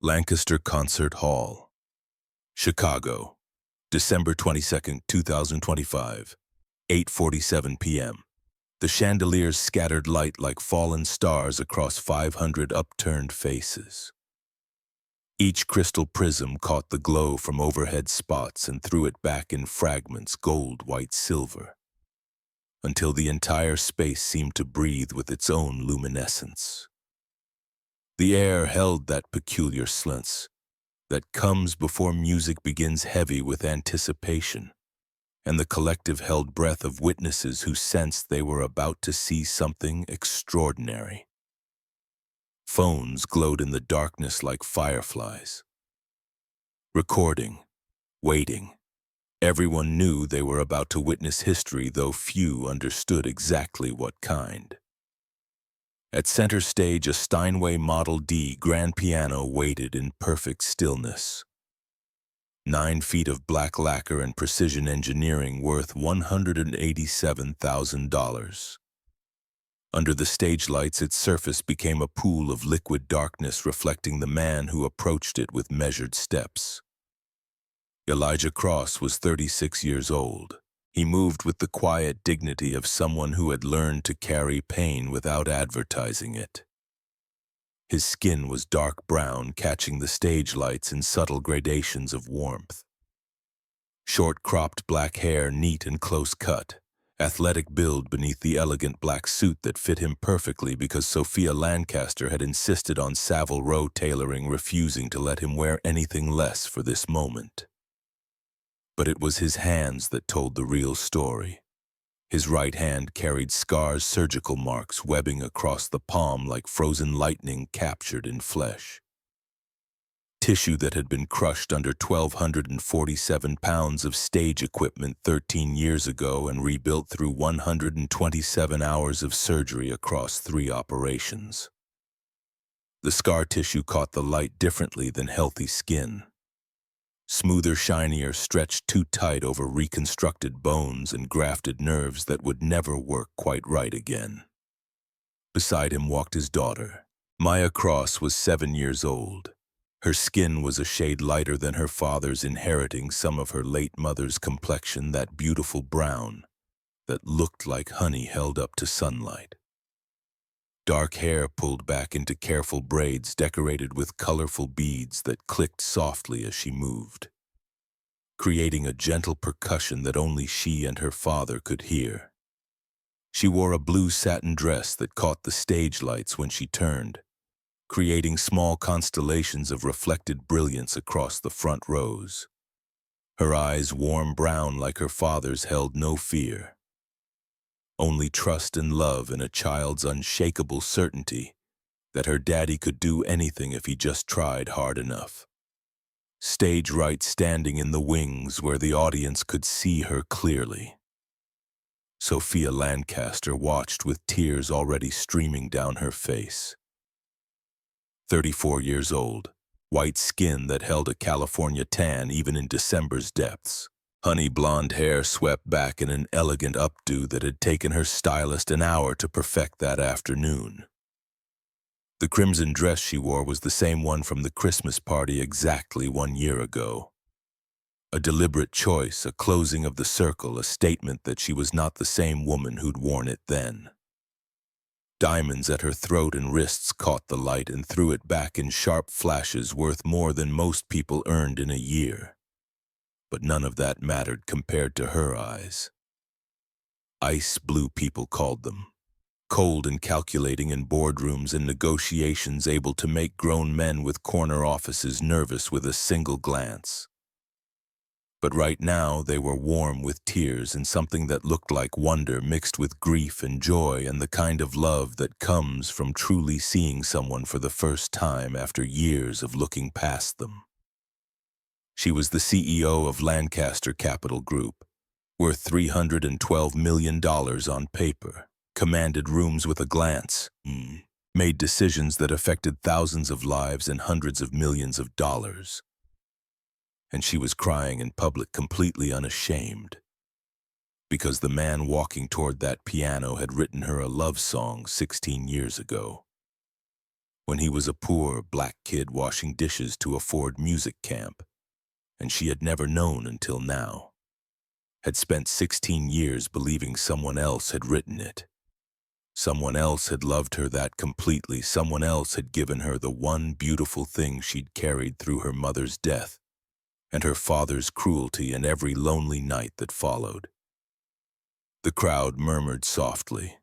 Lancaster Concert Hall, Chicago, December 22nd, 2025, 8:47 p.m. The chandeliers scattered light like fallen stars across 500 upturned faces. Each crystal prism caught the glow from overhead spots and threw it back in fragments, gold, white, silver, until the entire space seemed to breathe with its own luminescence. The air held that peculiar silence that comes before music begins, heavy with anticipation, and the collective held breath of witnesses who sensed they were about to see something extraordinary. Phones glowed in the darkness like fireflies. Recording, waiting. Everyone knew they were about to witness history, though few understood exactly what kind. At center stage, a Steinway Model D grand piano waited in perfect stillness. 9 feet of black lacquer and precision engineering worth $187,000. Under the stage lights, its surface became a pool of liquid darkness, reflecting the man who approached it with measured steps. Elijah Cross was 36 years old. He moved with the quiet dignity of someone who had learned to carry pain without advertising it. His skin was dark brown, catching the stage lights in subtle gradations of warmth. Short cropped black hair, neat and close cut. Athletic build beneath the elegant black suit that fit him perfectly because Sophia Lancaster had insisted on Savile Row tailoring, refusing to let him wear anything less for this moment. But it was his hands that told the real story. His right hand carried scars, surgical marks webbing across the palm like frozen lightning captured in flesh. Tissue that had been crushed under 1,247 pounds of stage equipment 13 years ago and rebuilt through 127 hours of surgery across 3 operations. The scar tissue caught the light differently than healthy skin. Smoother, shinier, stretched too tight over reconstructed bones and grafted nerves that would never work quite right again. Beside him walked his daughter. Maya Cross was 7 years old. Her skin was a shade lighter than her father's, inheriting some of her late mother's complexion, that beautiful brown that looked like honey held up to sunlight. Dark hair pulled back into careful braids decorated with colorful beads that clicked softly as she moved, creating a gentle percussion that only she and her father could hear. She wore a blue satin dress that caught the stage lights when she turned, creating small constellations of reflected brilliance across the front rows. Her eyes, warm brown like her father's, held no fear. Only trust and love, and a child's unshakable certainty that her daddy could do anything if he just tried hard enough. Stage right, standing in the wings where the audience could see her clearly. Sophia Lancaster watched with tears already streaming down her face. 34 years old, white skin that held a California tan even in December's depths. Honey blonde hair swept back in an elegant updo that had taken her stylist an hour to perfect that afternoon. The crimson dress she wore was the same one from the Christmas party exactly 1 year ago. A deliberate choice, a closing of the circle, a statement that she was not the same woman who'd worn it then. Diamonds at her throat and wrists caught the light and threw it back in sharp flashes worth more than most people earned in a year. But none of that mattered compared to her eyes. Ice blue, people called them. Cold and calculating in boardrooms and negotiations, able to make grown men with corner offices nervous with a single glance. But right now they were warm with tears and something that looked like wonder mixed with grief and joy, and the kind of love that comes from truly seeing someone for the first time after years of looking past them. She was the CEO of Lancaster Capital Group, worth $312 million on paper, commanded rooms with a glance, made decisions that affected thousands of lives and hundreds of millions of dollars. And she was crying in public, completely unashamed, because the man walking toward that piano had written her a love song 16 years ago. when he was a poor black kid washing dishes to afford music camp, and she had never known until now. Had spent 16 years believing someone else had written it. Someone else had loved her that completely. Someone else had given her the one beautiful thing she'd carried through her mother's death and her father's cruelty and every lonely night that followed. The crowd murmured softly.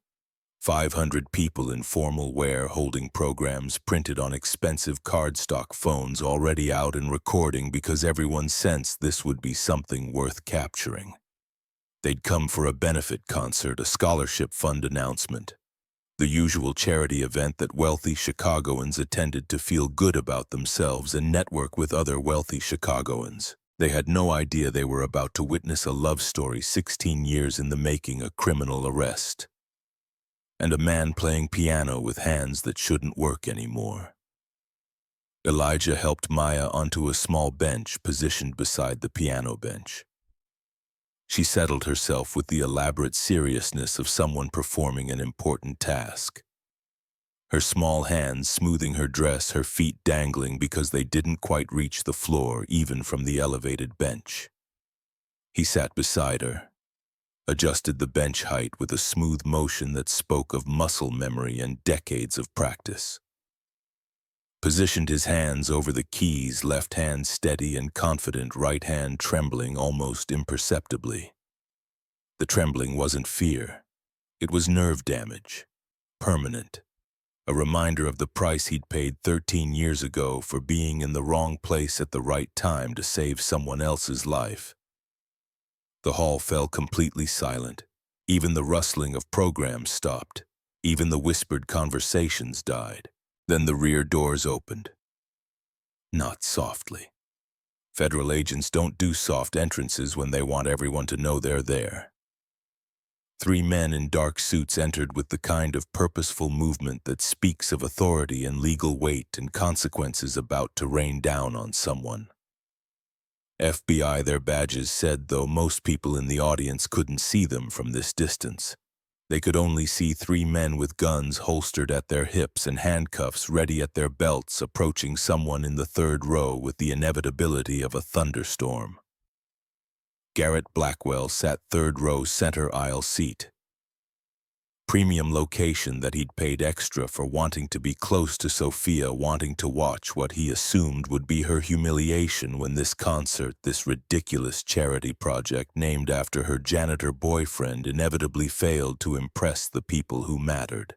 500 people in formal wear holding programs printed on expensive cardstock phones already out and recording because everyone sensed this would be something worth capturing. They'd come for a benefit concert, a scholarship fund announcement, the usual charity event that wealthy Chicagoans attended to feel good about themselves and network with other wealthy Chicagoans. They had no idea they were about to witness a love story 16 years in the making, a criminal arrest, and a man playing piano with hands that shouldn't work anymore. Elijah helped Maya onto a small bench positioned beside the piano bench. She settled herself with the elaborate seriousness of someone performing an important task. Her small hands smoothing her dress, her feet dangling because they didn't quite reach the floor even from the elevated bench. He sat beside her, adjusted the bench height with a smooth motion that spoke of muscle memory and decades of practice. Positioned his hands over the keys, left hand steady and confident, right hand trembling almost imperceptibly. The trembling wasn't fear. It was nerve damage, permanent, a reminder of the price he'd paid 13 years ago for being in the wrong place at the right time to save someone else's life. The hall fell completely silent. Even the rustling of programs stopped. Even the whispered conversations died. Then the rear doors opened. Not softly. Federal agents don't do soft entrances when they want everyone to know they're there. 3 men in dark suits entered with the kind of purposeful movement that speaks of authority and legal weight and consequences about to rain down on someone. FBI, their badges said, though most people in the audience couldn't see them from this distance. They could only see 3 men with guns holstered at their hips and handcuffs ready at their belts approaching someone in the 3rd row with the inevitability of a thunderstorm. Garrett Blackwell sat 3rd row center aisle seat. Premium location that he'd paid extra for, wanting to be close to Sophia, wanting to watch what he assumed would be her humiliation when this concert, this ridiculous charity project named after her janitor boyfriend, inevitably failed to impress the people who mattered.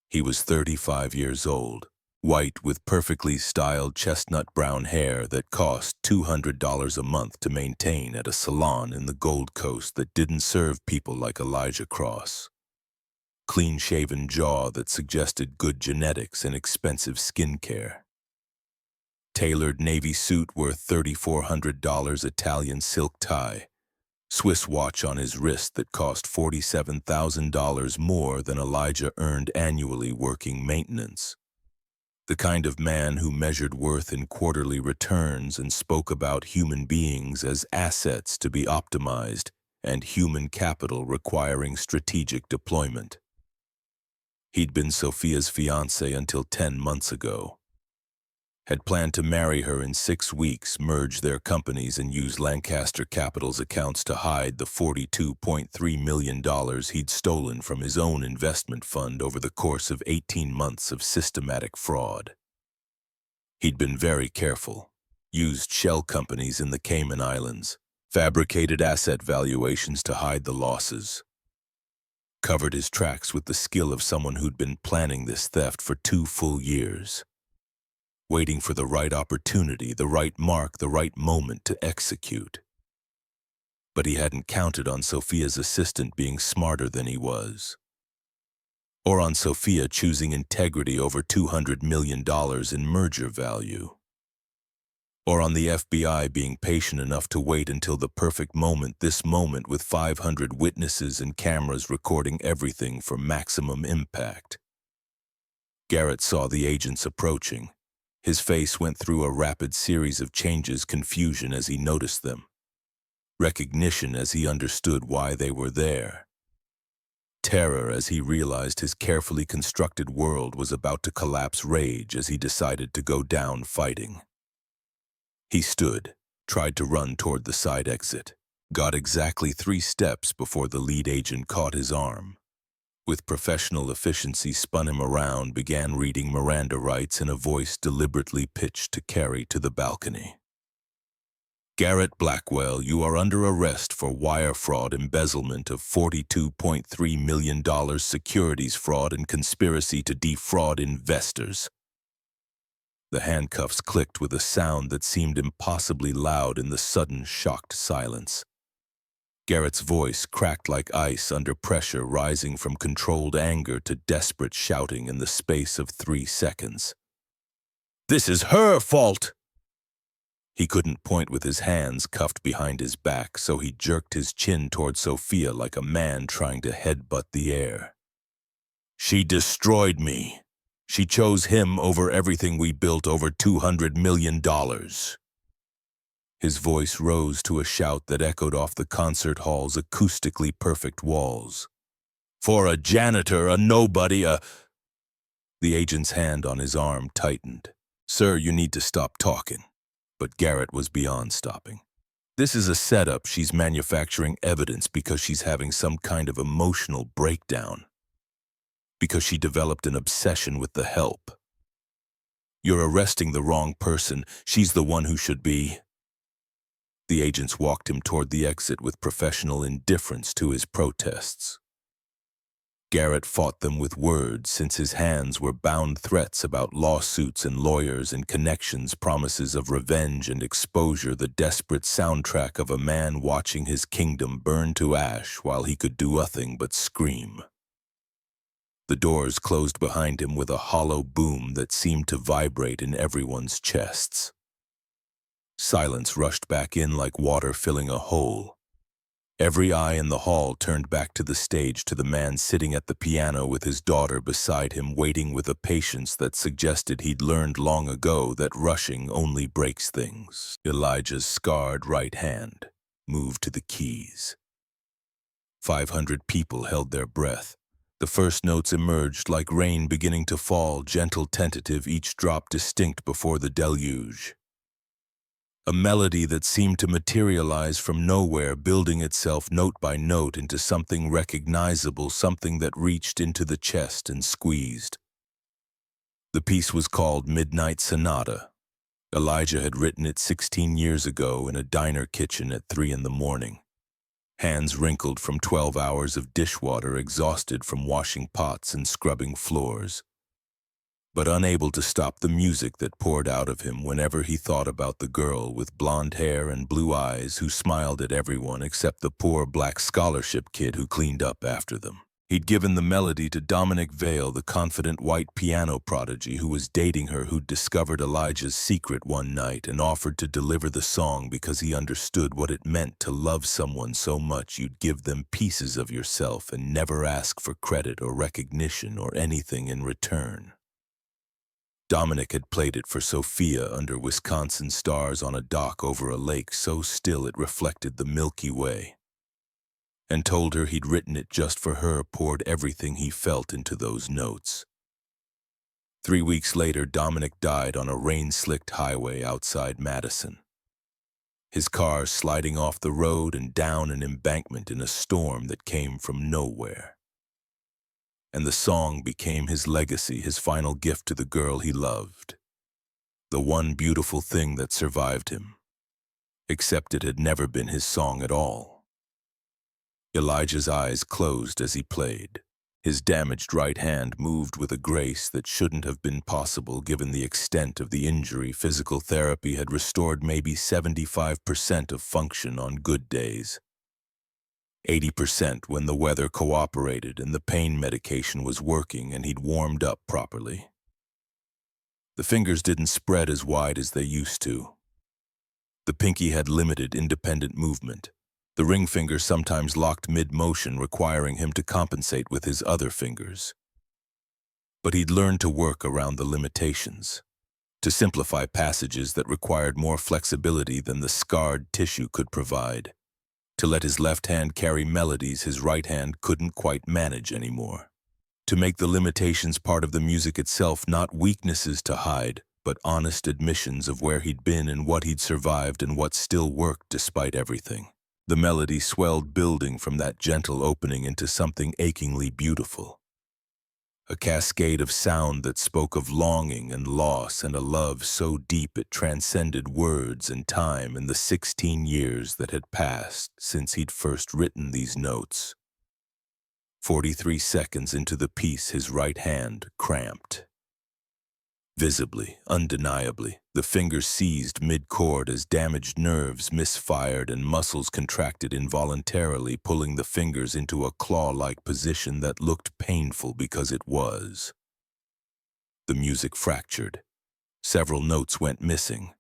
He was 35 years old, white with perfectly styled chestnut brown hair that cost $200 a month to maintain at a salon in the Gold Coast that didn't serve people like Elijah Cross. Clean-shaven jaw that suggested good genetics and expensive skincare. Tailored navy suit worth $3,400, Italian silk tie. Swiss watch on his wrist that cost $47,000 more than Elijah earned annually working maintenance. The kind of man who measured worth in quarterly returns and spoke about human beings as assets to be optimized and human capital requiring strategic deployment. He'd been Sophia's fiancé until 10 months ago. Had planned to marry her in 6 weeks, merge their companies, and use Lancaster Capital's accounts to hide the $42.3 million he'd stolen from his own investment fund over the course of 18 months of systematic fraud. He'd been very careful, used shell companies in the Cayman Islands, fabricated asset valuations to hide the losses, covered his tracks with the skill of someone who'd been planning this theft for 2 full years, waiting for the right opportunity, the right mark, the right moment to execute. But he hadn't counted on Sophia's assistant being smarter than he was, or on Sophia choosing integrity over $200 million in merger value, or on the FBI being patient enough to wait until the perfect moment, this moment with 500 witnesses and cameras recording everything for maximum impact. Garrett saw the agents approaching. His face went through a rapid series of changes, confusion as he noticed them, recognition as he understood why they were there. terror as he realized his carefully constructed world was about to collapse, rage as he decided to go down fighting. He stood, tried to run toward the side exit, got exactly 3 steps before the lead agent caught his arm. With professional efficiency, spun him around, began reading Miranda rights in a voice deliberately pitched to carry to the balcony. Garrett Blackwell, you are under arrest for wire fraud, embezzlement of $42.3 million, securities fraud, and conspiracy to defraud investors. The handcuffs clicked with a sound that seemed impossibly loud in the sudden, shocked silence. Garrett's voice cracked like ice under pressure, rising from controlled anger to desperate shouting in the space of 3 seconds. "This is her fault!" He couldn't point with his hands cuffed behind his back, so he jerked his chin toward Sophia like a man trying to headbutt the air. "She destroyed me. She chose him over everything we built, over $200 million. His voice rose to a shout that echoed off the concert hall's acoustically perfect walls. "For a janitor, a nobody, The agent's hand on his arm tightened. "Sir, you need to stop talking." But Garrett was beyond stopping. "This is a setup. She's manufacturing evidence because she's having some kind of emotional breakdown. Because she developed an obsession with the help. You're arresting the wrong person. She's the one who should be." The agents walked him toward the exit with professional indifference to his protests. Garrett fought them with words, since his hands were bound, threats about lawsuits and lawyers and connections, promises of revenge and exposure, the desperate soundtrack of a man watching his kingdom burn to ash while he could do nothing but scream. The doors closed behind him with a hollow boom that seemed to vibrate in everyone's chests. Silence rushed back in like water filling a hole. Every eye in the hall turned back to the stage, to the man sitting at the piano with his daughter beside him, waiting with a patience that suggested he'd learned long ago that rushing only breaks things. Elijah's scarred right hand moved to the keys. 500 people held their breath. The first notes emerged like rain beginning to fall, gentle, tentative, each drop distinct before the deluge. A melody that seemed to materialize from nowhere, building itself note by note into something recognizable, something that reached into the chest and squeezed. The piece was called Midnight Sonata. Elijah had written it 16 years ago in a diner kitchen at 3 in the morning. Hands wrinkled from 12 hours of dishwater, exhausted from washing pots and scrubbing floors, but unable to stop the music that poured out of him whenever he thought about the girl with blonde hair and blue eyes who smiled at everyone except the poor black scholarship kid who cleaned up after them. He'd given the melody to Dominic Vale, the confident white piano prodigy who was dating her, who'd discovered Elijah's secret one night and offered to deliver the song because he understood what it meant to love someone so much you'd give them pieces of yourself and never ask for credit or recognition or anything in return. Dominic had played it for Sophia under Wisconsin stars on a dock over a lake so still it reflected the Milky Way, and told her he'd written it just for her, poured everything he felt into those notes. 3 weeks later, Dominic died on a rain-slicked highway outside Madison. His car sliding off the road and down an embankment in a storm that came from nowhere. And the song became his legacy, his final gift to the girl he loved. The one beautiful thing that survived him. Except it had never been his song at all. Elijah's eyes closed as he played. His damaged right hand moved with a grace that shouldn't have been possible given the extent of the injury. Physical therapy had restored maybe 75% of function on good days. 80% when the weather cooperated and the pain medication was working and he'd warmed up properly. The fingers didn't spread as wide as they used to. The pinky had limited independent movement. The ring finger sometimes locked mid-motion, requiring him to compensate with his other fingers. But he'd learned to work around the limitations, to simplify passages that required more flexibility than the scarred tissue could provide. To let his left hand carry melodies his right hand couldn't quite manage anymore. To make the limitations part of the music itself, not weaknesses to hide, but honest admissions of where he'd been and what he'd survived and what still worked despite everything. The melody swelled, building from that gentle opening into something achingly beautiful. A cascade of sound that spoke of longing and loss and a love so deep it transcended words and time in the 16 years that had passed since he'd first written these notes. 43 seconds into the piece, his right hand cramped. Visibly, undeniably, the fingers seized mid-chord as damaged nerves misfired and muscles contracted involuntarily, pulling the fingers into a claw-like position that looked painful because it was. The music fractured. Several notes went missing.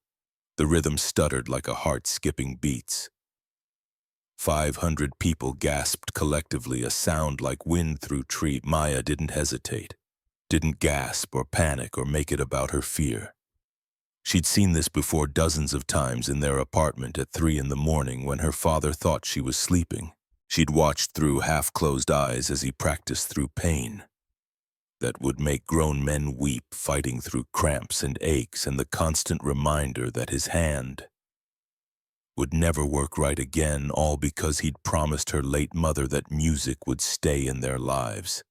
The rhythm stuttered like a heart skipping beats. 500 people gasped collectively, a sound like wind through tree. Maya didn't hesitate. Didn't gasp or panic or make it about her fear. She'd seen this before dozens of times in their apartment at 3 in the morning when her father thought she was sleeping. She'd watched through half-closed eyes as he practiced through pain that would make grown men weep, fighting through cramps and aches and the constant reminder that his hand would never work right again, all because he'd promised her late mother that music would stay in their lives.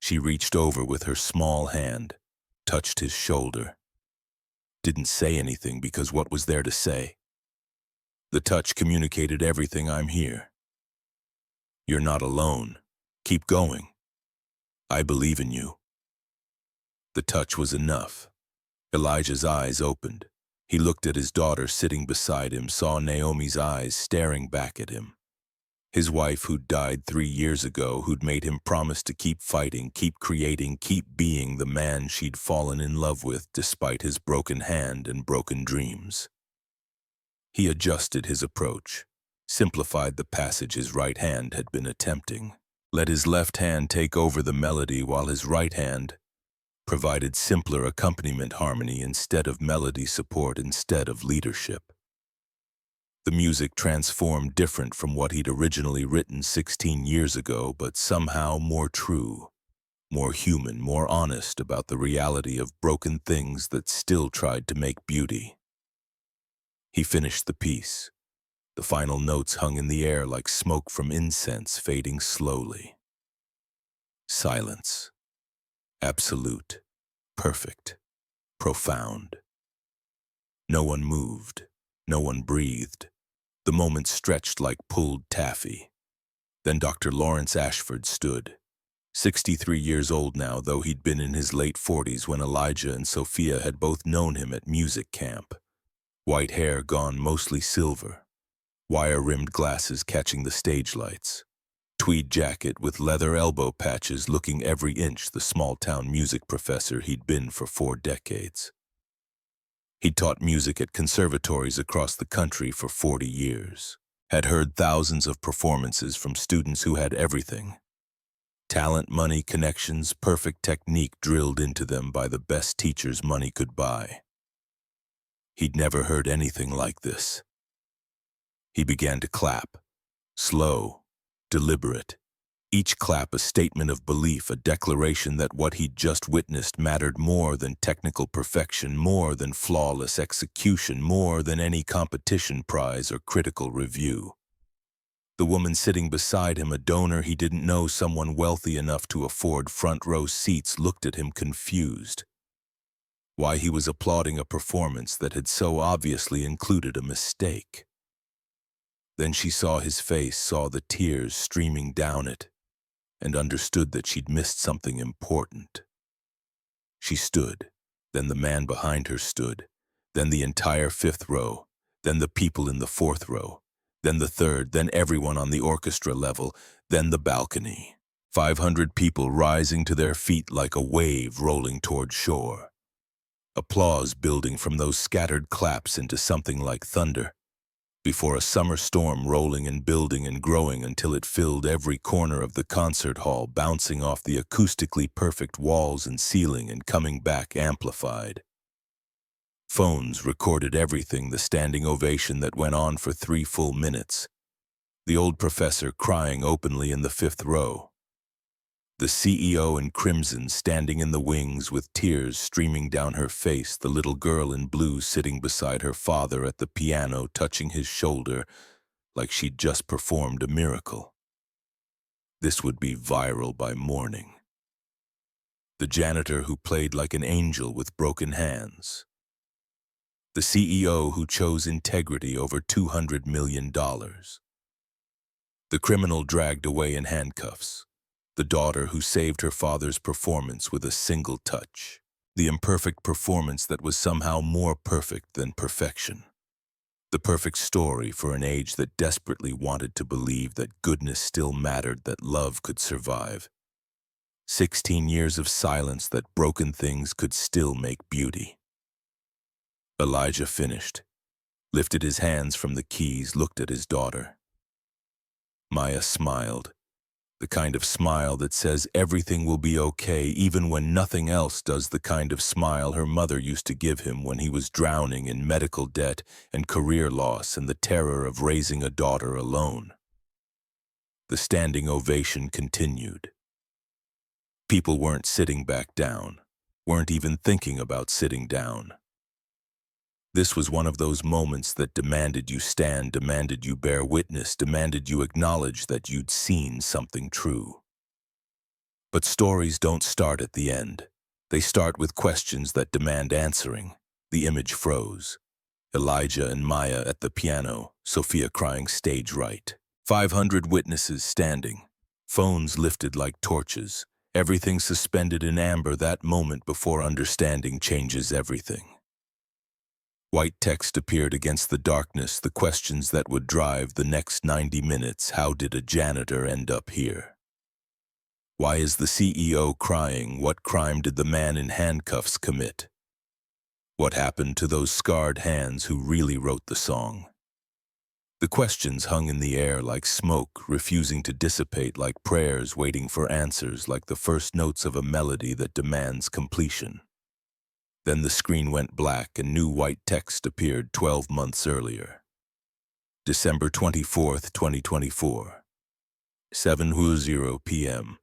She reached over with her small hand, touched his shoulder. Didn't say anything because what was there to say? The touch communicated everything. I'm here. You're not alone. Keep going. I believe in you. The touch was enough. Elijah's eyes opened. He looked at his daughter sitting beside him, saw Naomi's eyes staring back at him. His wife, who'd died 3 years ago, who'd made him promise to keep fighting, keep creating, keep being the man she'd fallen in love with despite his broken hand and broken dreams. He adjusted his approach, simplified the passage his right hand had been attempting, let his left hand take over the melody while his right hand provided simpler accompaniment harmony instead of melody support, instead of leadership. The music transformed, different from what he'd originally written 16 years ago, but somehow more true, more human, more honest about the reality of broken things that still tried to make beauty. He finished the piece. The final notes hung in the air like smoke from incense, fading slowly. Silence. Absolute. Perfect. Profound. No one moved. No one breathed. The moment stretched like pulled taffy. Then Dr. Lawrence Ashford stood. 63 years old now, though he'd been in his late 40s when Elijah and Sophia had both known him at music camp. White hair gone mostly silver. Wire-rimmed glasses catching the stage lights. Tweed jacket with leather elbow patches looking every inch the small-town music professor he'd been for 4 decades. He'd taught music at conservatories across the country for 40 years, had heard thousands of performances from students who had everything. Talent, money, connections, perfect technique drilled into them by the best teachers money could buy. He'd never heard anything like this. He began to clap, slow, deliberate. Each clap a statement of belief, a declaration that what he'd just witnessed mattered more than technical perfection, more than flawless execution, more than any competition prize or critical review. The woman sitting beside him, a donor he didn't know, someone wealthy enough to afford front-row seats, looked at him confused. Why he was applauding a performance that had so obviously included a mistake. Then she saw his face, saw the tears streaming down it, and understood that she'd missed something important. She stood, then the man behind her stood, then the entire 5th row, then the people in the 4th row, then the 3rd, then everyone on the orchestra level, then the balcony. 500 people rising to their feet like a wave rolling toward shore. Applause building from those scattered claps into something like thunder, before a summer storm rolling and building and growing until it filled every corner of the concert hall, bouncing off the acoustically perfect walls and ceiling and coming back amplified. Phones recorded everything, the standing ovation that went on for 3 full minutes. The old professor crying openly in the fifth row. The CEO in crimson standing in the wings with tears streaming down her face, the little girl in blue sitting beside her father at the piano touching his shoulder like she'd just performed a miracle. This would be viral by morning. The janitor who played like an angel with broken hands. The CEO who chose integrity over $200 million. The criminal dragged away in handcuffs. The daughter who saved her father's performance with a single touch. The imperfect performance that was somehow more perfect than perfection. The perfect story for an age that desperately wanted to believe that goodness still mattered, that love could survive. 16 years of silence, that broken things could still make beauty. Elijah finished, lifted his hands from the keys, looked at his daughter. Maya smiled, the kind of smile that says everything will be okay even when nothing else does, the kind of smile her mother used to give him when he was drowning in medical debt and career loss and the terror of raising a daughter alone. The standing ovation continued. People weren't sitting back down, weren't even thinking about sitting down. This was one of those moments that demanded you stand, demanded you bear witness, demanded you acknowledge that you'd seen something true. But stories don't start at the end. They start with questions that demand answering. The image froze. Elijah and Maya at the piano, Sophia crying stage right. 500 witnesses standing. Phones lifted like torches. Everything suspended in amber, that moment before understanding changes everything. White text appeared against the darkness, the questions that would drive the next 90 minutes. How did a janitor end up here? Why is the CEO crying? What crime did the man in handcuffs commit? What happened to those scarred hands who really wrote the song? The questions hung in the air like smoke, refusing to dissipate, like prayers waiting for answers, like the first notes of a melody that demands completion. Then the screen went black and new white text appeared 12 months earlier. December 24th, 2024. 7:00 p.m.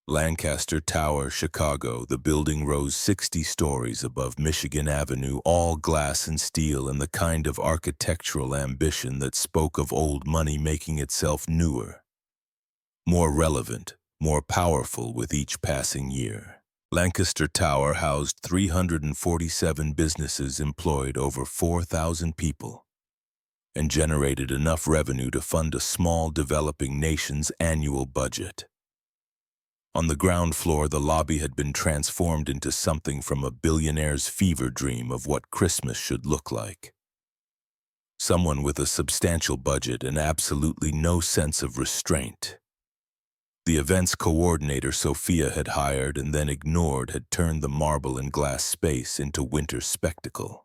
Lancaster Tower, Chicago. The building rose 60 stories above Michigan Avenue, all glass and steel, and the kind of architectural ambition that spoke of old money making itself newer, more relevant, more powerful with each passing year. Lancaster Tower housed 347 businesses, employed over 4,000 people, and generated enough revenue to fund a small developing nation's annual budget. On the ground floor, the lobby had been transformed into something from a billionaire's fever dream of what Christmas should look like. Someone with a substantial budget and absolutely no sense of restraint. The event's coordinator Sophia had hired and then ignored had turned the marble and glass space into winter spectacle.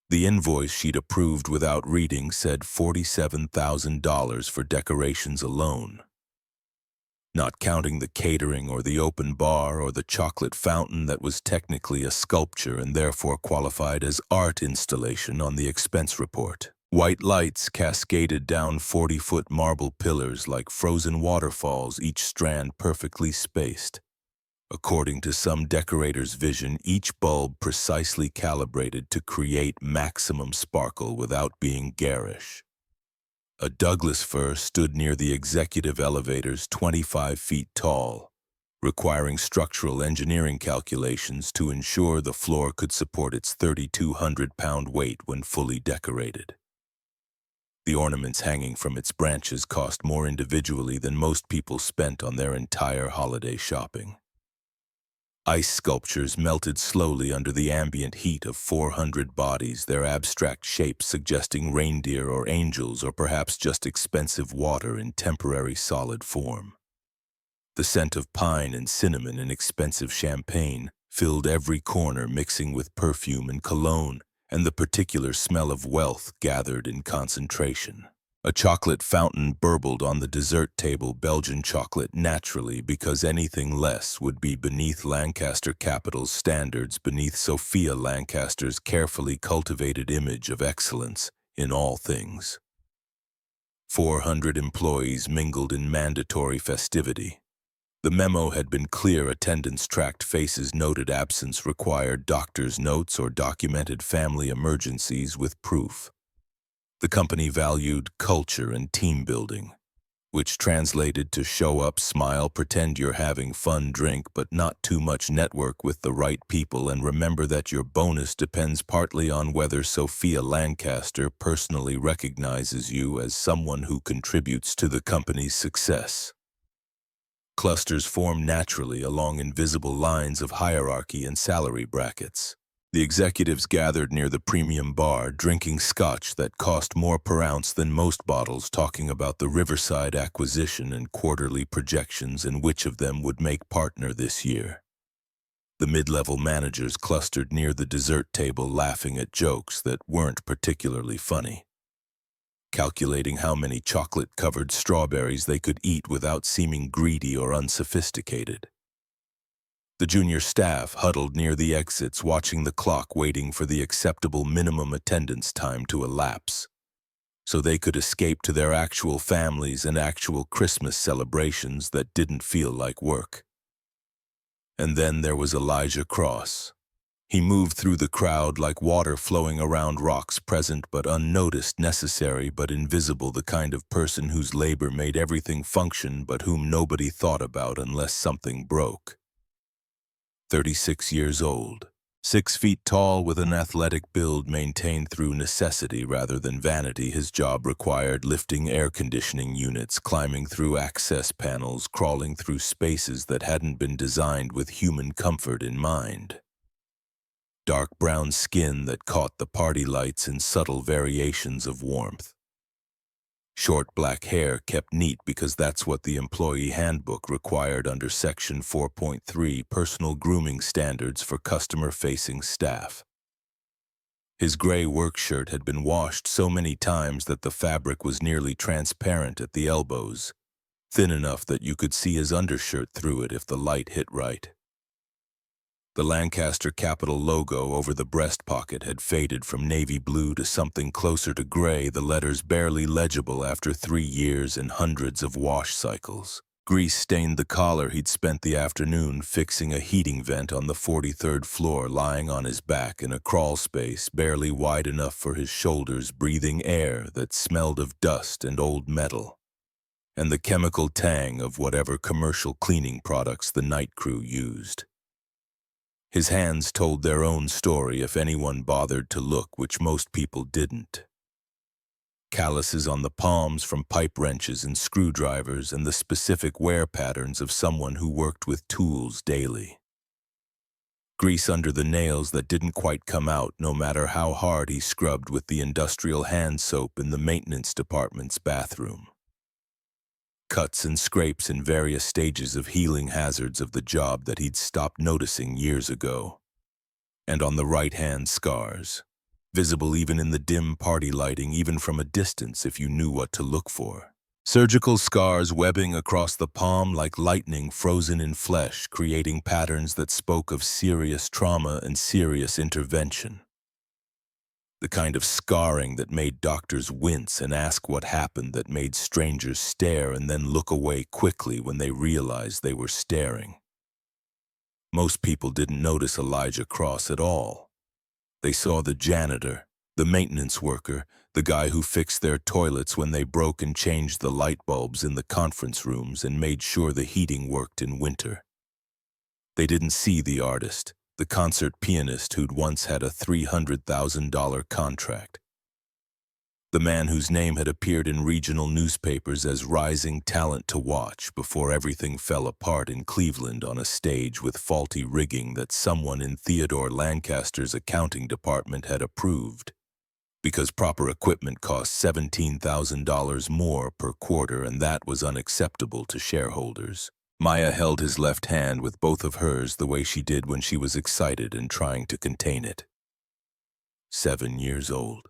The invoice she'd approved without reading said $47,000 for decorations alone, not counting the catering or the open bar or the chocolate fountain that was technically a sculpture and therefore qualified as art installation on the expense report. White lights cascaded down 40-foot marble pillars like frozen waterfalls, each strand perfectly spaced. According to some decorator's vision, each bulb precisely calibrated to create maximum sparkle without being garish. A Douglas fir stood near the executive elevators, 25 feet tall, requiring structural engineering calculations to ensure the floor could support its 3,200-pound weight when fully decorated. The ornaments hanging from its branches cost more individually than most people spent on their entire holiday shopping. Ice sculptures melted slowly under the ambient heat of 400 bodies, their abstract shapes suggesting reindeer or angels or perhaps just expensive water in temporary solid form. The scent of pine and cinnamon and expensive champagne filled every corner, mixing with perfume and cologne, and the particular smell of wealth gathered in concentration. A chocolate fountain burbled on the dessert table, Belgian chocolate naturally, because anything less would be beneath Lancaster Capital's standards, beneath Sophia Lancaster's carefully cultivated image of excellence in all things. 400 employees mingled in mandatory festivity. The memo had been clear: attendance tracked faces, noted absence required, doctor's notes, or documented family emergencies with proof. The company valued culture and team building, which translated to show up, smile, pretend you're having fun, drink, but not too much, network with the right people, and remember that your bonus depends partly on whether Sophia Lancaster personally recognizes you as someone who contributes to the company's success. Clusters form naturally along invisible lines of hierarchy and salary brackets. The executives gathered near the premium bar, drinking scotch that cost more per ounce than most bottles, talking about the Riverside acquisition and quarterly projections and which of them would make partner this year. The mid-level managers clustered near the dessert table, laughing at jokes that weren't particularly funny, calculating how many chocolate-covered strawberries they could eat without seeming greedy or unsophisticated. The junior staff huddled near the exits, watching the clock, waiting for the acceptable minimum attendance time to elapse, so they could escape to their actual families and actual Christmas celebrations that didn't feel like work. And then there was Elijah Cross. He moved through the crowd like water flowing around rocks, present but unnoticed, necessary but invisible, the kind of person whose labor made everything function but whom nobody thought about unless something broke. 36 years old, 6 feet tall, with an athletic build maintained through necessity rather than vanity. His job required lifting air conditioning units, climbing through access panels, crawling through spaces that hadn't been designed with human comfort in mind. Dark brown skin that caught the party lights in subtle variations of warmth. Short black hair kept neat because that's what the employee handbook required under Section 4.3, personal grooming standards for customer-facing staff. His gray work shirt had been washed so many times that the fabric was nearly transparent at the elbows, thin enough that you could see his undershirt through it if the light hit right. The Lancaster Capital logo over the breast pocket had faded from navy blue to something closer to gray, the letters barely legible after 3 years and hundreds of wash cycles. Grease stained the collar he'd spent the afternoon fixing a heating vent on the 43rd floor, lying on his back in a crawl space barely wide enough for his shoulders, breathing air that smelled of dust and old metal, and the chemical tang of whatever commercial cleaning products the night crew used. His hands told their own story if anyone bothered to look, which most people didn't. Calluses on the palms from pipe wrenches and screwdrivers, and the specific wear patterns of someone who worked with tools daily. Grease under the nails that didn't quite come out no matter how hard he scrubbed with the industrial hand soap in the maintenance department's bathroom. Cuts and scrapes in various stages of healing, hazards of the job that he'd stopped noticing years ago. And on the right hand, scars, visible even in the dim party lighting, even from a distance if you knew what to look for. Surgical scars webbing across the palm like lightning frozen in flesh, creating patterns that spoke of serious trauma and serious intervention. The kind of scarring that made doctors wince and ask what happened, that made strangers stare and then look away quickly when they realized they were staring. Most people didn't notice Elijah Cross at all. They saw the janitor, the maintenance worker, the guy who fixed their toilets when they broke and changed the light bulbs in the conference rooms and made sure the heating worked in winter. They didn't see the artist, the concert pianist who'd once had a $300,000 contract. The man whose name had appeared in regional newspapers as rising talent to watch before everything fell apart in Cleveland on a stage with faulty rigging that someone in Theodore Lancaster's accounting department had approved, because proper equipment cost $17,000 more per quarter, and that was unacceptable to shareholders. Maya held his left hand with both of hers the way she did when she was excited and trying to contain it. 7 years old.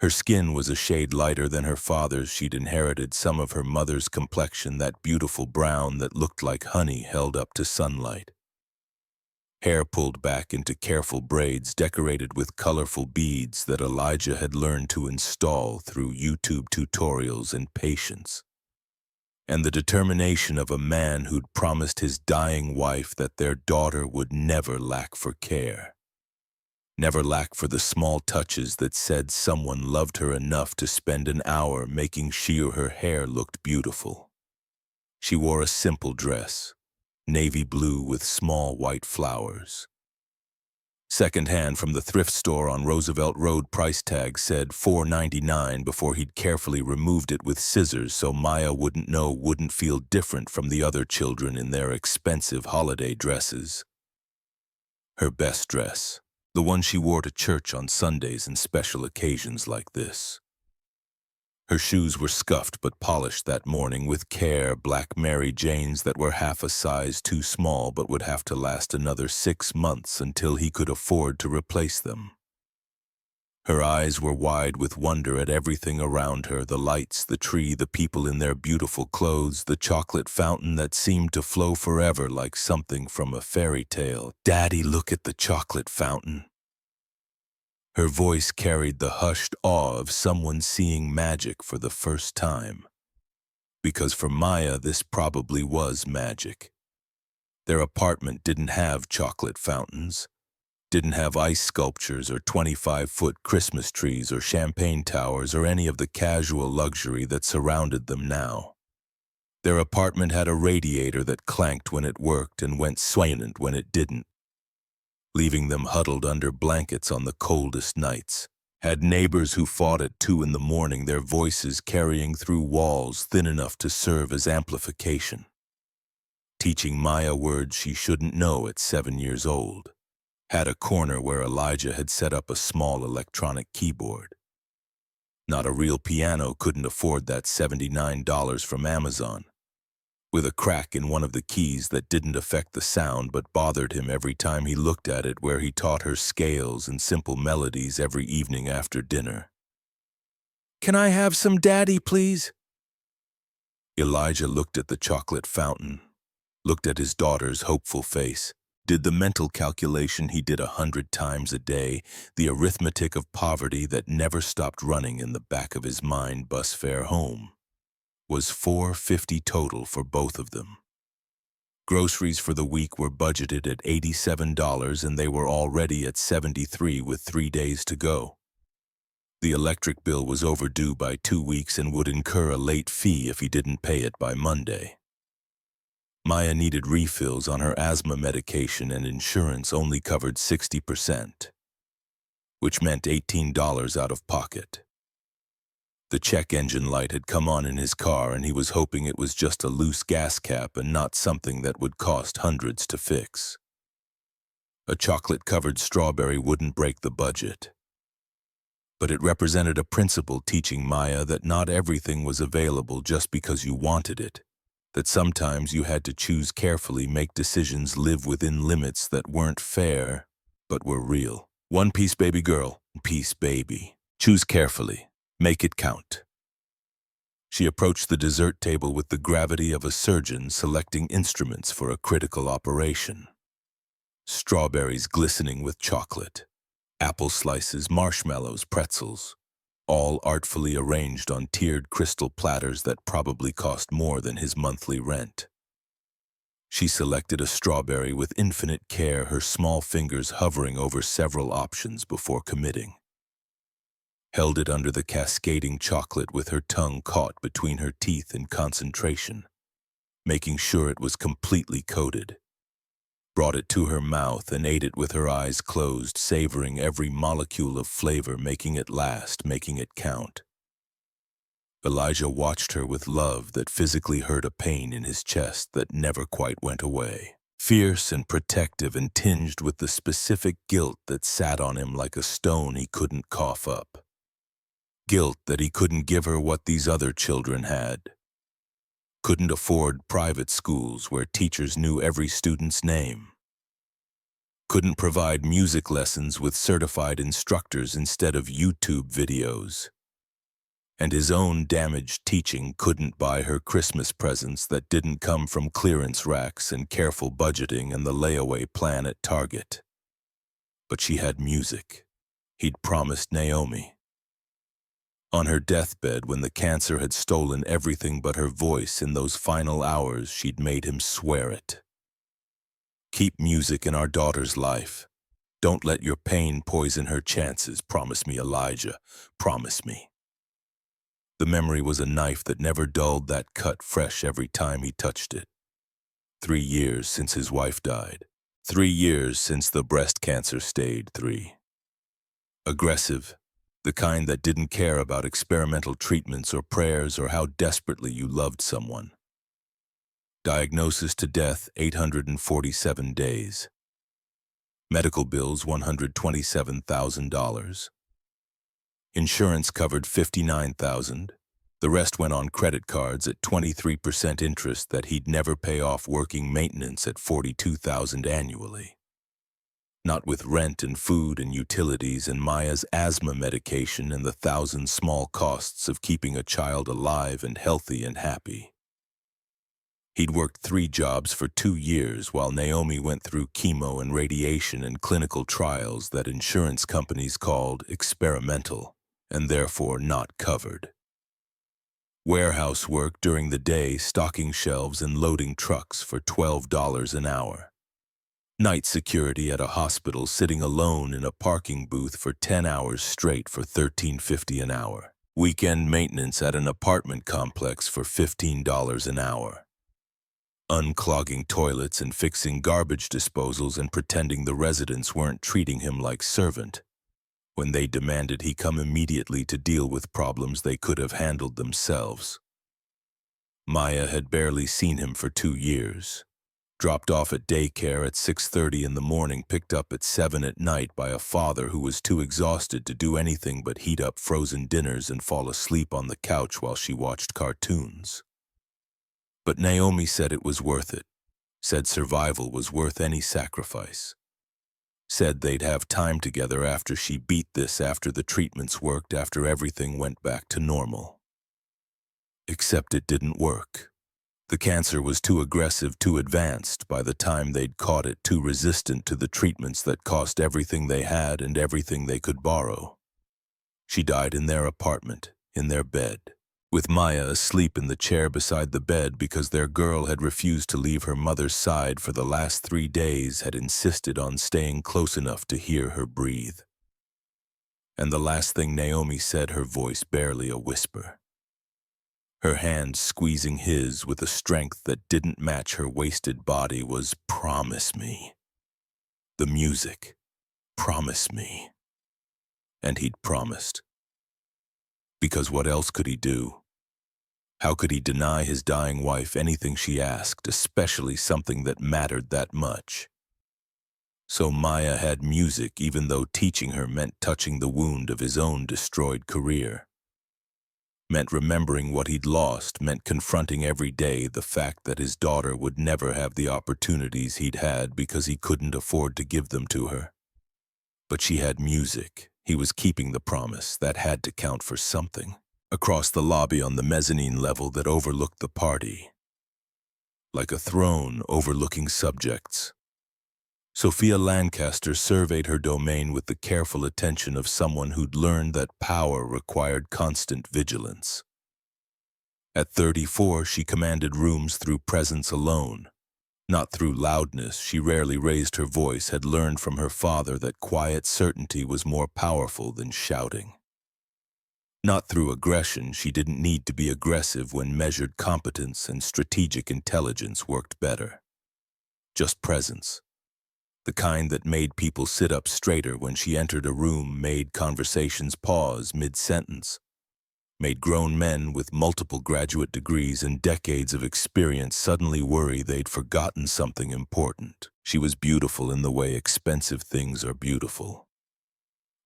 Her skin was a shade lighter than her father's. She'd inherited some of her mother's complexion, that beautiful brown that looked like honey held up to sunlight. hair pulled back into careful braids decorated with colorful beads that Elijah had learned to install through YouTube tutorials and patience. And the determination of a man who'd promised his dying wife that their daughter would never lack for care. Never lack for the small touches that said someone loved her enough to spend an hour making sure her hair looked beautiful. She wore a simple dress, navy blue with small white flowers. Secondhand from the thrift store on Roosevelt Road, price tag said $4.99 before he'd carefully removed it with scissors so Maya wouldn't feel different from the other children in their expensive holiday dresses. Her best dress, the one she wore to church on Sundays and special occasions like this. Her shoes were scuffed but polished that morning with care, black Mary Janes that were half a size too small but would have to last another 6 months until he could afford to replace them. Her eyes were wide with wonder at everything around her, the lights, the tree, the people in their beautiful clothes, the chocolate fountain that seemed to flow forever like something from a fairy tale. "Daddy, look at the chocolate fountain." Her voice carried the hushed awe of someone seeing magic for the first time. Because for Maya, this probably was magic. Their apartment didn't have chocolate fountains, didn't have ice sculptures or 25-foot Christmas trees or champagne towers or any of the casual luxury that surrounded them now. Their apartment had a radiator that clanked when it worked and went silent when it didn't, leaving them huddled under blankets on the coldest nights. Had neighbors who fought at 2 in the morning, their voices carrying through walls thin enough to serve as amplification. Teaching Maya words she shouldn't know at 7 years old. Had a corner where Elijah had set up a small electronic keyboard. Not a real piano, couldn't afford that $79 from Amazon. With a crack in one of the keys that didn't affect the sound but bothered him every time he looked at it, where he taught her scales and simple melodies every evening after dinner. "Can I have some, Daddy, please?" Elijah looked at the chocolate fountain, looked at his daughter's hopeful face, did the mental calculation he did 100 times a day, the arithmetic of poverty that never stopped running in the back of his mind. Bus fare home was $4.50 total for both of them. Groceries for the week were budgeted at $87 and they were already at $73 with 3 days to go. The electric bill was overdue by 2 weeks and would incur a late fee if he didn't pay it by Monday. Maya needed refills on her asthma medication and insurance only covered 60%, which meant $18 out of pocket. The check engine light had come on in his car and he was hoping it was just a loose gas cap and not something that would cost hundreds to fix. A chocolate-covered strawberry wouldn't break the budget. But it represented a principle teaching Maya that not everything was available just because you wanted it, that sometimes you had to choose carefully, make decisions, live within limits that weren't fair, but were real. One piece, baby girl, piece, baby. Choose carefully. Make it count. She approached the dessert table with the gravity of a surgeon selecting instruments for a critical operation. Strawberries glistening with chocolate, apple slices, marshmallows, pretzels, all artfully arranged on tiered crystal platters that probably cost more than his monthly rent. She selected a strawberry with infinite care, her small fingers hovering over several options before committing. Held it under the cascading chocolate with her tongue caught between her teeth in concentration, making sure it was completely coated. Brought it to her mouth and ate it with her eyes closed, savoring every molecule of flavor, making it last, making it count. Elijah watched her with love that physically hurt a pain in his chest that never quite went away. Fierce and protective and tinged with the specific guilt that sat on him like a stone he couldn't cough up. Guilt that he couldn't give her what these other children had. Couldn't afford private schools where teachers knew every student's name. Couldn't provide music lessons with certified instructors instead of YouTube videos. And his own damaged teaching couldn't buy her Christmas presents that didn't come from clearance racks and careful budgeting and the layaway plan at Target. But she had music. He'd promised Naomi. On her deathbed, when the cancer had stolen everything but her voice in those final hours, she'd made him swear it. Keep music in our daughter's life. Don't let your pain poison her chances. Promise me, Elijah. Promise me. The memory was a knife that never dulled, that cut fresh every time he touched it. 3 years since his wife died. 3 years since the breast cancer stage 3. Aggressive, the kind that didn't care about experimental treatments or prayers or how desperately you loved someone. Diagnosis to death, 847 days. Medical bills, $127,000. Insurance covered $59,000. The rest went on credit cards at 23% interest that he'd never pay off, working maintenance at $42,000 annually. Not with rent and food and utilities and Maya's asthma medication and the 1,000 small costs of keeping a child alive and healthy and happy. He'd worked 3 jobs for 2 years while Naomi went through chemo and radiation and clinical trials that insurance companies called experimental and therefore not covered. Warehouse work during the day, stocking shelves and loading trucks for $12 an hour. Night security at a hospital, sitting alone in a parking booth for 10 hours straight for $13.50 an hour. Weekend maintenance at an apartment complex for $15 an hour. Unclogging toilets and fixing garbage disposals and pretending the residents weren't treating him like servant when they demanded he come immediately to deal with problems they could have handled themselves. Maya had barely seen him for 2 years. Dropped off at daycare at 6:30 in the morning, picked up at 7 at night by a father who was too exhausted to do anything but heat up frozen dinners and fall asleep on the couch while she watched cartoons. But Naomi said it was worth it, said survival was worth any sacrifice. Said they'd have time together after she beat this, after the treatments worked, after everything went back to normal. Except it didn't work. The cancer was too aggressive, too advanced. By the time they'd caught it, too resistant to the treatments that cost everything they had and everything they could borrow. She died in their apartment, in their bed, with Maya asleep in the chair beside the bed because their girl had refused to leave her mother's side for the last 3 days, had insisted on staying close enough to hear her breathe. And the last thing Naomi said, her voice barely a whisper, her hand squeezing his with a strength that didn't match her wasted body, was, "Promise me." The music, "Promise me." And he'd promised. Because what else could he do? How could he deny his dying wife anything she asked, especially something that mattered that much? So Maya had music, even though teaching her meant touching the wound of his own destroyed career. Meant remembering what he'd lost, meant confronting every day the fact that his daughter would never have the opportunities he'd had because he couldn't afford to give them to her. But she had music. He was keeping the promise. That had to count for something. Across the lobby on the mezzanine level that overlooked the party, like a throne overlooking subjects, Sophia Lancaster surveyed her domain with the careful attention of someone who'd learned that power required constant vigilance. At 34, she commanded rooms through presence alone, not through loudness. She rarely raised her voice, had learned from her father that quiet certainty was more powerful than shouting. Not through aggression. She didn't need to be aggressive when measured competence and strategic intelligence worked better. Just presence. The kind that made people sit up straighter when she entered a room, made conversations pause mid-sentence, made grown men with multiple graduate degrees and decades of experience suddenly worry they'd forgotten something important. She was beautiful in the way expensive things are beautiful.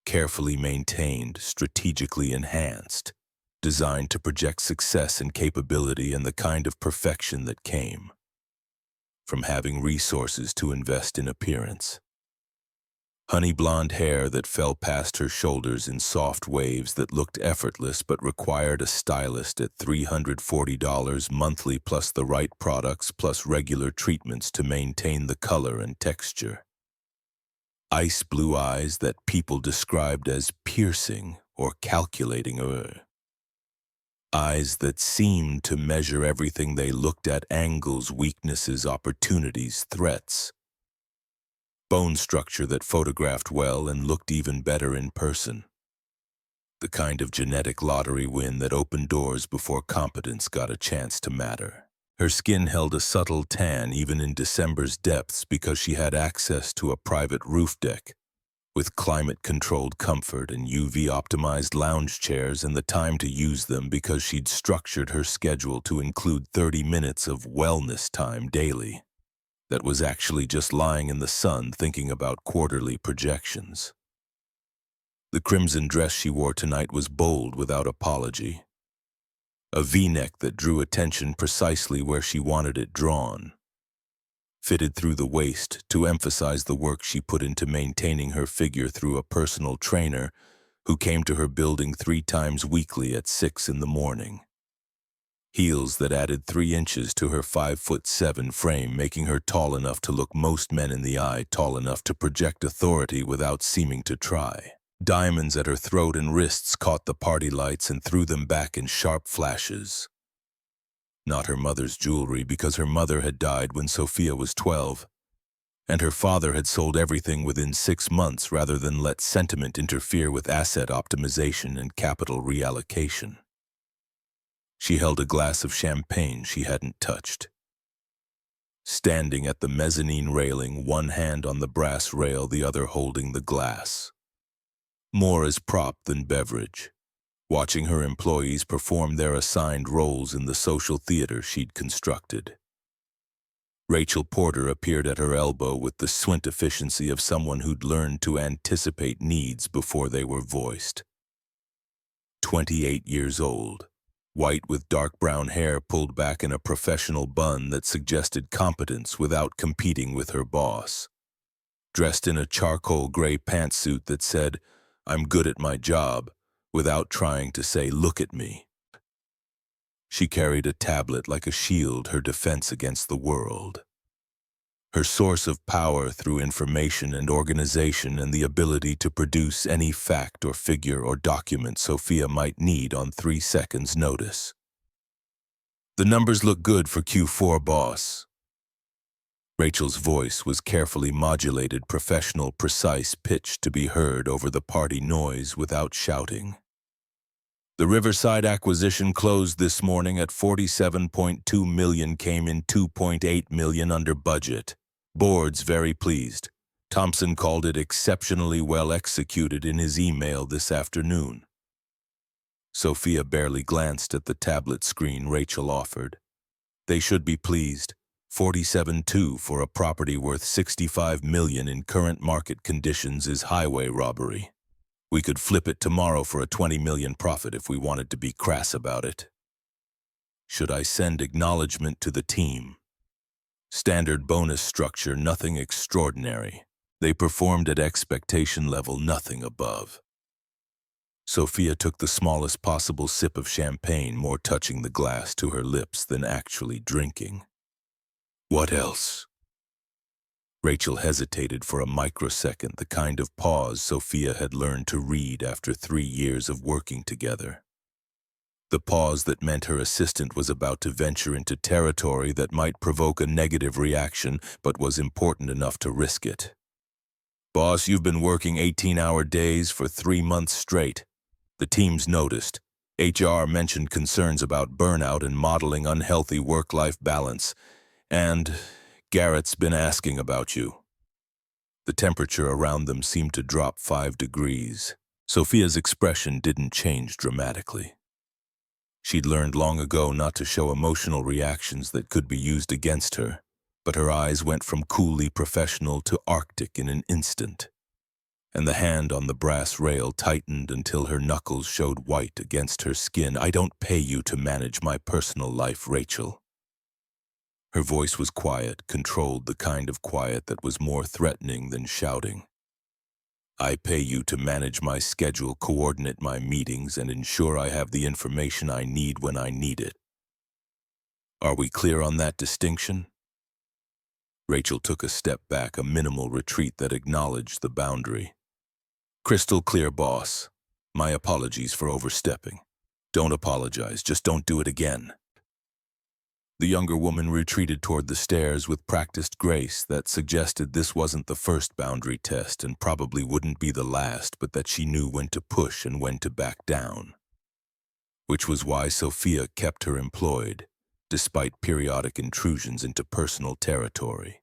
Carefully maintained, strategically enhanced, designed to project success and capability and the kind of perfection that came from having resources to invest in appearance. Honey blonde hair that fell past her shoulders in soft waves that looked effortless but required a stylist at $340 monthly plus the right products plus regular treatments to maintain the color and texture. Ice blue eyes that people described as piercing or calculating. Eyes that seemed to measure everything they looked at: angles, weaknesses, opportunities, threats. Bone structure that photographed well and looked even better in person. The kind of genetic lottery win that opened doors before competence got a chance to matter. Her skin held a subtle tan even in December's depths because she had access to a private roof deck with climate-controlled comfort and UV-optimized lounge chairs and the time to use them because she'd structured her schedule to include 30 minutes of wellness time daily. That was actually just lying in the sun thinking about quarterly projections. The crimson dress she wore tonight was bold without apology. A V-neck that drew attention precisely where she wanted it drawn. Fitted through the waist to emphasize the work she put into maintaining her figure through a personal trainer who came to her building 3 times weekly at 6 in the morning. Heels that added 3 inches to her 5'7" frame, making her tall enough to look most men in the eye, tall enough to project authority without seeming to try. Diamonds at her throat and wrists caught the party lights and threw them back in sharp flashes. Not her mother's jewelry, because her mother had died when Sophia was 12, and her father had sold everything within 6 months rather than let sentiment interfere with asset optimization and capital reallocation. She held a glass of champagne she hadn't touched. Standing at the mezzanine railing, one hand on the brass rail, the other holding the glass. More as prop than beverage, watching her employees perform their assigned roles in the social theater she'd constructed. Rachel Porter appeared at her elbow with the swint efficiency of someone who'd learned to anticipate needs before they were voiced. 28 years old. White with dark brown hair pulled back in a professional bun that suggested competence without competing with her boss. Dressed in a charcoal gray pantsuit that said, "I'm good at my job," without trying to say, "Look at me." She carried a tablet like a shield, her defense against the world. Her source of power through information and organization and the ability to produce any fact or figure or document Sophia might need on 3 seconds' notice. "The numbers look good for Q4, boss." Rachel's voice was carefully modulated, professional, precise pitch to be heard over the party noise without shouting. "The Riverside acquisition closed this morning at $47.2 million, came in $2.8 million under budget. Board's very pleased. Thompson called it exceptionally well executed in his email this afternoon." Sophia barely glanced at the tablet screen Rachel offered. "They should be pleased. 47.2 for a property worth $65 million in current market conditions is highway robbery. We could flip it tomorrow for a $20 million profit if we wanted to be crass about it. Should I send acknowledgement to the team? Standard bonus structure, nothing extraordinary. They performed at expectation level, nothing above." Sophia took the smallest possible sip of champagne, more touching the glass to her lips than actually drinking. "What else?" Rachel hesitated for a microsecond, the kind of pause Sophia had learned to read after 3 years of working together. The pause that meant her assistant was about to venture into territory that might provoke a negative reaction, but was important enough to risk it. "Boss, you've been working 18-hour days for 3 months straight. The team's noticed. HR mentioned concerns about burnout and modeling unhealthy work-life balance. And Garrett's been asking about you." The temperature around them seemed to drop 5 degrees. Sophia's expression didn't change dramatically. She'd learned long ago not to show emotional reactions that could be used against her, but her eyes went from coolly professional to Arctic in an instant, and the hand on the brass rail tightened until her knuckles showed white against her skin. "I don't pay you to manage my personal life, Rachel." Her voice was quiet, controlled, the kind of quiet that was more threatening than shouting. I pay you to manage my schedule, coordinate my meetings, and ensure I have the information I need when I need it. Are we clear on that distinction? Rachel took a step back, a minimal retreat that acknowledged the boundary. Crystal clear, boss. My apologies for overstepping. Don't apologize, just don't do it again. The younger woman retreated toward the stairs with practiced grace that suggested this wasn't the first boundary test and probably wouldn't be the last, but that she knew when to push and when to back down. Which was why Sophia kept her employed, despite periodic intrusions into personal territory.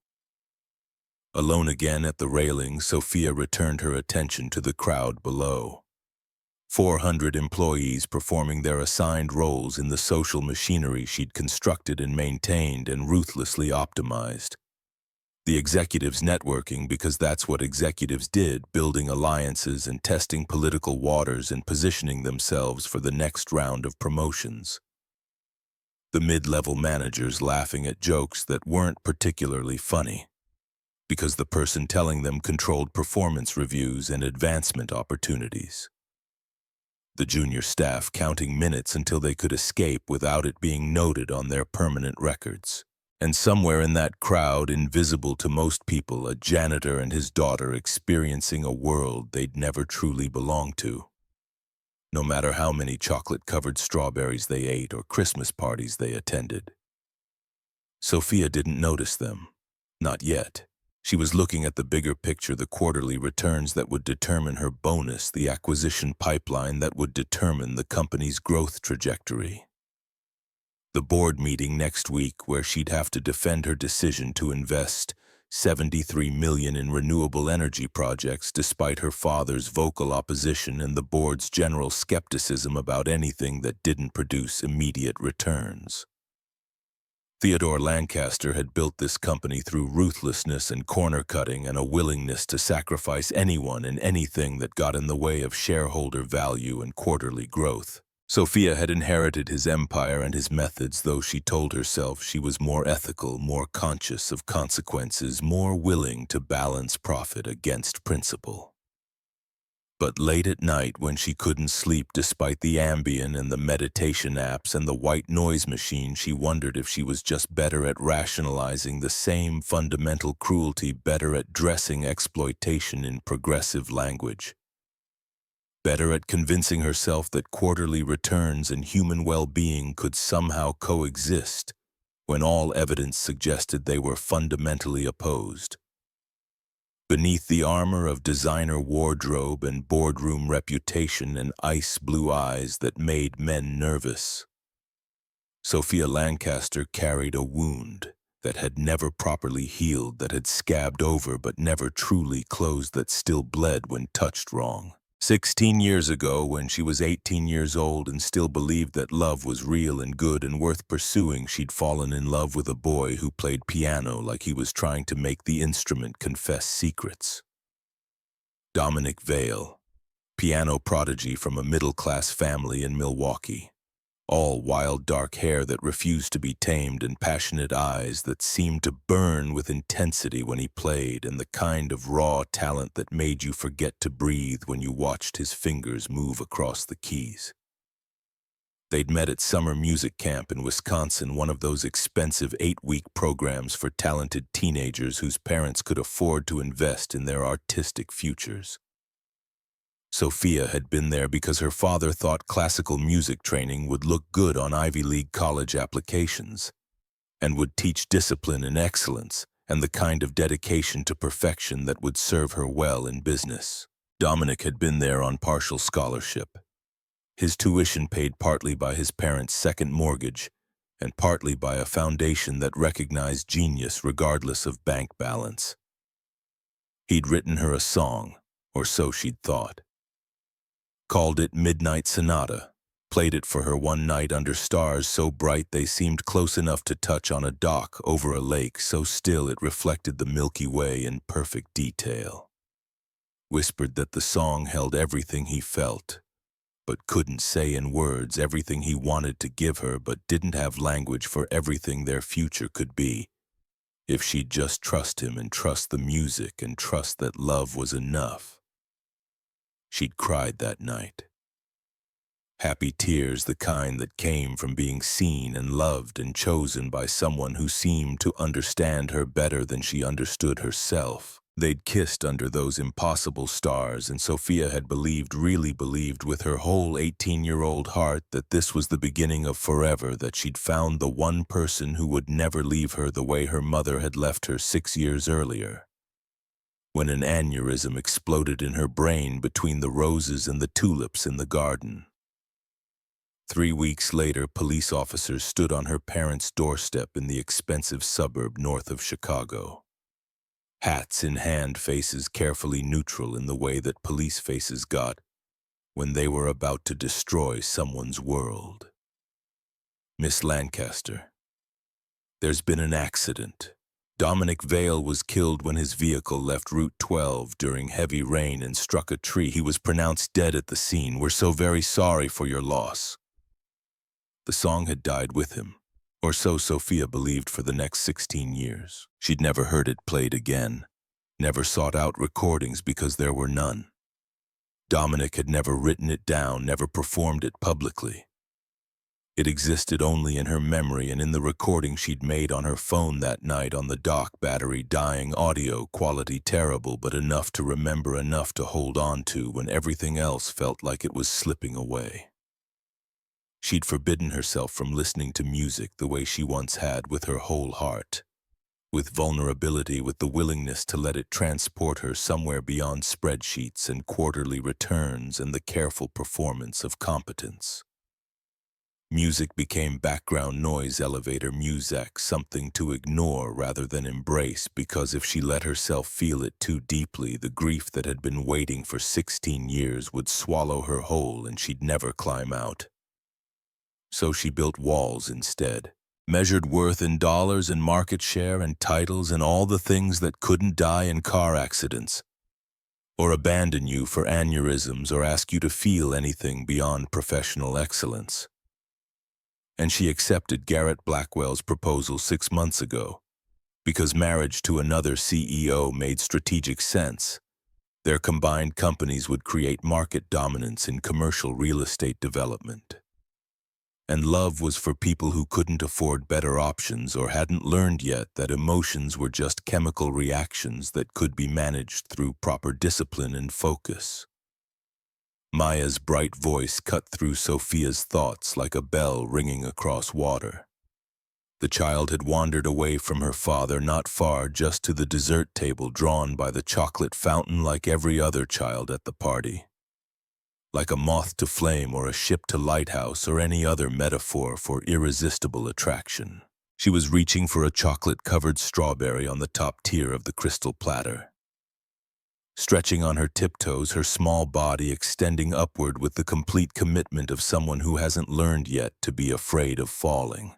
Alone again at the railing, Sophia returned her attention to the crowd below. 400 employees performing their assigned roles in the social machinery she'd constructed and maintained and ruthlessly optimized. The executives networking because that's what executives did, building alliances and testing political waters and positioning themselves for the next round of promotions. The mid-level managers laughing at jokes that weren't particularly funny, because the person telling them controlled performance reviews and advancement opportunities. The junior staff counting minutes until they could escape without it being noted on their permanent records. And somewhere in that crowd, invisible to most people, a janitor and his daughter experiencing a world they'd never truly belonged to. No matter how many chocolate-covered strawberries they ate or Christmas parties they attended. Sophia didn't notice them. Not yet. She was looking at the bigger picture, the quarterly returns that would determine her bonus, the acquisition pipeline that would determine the company's growth trajectory. The board meeting next week where she'd have to defend her decision to invest $73 million in renewable energy projects despite her father's vocal opposition and the board's general skepticism about anything that didn't produce immediate returns. Theodore Lancaster had built this company through ruthlessness and corner-cutting and a willingness to sacrifice anyone and anything that got in the way of shareholder value and quarterly growth. Sophia had inherited his empire and his methods, though she told herself she was more ethical, more conscious of consequences, more willing to balance profit against principle. But late at night, when she couldn't sleep despite the Ambien and the meditation apps and the white noise machine, she wondered if she was just better at rationalizing the same fundamental cruelty, better at dressing exploitation in progressive language, better at convincing herself that quarterly returns and human well-being could somehow coexist, when all evidence suggested they were fundamentally opposed. Beneath the armor of designer wardrobe and boardroom reputation and ice blue eyes that made men nervous, Sophia Lancaster carried a wound that had never properly healed, that had scabbed over but never truly closed, that still bled when touched wrong. 16 years ago, when she was 18 years old and still believed that love was real and good and worth pursuing, she'd fallen in love with a boy who played piano like he was trying to make the instrument confess secrets. Dominic Vale, piano prodigy from a middle-class family in Milwaukee. All wild dark hair that refused to be tamed and passionate eyes that seemed to burn with intensity when he played, and the kind of raw talent that made you forget to breathe when you watched his fingers move across the keys. They'd met at summer music camp in Wisconsin, one of those expensive 8-week programs for talented teenagers whose parents could afford to invest in their artistic futures. Sophia had been there because her father thought classical music training would look good on Ivy League college applications and would teach discipline and excellence and the kind of dedication to perfection that would serve her well in business. Dominic had been there on partial scholarship, his tuition paid partly by his parents' second mortgage and partly by a foundation that recognized genius regardless of bank balance. He'd written her a song, or so she'd thought. Called it Midnight Sonata, played it for her one night under stars so bright they seemed close enough to touch on a dock over a lake so still it reflected the Milky Way in perfect detail. Whispered that the song held everything he felt, but couldn't say in words, everything he wanted to give her but didn't have language for everything their future could be, if she'd just trust him and trust the music and trust that love was enough. She'd cried that night. Happy tears, the kind that came from being seen and loved and chosen by someone who seemed to understand her better than she understood herself. They'd kissed under those impossible stars, and Sophia had really believed with her whole 18-year-old heart that this was the beginning of forever, that she'd found the one person who would never leave her the way her mother had left her 6 years earlier. When an aneurysm exploded in her brain between the roses and the tulips in the garden. 3 weeks later, police officers stood on her parents' doorstep in the expensive suburb north of Chicago. Hats in hand, faces carefully neutral in the way that police faces got when they were about to destroy someone's world. Miss Lancaster, there's been an accident. Dominic Vale was killed when his vehicle left Route 12 during heavy rain and struck a tree. He was pronounced dead at the scene. We're so very sorry for your loss. The song had died with him, or so Sophia believed for the next 16 years. She'd never heard it played again, never sought out recordings because there were none. Dominic had never written it down, never performed it publicly. It existed only in her memory and in the recording she'd made on her phone that night on the dock, battery dying, audio quality terrible, but enough to remember, enough to hold on to when everything else felt like it was slipping away. She'd forbidden herself from listening to music the way she once had, with her whole heart, with vulnerability, with the willingness to let it transport her somewhere beyond spreadsheets and quarterly returns and the careful performance of competence. Music became background noise, elevator music, something to ignore rather than embrace, because if she let herself feel it too deeply, the grief that had been waiting for 16 years would swallow her whole and she'd never climb out. So she built walls instead, measured worth in dollars and market share and titles and all the things that couldn't die in car accidents, or abandon you for aneurysms, or ask you to feel anything beyond professional excellence. And she accepted Garrett Blackwell's proposal 6 months ago, because marriage to another CEO made strategic sense. Their combined companies would create market dominance in commercial real estate development. And love was for people who couldn't afford better options or hadn't learned yet that emotions were just chemical reactions that could be managed through proper discipline and focus. Maya's bright voice cut through Sophia's thoughts like a bell ringing across water. The child had wandered away from her father, not far, just to the dessert table drawn by the chocolate fountain, like every other child at the party. Like a moth to flame or a ship to lighthouse or any other metaphor for irresistible attraction. She was reaching for a chocolate-covered strawberry on the top tier of the crystal platter. Stretching on her tiptoes, her small body extending upward with the complete commitment of someone who hasn't learned yet to be afraid of falling.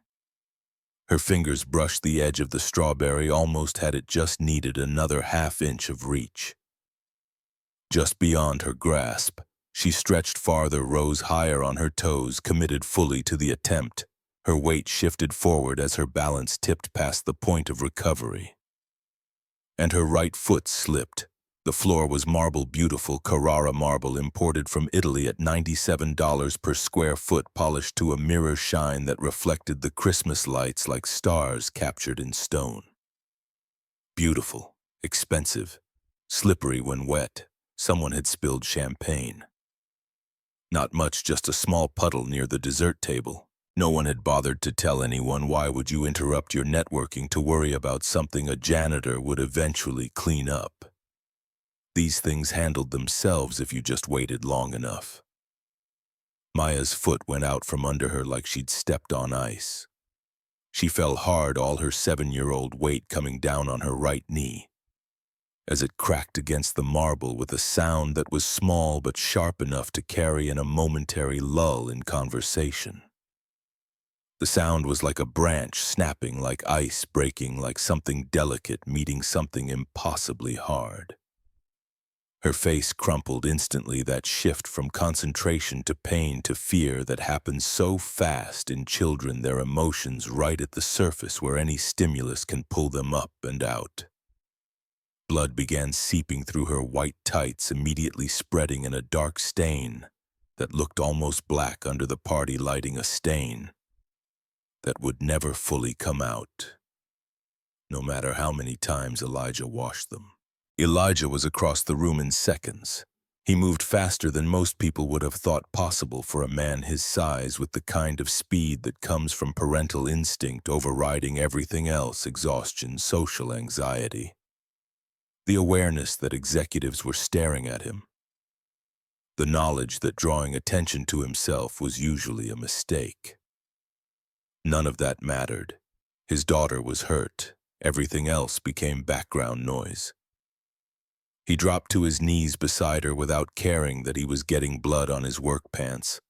Her fingers brushed the edge of the strawberry, almost had it just needed another half-inch of reach. Just beyond her grasp, she stretched farther, rose higher on her toes, committed fully to the attempt. Her weight shifted forward as her balance tipped past the point of recovery. And her right foot slipped. The floor was marble, beautiful Carrara marble imported from Italy at $97 per square foot, polished to a mirror shine that reflected the Christmas lights like stars captured in stone. Beautiful, expensive, slippery when wet. Someone had spilled champagne. Not much, just a small puddle near the dessert table. No one had bothered to tell anyone. Why would you interrupt your networking to worry about something a janitor would eventually clean up? These things handled themselves if you just waited long enough. Maya's foot went out from under her like she'd stepped on ice. She fell hard, all her 7-year-old weight coming down on her right knee, as it cracked against the marble with a sound that was small but sharp enough to carry in a momentary lull in conversation. The sound was like a branch snapping, like ice breaking, like something delicate meeting something impossibly hard. Her face crumpled instantly, that shift from concentration to pain to fear that happens so fast in children, their emotions right at the surface where any stimulus can pull them up and out. Blood began seeping through her white tights, immediately spreading in a dark stain that looked almost black under the party lighting, a stain that would never fully come out, no matter how many times Elijah washed them. Elijah was across the room in seconds. He moved faster than most people would have thought possible for a man his size, with the kind of speed that comes from parental instinct overriding everything else: exhaustion, social anxiety, the awareness that executives were staring at him, the knowledge that drawing attention to himself was usually a mistake. None of that mattered. His daughter was hurt. Everything else became background noise. He dropped to his knees beside her without caring that he was getting blood on his work pants,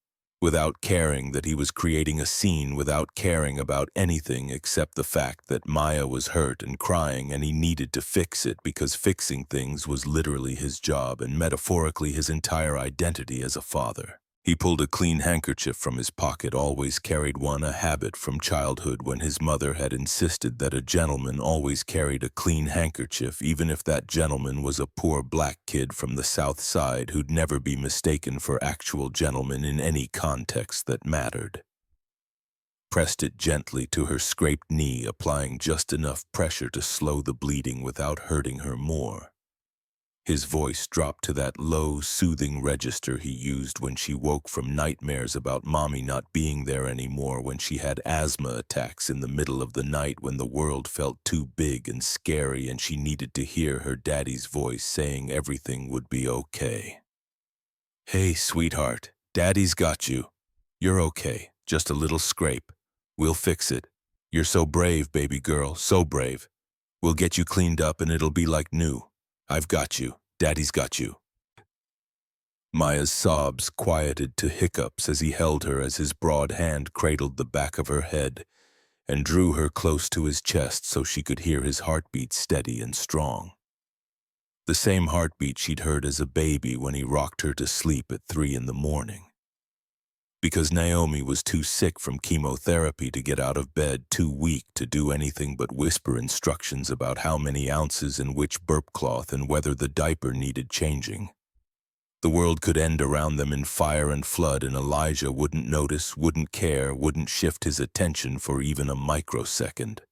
without caring that he was creating a scene, without caring about anything except the fact that Maya was hurt and crying and he needed to fix it, because fixing things was literally his job and metaphorically his entire identity as a father. He pulled a clean handkerchief from his pocket, always carried one, a habit from childhood when his mother had insisted that a gentleman always carried a clean handkerchief, even if that gentleman was a poor black kid from the South Side who'd never be mistaken for actual gentleman in any context that mattered. Pressed it gently to her scraped knee, applying just enough pressure to slow the bleeding without hurting her more. His voice dropped to that low, soothing register he used when she woke from nightmares about mommy not being there anymore, when she had asthma attacks in the middle of the night, when the world felt too big and scary and she needed to hear her daddy's voice saying everything would be okay. "Hey, sweetheart, daddy's got you. You're okay, just a little scrape. We'll fix it. You're so brave, baby girl, so brave. We'll get you cleaned up and it'll be like new. I've got you. Daddy's got you." Maya's sobs quieted to hiccups as he held her, as his broad hand cradled the back of her head and drew her close to his chest so she could hear his heartbeat steady and strong. The same heartbeat she'd heard as a baby when he rocked her to sleep at 3 in the morning. Because Naomi was too sick from chemotherapy to get out of bed, too weak to do anything but whisper instructions about how many ounces and which burp cloth and whether the diaper needed changing. The world could end around them in fire and flood, and Elijah wouldn't notice, wouldn't care, wouldn't shift his attention for even a microsecond.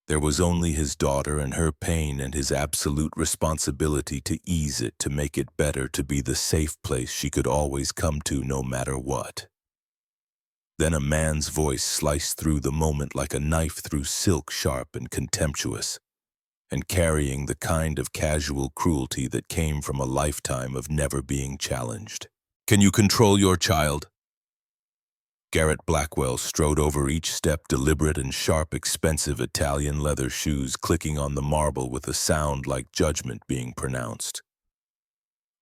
There was only his daughter and her pain and his absolute responsibility to ease it, to make it better, to be the safe place she could always come to no matter what. Then a man's voice sliced through the moment like a knife through silk, sharp and contemptuous, and carrying the kind of casual cruelty that came from a lifetime of never being challenged. "Can you control your child?" Garrett Blackwell strode over each step, deliberate and sharp, expensive Italian leather shoes clicking on the marble with a sound like judgment being pronounced.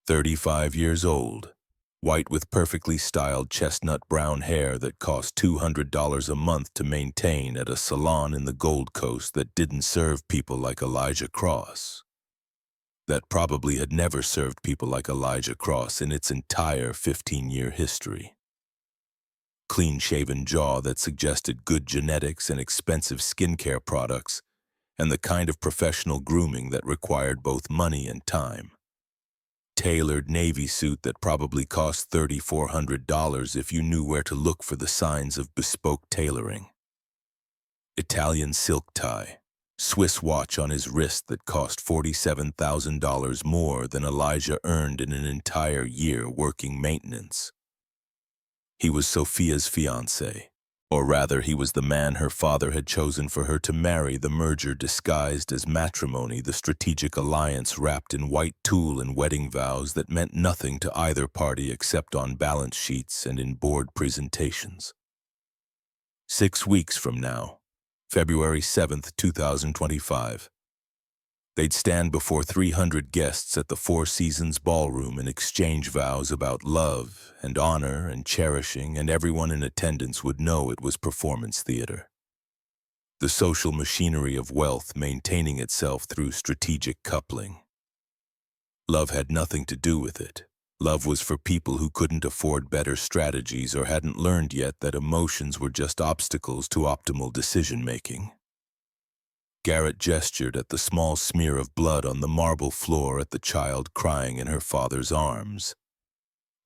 35 years old, white with perfectly styled chestnut brown hair that cost $200 a month to maintain at a salon in the Gold Coast that didn't serve people like Elijah Cross. That probably had never served people like Elijah Cross in its entire 15-year history. Clean-shaven jaw that suggested good genetics and expensive skincare products, and the kind of professional grooming that required both money and time. Tailored Navy suit that probably cost $3,400 if you knew where to look for the signs of bespoke tailoring. Italian silk tie, Swiss watch on his wrist that cost $47,000 more than Elijah earned in an entire year working maintenance. He was Sophia's fiancé, or rather, he was the man her father had chosen for her to marry, the merger disguised as matrimony, the strategic alliance wrapped in white tulle and wedding vows that meant nothing to either party except on balance sheets and in board presentations. 6 weeks from now, February 7th, 2025, they'd stand before 300 guests at the Four Seasons Ballroom and exchange vows about love and honor and cherishing, and everyone in attendance would know it was performance theater. The social machinery of wealth maintaining itself through strategic coupling. Love had nothing to do with it. Love was for people who couldn't afford better strategies or hadn't learned yet that emotions were just obstacles to optimal decision-making. Garrett gestured at the small smear of blood on the marble floor, at the child crying in her father's arms,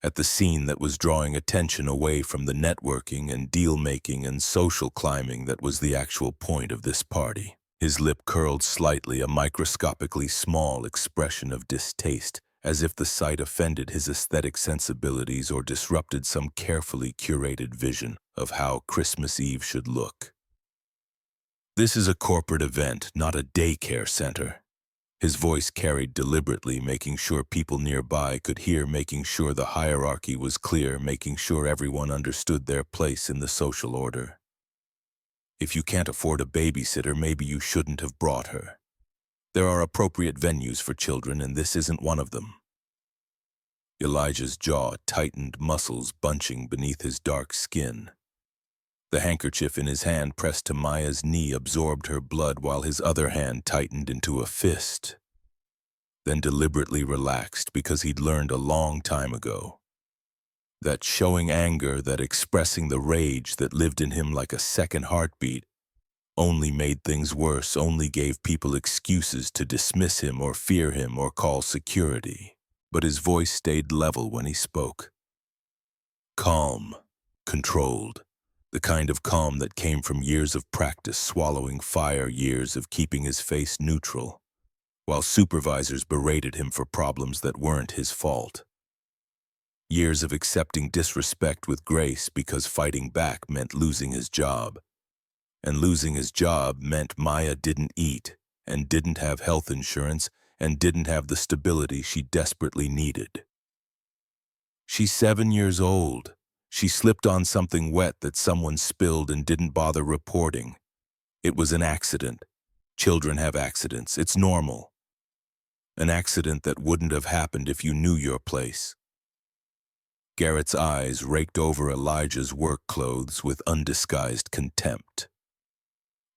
at the scene that was drawing attention away from the networking and deal-making and social climbing that was the actual point of this party. His lip curled slightly, a microscopically small expression of distaste, as if the sight offended his aesthetic sensibilities or disrupted some carefully curated vision of how Christmas Eve should look. "This is a corporate event, not a daycare center." His voice carried deliberately, making sure people nearby could hear, making sure the hierarchy was clear, making sure everyone understood their place in the social order. "If you can't afford a babysitter, maybe you shouldn't have brought her. There are appropriate venues for children, and this isn't one of them." Elijah's jaw tightened, muscles bunching beneath his dark skin. The handkerchief in his hand pressed to Maya's knee absorbed her blood, while his other hand tightened into a fist, then deliberately relaxed, because he'd learned a long time ago that showing anger, that expressing the rage that lived in him like a second heartbeat, only made things worse, only gave people excuses to dismiss him or fear him or call security. But his voice stayed level when he spoke. Calm, controlled, the kind of calm that came from years of practice swallowing fire, years of keeping his face neutral, while supervisors berated him for problems that weren't his fault. Years of accepting disrespect with grace because fighting back meant losing his job. And losing his job meant Maya didn't eat, and didn't have health insurance, and didn't have the stability she desperately needed. "She's 7 years old. She slipped on something wet that someone spilled and didn't bother reporting. It was an accident. Children have accidents. It's normal. An accident that wouldn't have happened if you knew your place." Garrett's eyes raked over Elijah's work clothes with undisguised contempt.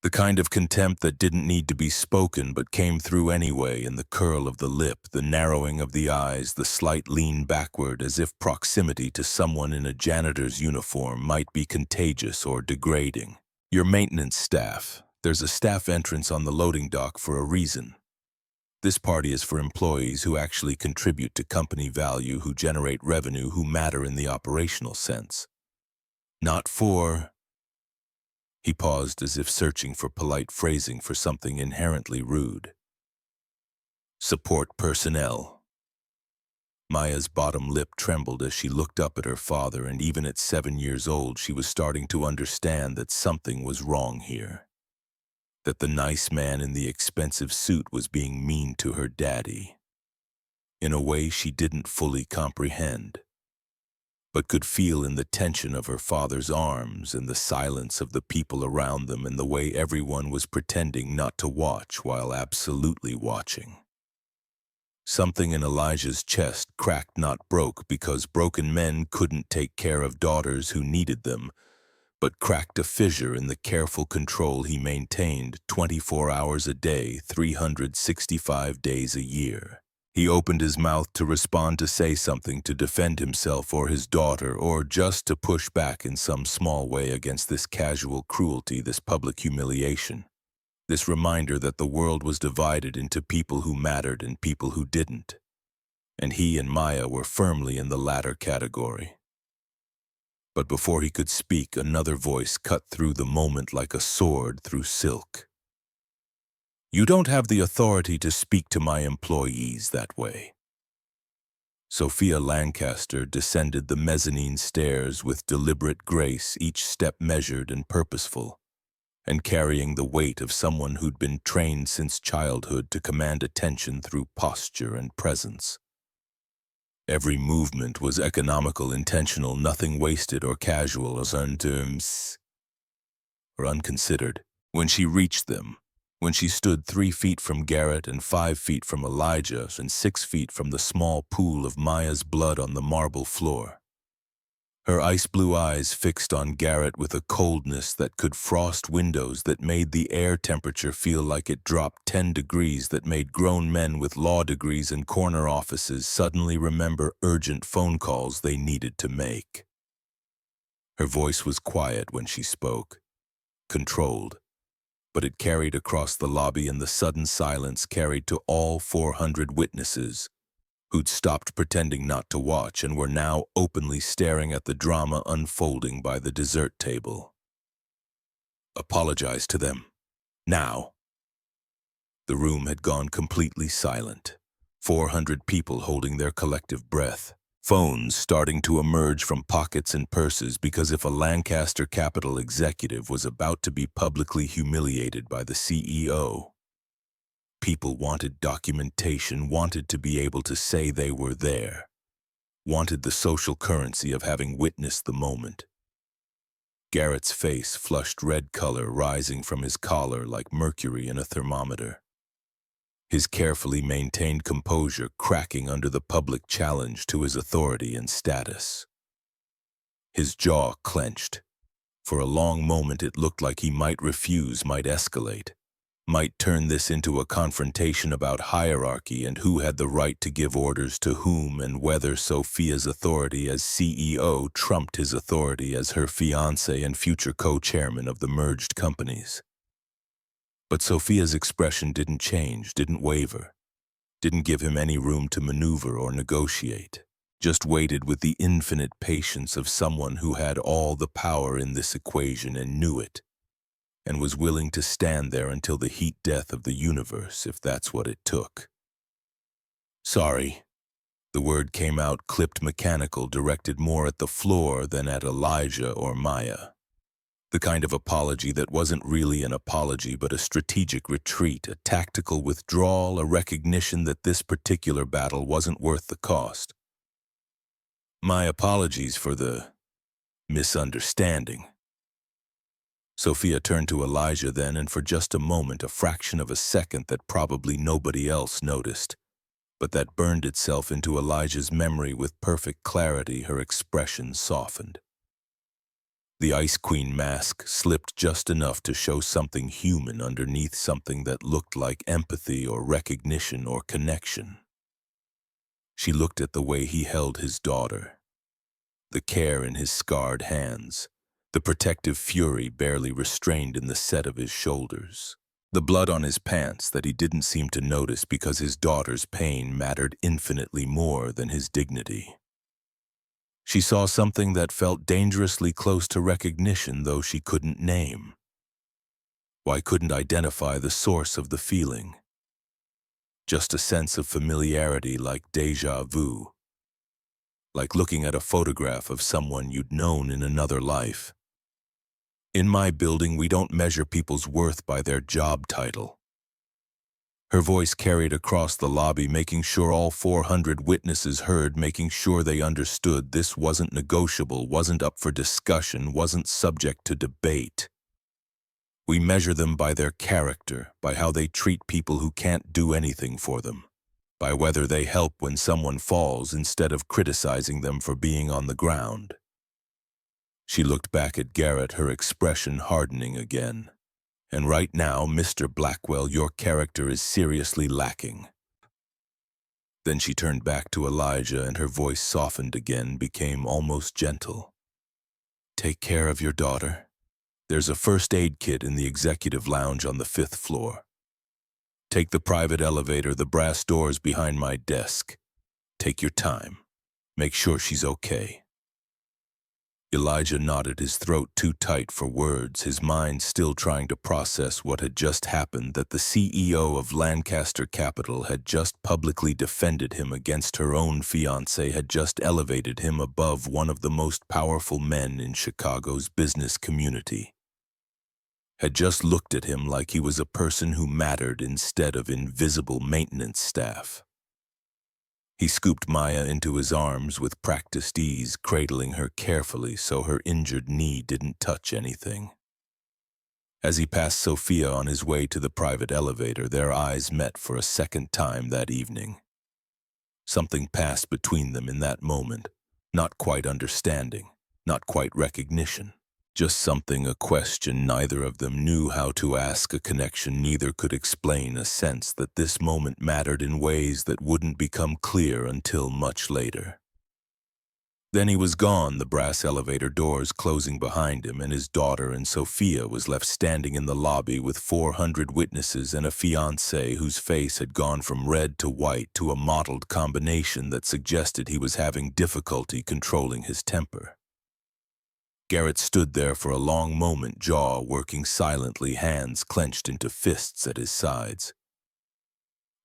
The kind of contempt that didn't need to be spoken but came through anyway, in the curl of the lip, the narrowing of the eyes, the slight lean backward, as if proximity to someone in a janitor's uniform might be contagious or degrading. "Your maintenance staff. There's a staff entrance on the loading dock for a reason. This party is for employees who actually contribute to company value, who generate revenue, who matter in the operational sense. Not for..." He paused, as if searching for polite phrasing for something inherently rude. "Support personnel." Maya's bottom lip trembled as she looked up at her father, and even at 7 years old she was starting to understand that something was wrong here. That the nice man in the expensive suit was being mean to her daddy, in a way she didn't fully comprehend, but could feel in the tension of her father's arms and the silence of the people around them and the way everyone was pretending not to watch while absolutely watching. Something in Elijah's chest cracked, not broke, because broken men couldn't take care of daughters who needed them, but cracked a fissure in the careful control he maintained 24 hours a day, 365 days a year. He opened his mouth to respond, to say something, to defend himself or his daughter, or just to push back in some small way against this casual cruelty, this public humiliation, this reminder that the world was divided into people who mattered and people who didn't, and he and Maya were firmly in the latter category. But before he could speak, another voice cut through the moment like a sword through silk. "You don't have the authority to speak to my employees that way." Sophia Lancaster descended the mezzanine stairs with deliberate grace, each step measured and purposeful, and carrying the weight of someone who'd been trained since childhood to command attention through posture and presence. Every movement was economical, intentional, nothing wasted or casual or unconsidered. When she reached them, when she stood 3 feet from Garrett and 5 feet from Elijah and 6 feet from the small pool of Maya's blood on the marble floor, her ice-blue eyes fixed on Garrett with a coldness that could frost windows, that made the air temperature feel like it dropped 10 degrees, that made grown men with law degrees and corner offices suddenly remember urgent phone calls they needed to make. Her voice was quiet when she spoke, controlled, but it carried across the lobby, and the sudden silence carried to all 400 witnesses who'd stopped pretending not to watch and were now openly staring at the drama unfolding by the dessert table. Apologize to them. Now. The room had gone completely silent. 400 people holding their collective breath. Phones starting to emerge from pockets and purses, because if a Lancaster Capital executive was about to be publicly humiliated by the CEO, people wanted documentation, wanted to be able to say they were there, wanted the social currency of having witnessed the moment. Garrett's face flushed red color rising from his collar like mercury in a thermometer. His carefully maintained composure cracking under the public challenge to his authority and status. His jaw clenched. For a long moment it looked like he might refuse, might escalate, might turn this into a confrontation about hierarchy and who had the right to give orders to whom, and whether Sophia's authority as CEO trumped his authority as her fiancé and future co-chairman of the merged companies. But Sophia's expression didn't change, didn't waver, didn't give him any room to maneuver or negotiate, just waited with the infinite patience of someone who had all the power in this equation and knew it, and was willing to stand there until the heat death of the universe, if that's what it took. Sorry. The word came out clipped, mechanical, directed more at the floor than at Elijah or Maya. The kind of apology that wasn't really an apology but a strategic retreat, a tactical withdrawal, a recognition that this particular battle wasn't worth the cost. My apologies for the misunderstanding. Sophia turned to Elijah then, and for just a moment, a fraction of a second that probably nobody else noticed, but that burned itself into Elijah's memory with perfect clarity, her expression softened. The Ice Queen mask slipped just enough to show something human underneath something that looked like empathy or recognition or connection. She looked at the way he held his daughter, the care in his scarred hands, the protective fury barely restrained in the set of his shoulders, the blood on his pants that he didn't seem to notice because his daughter's pain mattered infinitely more than his dignity. She saw something that felt dangerously close to recognition, though she couldn't name. Why couldn't identify the source of the feeling? Just a sense of familiarity, like déjà vu. Like looking at a photograph of someone you'd known in another life. In my building, we don't measure people's worth by their job title. Her voice carried across the lobby, making sure all 400 witnesses heard, making sure they understood this wasn't negotiable, wasn't up for discussion, wasn't subject to debate. We measure them by their character, by how they treat people who can't do anything for them, by whether they help when someone falls instead of criticizing them for being on the ground. She looked back at Garrett, her expression hardening again. And right now, Mr. Blackwell, your character is seriously lacking. Then she turned back to Elijah, and her voice softened again, became almost gentle. Take care of your daughter. There's a first aid kit in the executive lounge on the 5th floor. Take the private elevator, the brass doors behind my desk. Take your time. Make sure she's okay. Elijah nodded, his throat too tight for words, his mind still trying to process what had just happened, that the CEO of Lancaster Capital had just publicly defended him against her own fiancé, had just elevated him above one of the most powerful men in Chicago's business community, had just looked at him like he was a person who mattered instead of invisible maintenance staff. He scooped Maya into his arms with practiced ease, cradling her carefully so her injured knee didn't touch anything. As he passed Sophia on his way to the private elevator, their eyes met for a second time that evening. Something passed between them in that moment, not quite understanding, not quite recognition. Just something, a question neither of them knew how to ask, a connection neither could explain, a sense that this moment mattered in ways that wouldn't become clear until much later. Then he was gone, the brass elevator doors closing behind him, and his daughter and Sophia was left standing in the lobby with 400 witnesses and a fiancé whose face had gone from red to white to a mottled combination that suggested he was having difficulty controlling his temper. Garrett stood there for a long moment, jaw working silently, hands clenched into fists at his sides.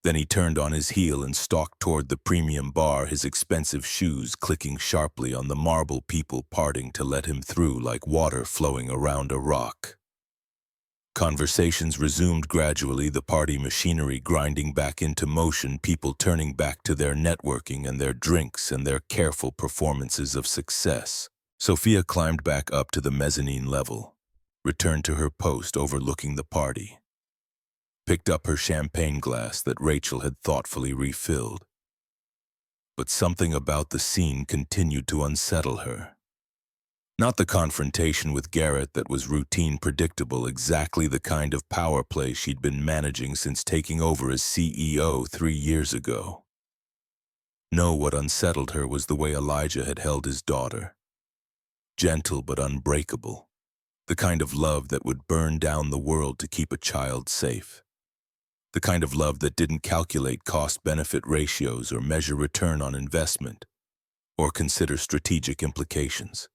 Then he turned on his heel and stalked toward the premium bar, his expensive shoes clicking sharply on the marble, people parting to let him through like water flowing around a rock. Conversations resumed gradually, the party machinery grinding back into motion, people turning back to their networking and their drinks and their careful performances of success. Sophia climbed back up to the mezzanine level, returned to her post overlooking the party, picked up her champagne glass that Rachel had thoughtfully refilled. But something about the scene continued to unsettle her. Not the confrontation with Garrett that was routine, predictable, exactly the kind of power play she'd been managing since taking over as CEO 3 years ago. No, what unsettled her was the way Elijah had held his daughter. Gentle but unbreakable. The kind of love that would burn down the world to keep a child safe. The kind of love that didn't calculate cost-benefit ratios or measure return on investment, or consider strategic implications.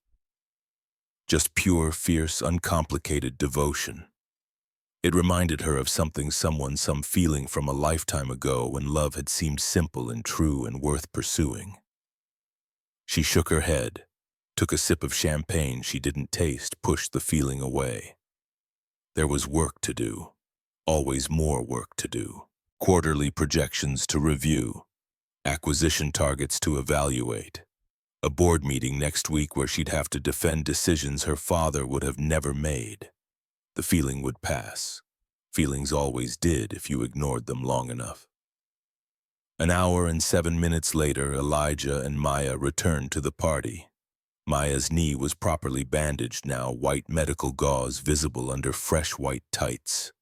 Just pure, fierce, uncomplicated devotion. It reminded her of some feeling from a lifetime ago when love had seemed simple and true and worth pursuing. She shook her head, took a sip of champagne she didn't taste, pushed the feeling away. There was work to do. Always more work to do. Quarterly projections to review. Acquisition targets to evaluate. A board meeting next week where she'd have to defend decisions her father would have never made. The feeling would pass. Feelings always did if you ignored them long enough. An hour and 7 minutes later, Elijah and Maya returned to the party. Maya's knee was properly bandaged now, white medical gauze visible under fresh white tights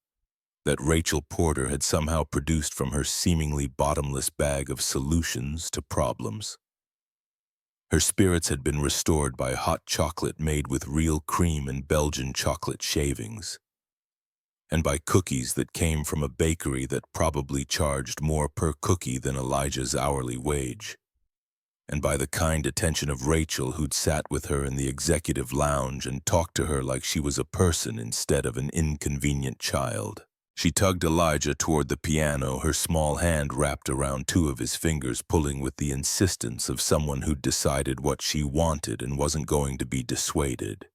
that Rachel Porter had somehow produced from her seemingly bottomless bag of solutions to problems. Her spirits had been restored by hot chocolate made with real cream and Belgian chocolate shavings, and by cookies that came from a bakery that probably charged more per cookie than Elijah's hourly wage, and by the kind attention of Rachel, who'd sat with her in the executive lounge and talked to her like she was a person instead of an inconvenient child. She tugged Elijah toward the piano, her small hand wrapped around 2 of his fingers, pulling with the insistence of someone who'd decided what she wanted and wasn't going to be dissuaded.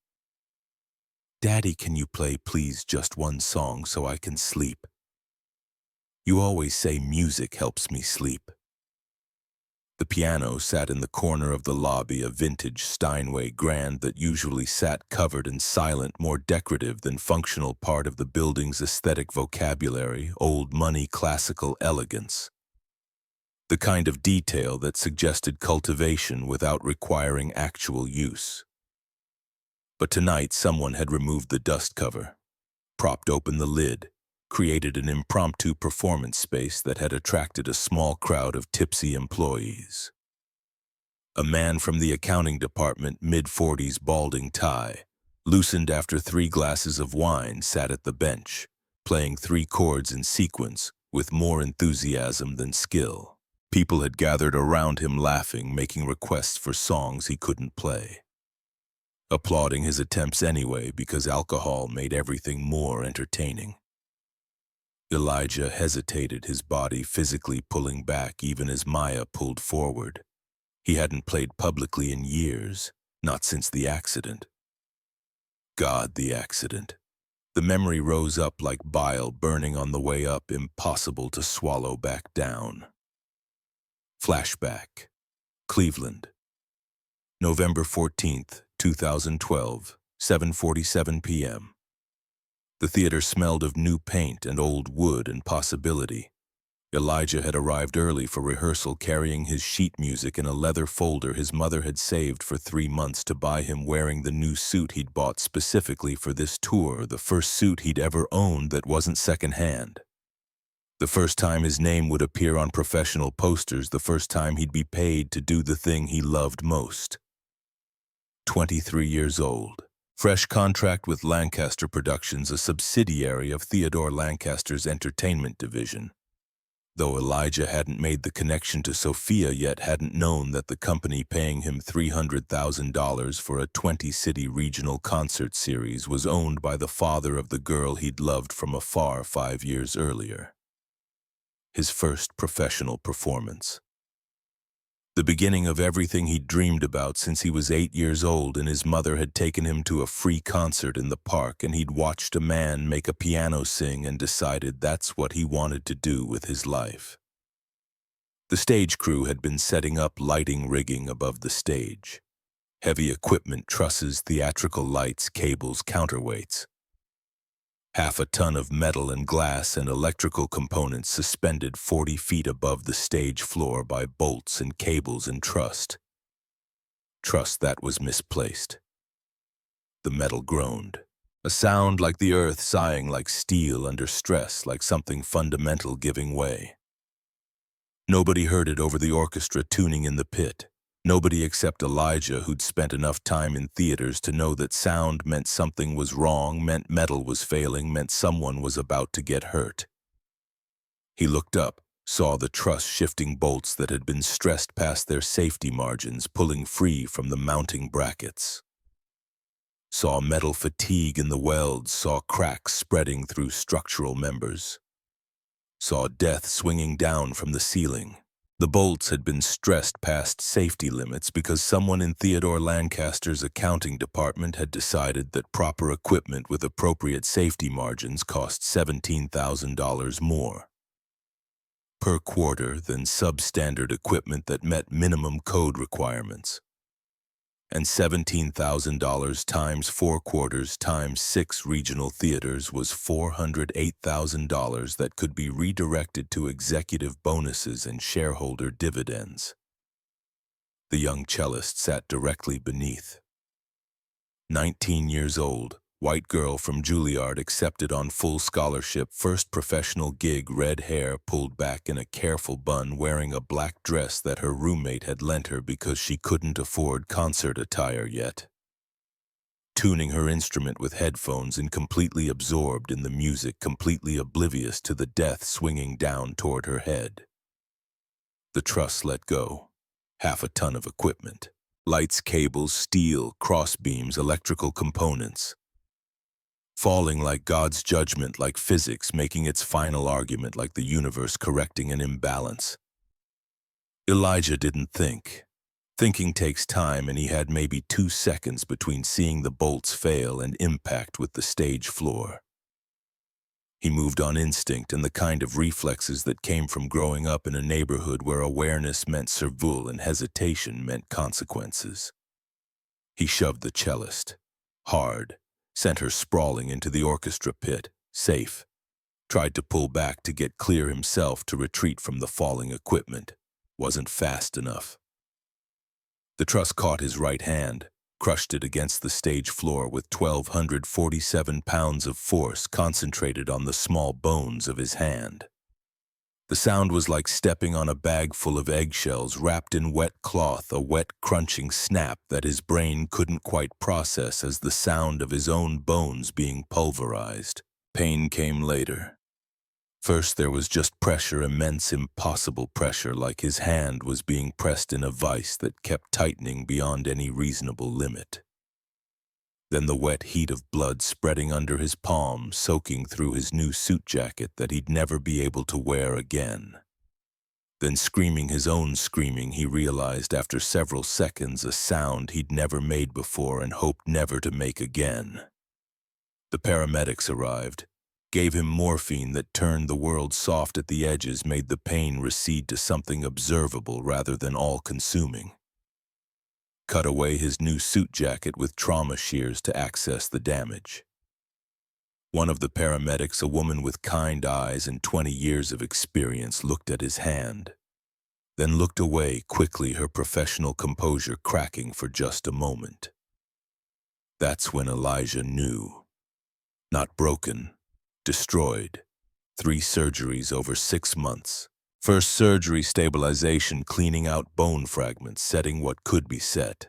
"Daddy, can you play, please, just one song so I can sleep? You always say music helps me sleep." The piano sat in the corner of the lobby, a vintage Steinway grand that usually sat covered and silent, more decorative than functional part of the building's aesthetic vocabulary, old money classical elegance. The kind of detail that suggested cultivation without requiring actual use. But tonight someone had removed the dust cover, propped open the lid, created an impromptu performance space that had attracted a small crowd of tipsy employees. A man from the accounting department, mid-40s, balding tie, loosened after 3 glasses of wine, sat at the bench, playing 3 chords in sequence with more enthusiasm than skill. People had gathered around him laughing, making requests for songs he couldn't play. Applauding his attempts anyway because alcohol made everything more entertaining. Elijah hesitated, his body physically pulling back even as Maya pulled forward. He hadn't played publicly in years, not since the accident. God, the accident. The memory rose up like bile burning on the way up, impossible to swallow back down. Flashback. Cleveland. November 14th, 2012, 7:47 p.m. The theater smelled of new paint and old wood and possibility. Elijah had arrived early for rehearsal, carrying his sheet music in a leather folder his mother had saved for 3 months to buy him, wearing the new suit he'd bought specifically for this tour, the first suit he'd ever owned that wasn't secondhand. The first time his name would appear on professional posters, the first time he'd be paid to do the thing he loved most. 23 years old. Fresh contract with Lancaster Productions, a subsidiary of Theodore Lancaster's entertainment division. Though Elijah hadn't made the connection to Sophia yet, hadn't known that the company paying him $300,000 for a 20-city regional concert series was owned by the father of the girl he'd loved from afar 5 years earlier. His first professional performance. The beginning of everything he'd dreamed about since he was 8 years old, and his mother had taken him to a free concert in the park, and he'd watched a man make a piano sing and decided that's what he wanted to do with his life. The stage crew had been setting up lighting rigging above the stage. Heavy equipment, trusses, theatrical lights, cables, counterweights. Half a ton of metal and glass and electrical components suspended 40 feet above the stage floor by bolts and cables and truss. Truss that was misplaced. The metal groaned. A sound like the earth sighing, like steel under stress, like something fundamental giving way. Nobody heard it over the orchestra tuning in the pit. Nobody except Elijah, who'd spent enough time in theaters to know that sound meant something was wrong, meant metal was failing, meant someone was about to get hurt. He looked up, saw the truss shifting bolts that had been stressed past their safety margins, pulling free from the mounting brackets. Saw metal fatigue in the welds, saw cracks spreading through structural members. Saw death swinging down from the ceiling. The bolts had been stressed past safety limits because someone in Theodore Lancaster's accounting department had decided that proper equipment with appropriate safety margins cost $17,000 more per quarter than substandard equipment that met minimum code requirements. And $17,000 times 4 quarters times 6 regional theaters was $408,000 that could be redirected to executive bonuses and shareholder dividends. The young cellist sat directly beneath. 19 years old, white girl from Juilliard, accepted on full scholarship, first professional gig, red hair pulled back in a careful bun, wearing a black dress that her roommate had lent her because she couldn't afford concert attire yet. Tuning her instrument with headphones and completely absorbed in the music, completely oblivious to the death swinging down toward her head. The truss let go. Half a ton of equipment. Lights, cables, steel, crossbeams, electrical components. Falling like God's judgment, like physics making its final argument, like the universe correcting an imbalance. Elijah didn't think. Thinking takes time, and he had maybe 2 seconds between seeing the bolts fail and impact with the stage floor. He moved on instinct and the kind of reflexes that came from growing up in a neighborhood where awareness meant survival and hesitation meant consequences. He shoved the cellist. Hard. Sent her sprawling into the orchestra pit, safe. Tried to pull back to get clear himself, to retreat from the falling equipment. Wasn't fast enough. The truss caught his right hand, crushed it against the stage floor with 1,247 pounds of force concentrated on the small bones of his hand. The sound was like stepping on a bag full of eggshells wrapped in wet cloth, a wet, crunching snap that his brain couldn't quite process as the sound of his own bones being pulverized. Pain came later. First there was just pressure, immense, impossible pressure, like his hand was being pressed in a vice that kept tightening beyond any reasonable limit. Then the wet heat of blood spreading under his palm, soaking through his new suit jacket that he'd never be able to wear again. Then screaming his own screaming, he realized after several seconds a sound he'd never made before and hoped never to make again. The paramedics arrived, gave him morphine that turned the world soft at the edges, made the pain recede to something observable rather than all-consuming. Cut away his new suit jacket with trauma shears to access the damage. One of the paramedics, a woman with kind eyes and 20 years of experience, looked at his hand, then looked away quickly, her professional composure cracking for just a moment. That's when Elijah knew. Not broken, destroyed. 3 surgeries over 6 months. First surgery, stabilization, cleaning out bone fragments, setting what could be set.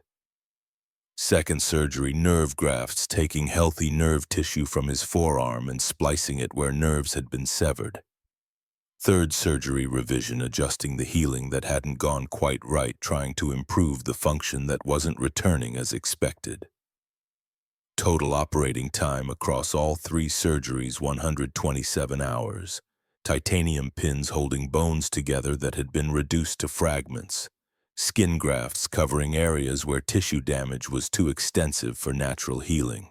Second surgery, nerve grafts, taking healthy nerve tissue from his forearm and splicing it where nerves had been severed. Third surgery, revision, adjusting the healing that hadn't gone quite right, trying to improve the function that wasn't returning as expected. Total operating time across all 3 surgeries, 127 hours. Titanium pins holding bones together that had been reduced to fragments. Skin grafts covering areas where tissue damage was too extensive for natural healing.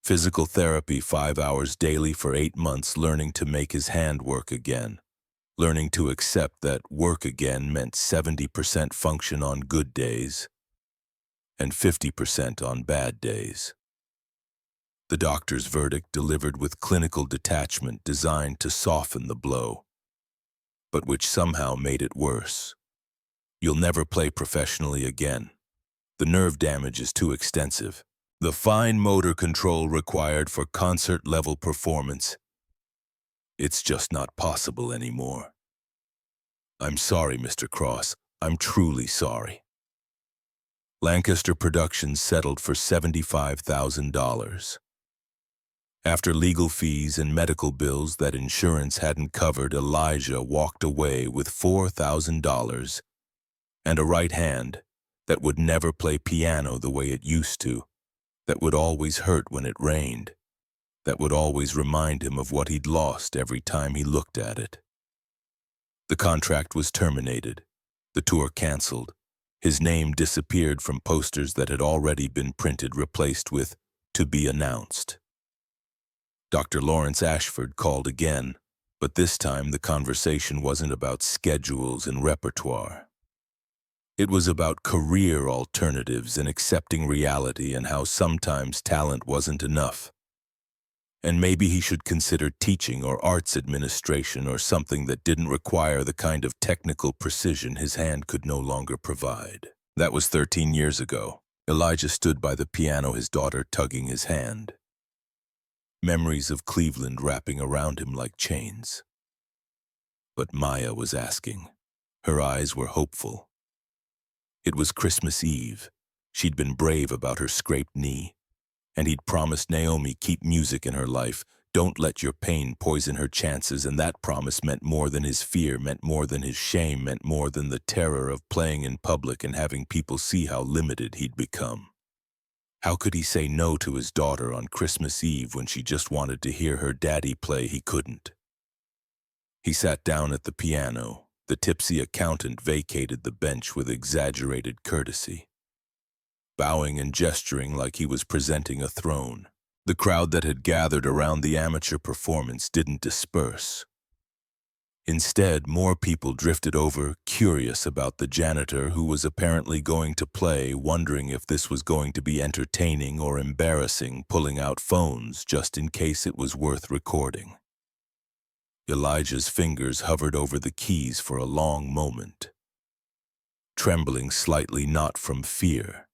Physical therapy 5 hours daily for 8 months, learning to make his hand work again. Learning to accept that work again meant 70% function on good days and 50% on bad days. The doctor's verdict delivered with clinical detachment designed to soften the blow, but which somehow made it worse. You'll never play professionally again. The nerve damage is too extensive. The fine motor control required for concert-level performance, it's just not possible anymore. I'm sorry, Mr. Cross. I'm truly sorry. Lancaster Productions settled for $75,000. After legal fees and medical bills that insurance hadn't covered, Elijah walked away with $4,000 and a right hand that would never play piano the way it used to, that would always hurt when it rained, that would always remind him of what he'd lost every time he looked at it. The contract was terminated, the tour canceled. His name disappeared from posters that had already been printed, replaced with "To be announced." Dr. Lawrence Ashford called again, but this time the conversation wasn't about schedules and repertoire. It was about career alternatives and accepting reality and how sometimes talent wasn't enough. And maybe he should consider teaching or arts administration or something that didn't require the kind of technical precision his hand could no longer provide. That was 13 years ago. Elijah stood by the piano, his daughter tugging his hand. Memories of Cleveland wrapping around him like chains. But Maya was asking. Her eyes were hopeful. It was Christmas Eve. She'd been brave about her scraped knee. And he'd promised Naomi, keep music in her life, don't let your pain poison her chances, and that promise meant more than his fear, meant more than his shame, meant more than the terror of playing in public and having people see how limited he'd become. How could he say no to his daughter on Christmas Eve when she just wanted to hear her daddy play? He couldn't. He sat down at the piano. The tipsy accountant vacated the bench with exaggerated courtesy, bowing and gesturing like he was presenting a throne. The crowd that had gathered around the amateur performance didn't disperse. Instead, more people drifted over, curious about the janitor who was apparently going to play, wondering if this was going to be entertaining or embarrassing, pulling out phones just in case it was worth recording. Elijah's fingers hovered over the keys for a long moment, trembling slightly, not from fear,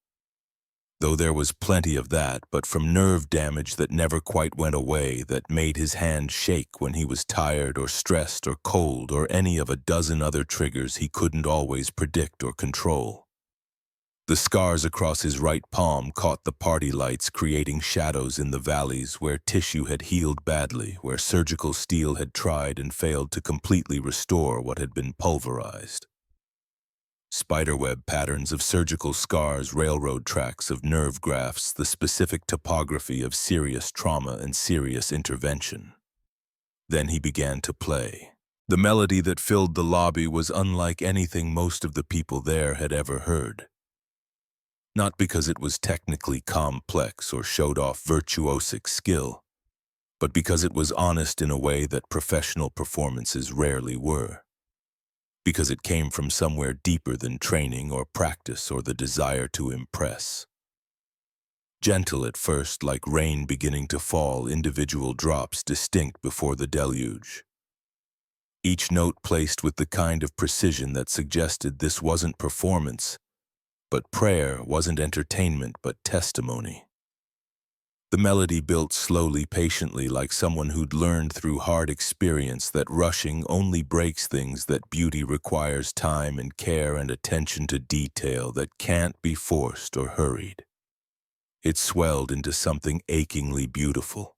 though there was plenty of that, but from nerve damage that never quite went away, that made his hand shake when he was tired or stressed or cold, or any of a dozen other triggers he couldn't always predict or control. The scars across his right palm caught the party lights, creating shadows in the valleys where tissue had healed badly, where surgical steel had tried and failed to completely restore what had been pulverized. Spiderweb patterns of surgical scars, railroad tracks of nerve grafts, the specific topography of serious trauma and serious intervention. Then he began to play. The melody that filled the lobby was unlike anything most of the people there had ever heard. Not because it was technically complex or showed off virtuosic skill, but because it was honest in a way that professional performances rarely were. Because it came from somewhere deeper than training or practice or the desire to impress. Gentle at first, like rain beginning to fall, individual drops distinct before the deluge. Each note placed with the kind of precision that suggested this wasn't performance, but prayer, wasn't entertainment, but testimony. The melody built slowly, patiently, like someone who'd learned through hard experience that rushing only breaks things, that beauty requires time and care and attention to detail that can't be forced or hurried. It swelled into something achingly beautiful,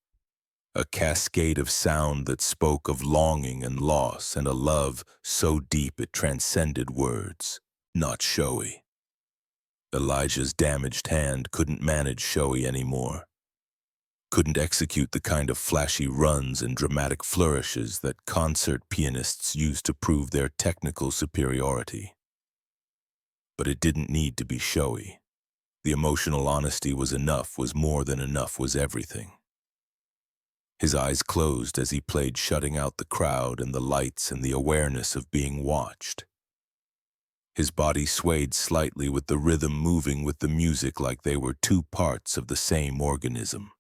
a cascade of sound that spoke of longing and loss and a love so deep it transcended words, not showy. Elijah's damaged hand couldn't manage showy anymore, couldn't execute the kind of flashy runs and dramatic flourishes that concert pianists use to prove their technical superiority. But it didn't need to be showy. The emotional honesty was enough, was more than enough, was everything. His eyes closed as he played, shutting out the crowd and the lights and the awareness of being watched. His body swayed slightly with the rhythm, moving with the music like they were two parts of the same organism.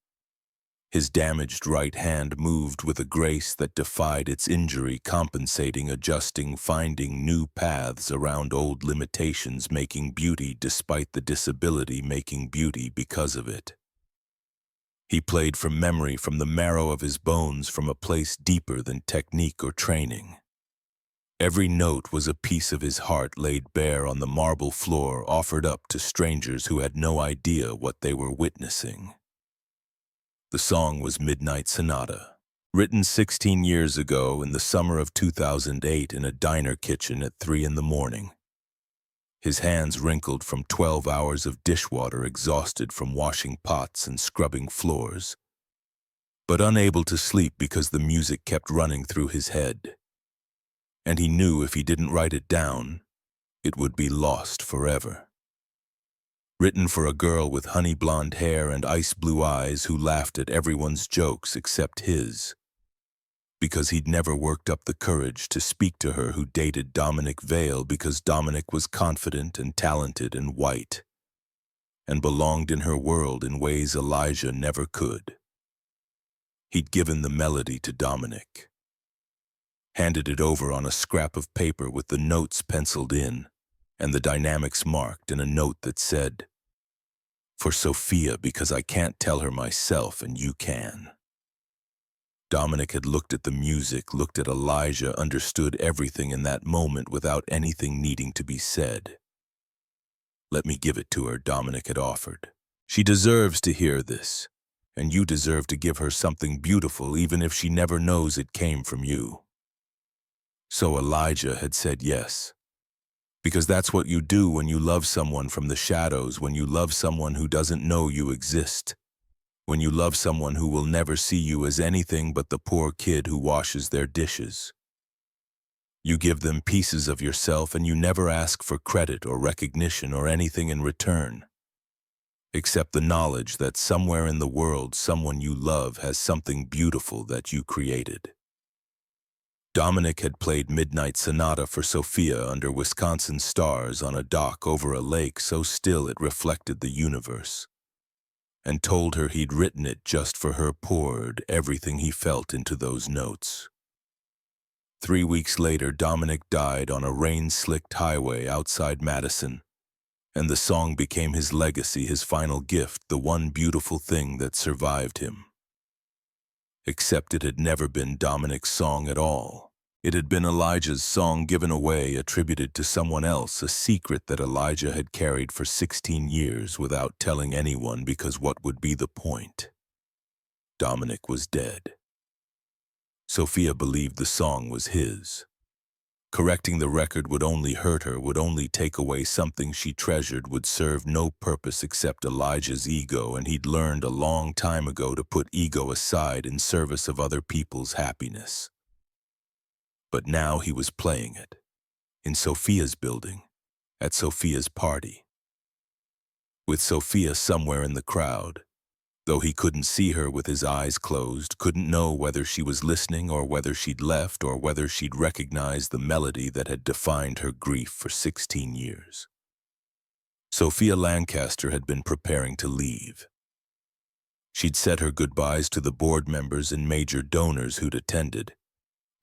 His damaged right hand moved with a grace that defied its injury, compensating, adjusting, finding new paths around old limitations, making beauty despite the disability, making beauty because of it. He played from memory, from the marrow of his bones, from a place deeper than technique or training. Every note was a piece of his heart laid bare on the marble floor, offered up to strangers who had no idea what they were witnessing. The song was Midnight Sonata, written 16 years ago in the summer of 2008 in a diner kitchen at 3 a.m. His hands wrinkled from 12 hours of dishwater, exhausted from washing pots and scrubbing floors, but unable to sleep because the music kept running through his head. And he knew if he didn't write it down, it would be lost forever. Written for a girl with honey blonde hair and ice blue eyes who laughed at everyone's jokes except his, because he'd never worked up the courage to speak to her who dated Dominic Vale, because Dominic was confident and talented and white, and belonged in her world in ways Elijah never could. He'd given the melody to Dominic, handed it over on a scrap of paper with the notes penciled in, and the dynamics marked, in a note that said, "For Sophia, because I can't tell her myself and you can." Dominic had looked at the music, looked at Elijah, understood everything in that moment without anything needing to be said. "Let me give it to her," Dominic had offered. "She deserves to hear this, and you deserve to give her something beautiful even if she never knows it came from you." So Elijah had said yes. Because that's what you do when you love someone from the shadows, when you love someone who doesn't know you exist, when you love someone who will never see you as anything but the poor kid who washes their dishes. You give them pieces of yourself and you never ask for credit or recognition or anything in return, except the knowledge that somewhere in the world someone you love has something beautiful that you created. Dominic had played Midnight Sonata for Sophia under Wisconsin stars on a dock over a lake so still it reflected the universe, and told her he'd written it just for her, poured everything he felt into those notes. 3 weeks later, Dominic died on a rain-slicked highway outside Madison, and the song became his legacy, his final gift, the one beautiful thing that survived him. Except it had never been Dominic's song at all. It had been Elijah's song, given away, attributed to someone else, a secret that Elijah had carried for 16 years without telling anyone, because what would be the point? Dominic was dead. Sophia believed the song was his. Correcting the record would only hurt her, would only take away something she treasured, would serve no purpose except Elijah's ego, and he'd learned a long time ago to put ego aside in service of other people's happiness. But now he was playing it, in Sophia's building, at Sophia's party, with Sophia somewhere in the crowd. Though he couldn't see her with his eyes closed, couldn't know whether she was listening or whether she'd left or whether she'd recognized the melody that had defined her grief for 16 years. Sophia Lancaster had been preparing to leave. She'd said her goodbyes to the board members and major donors who'd attended,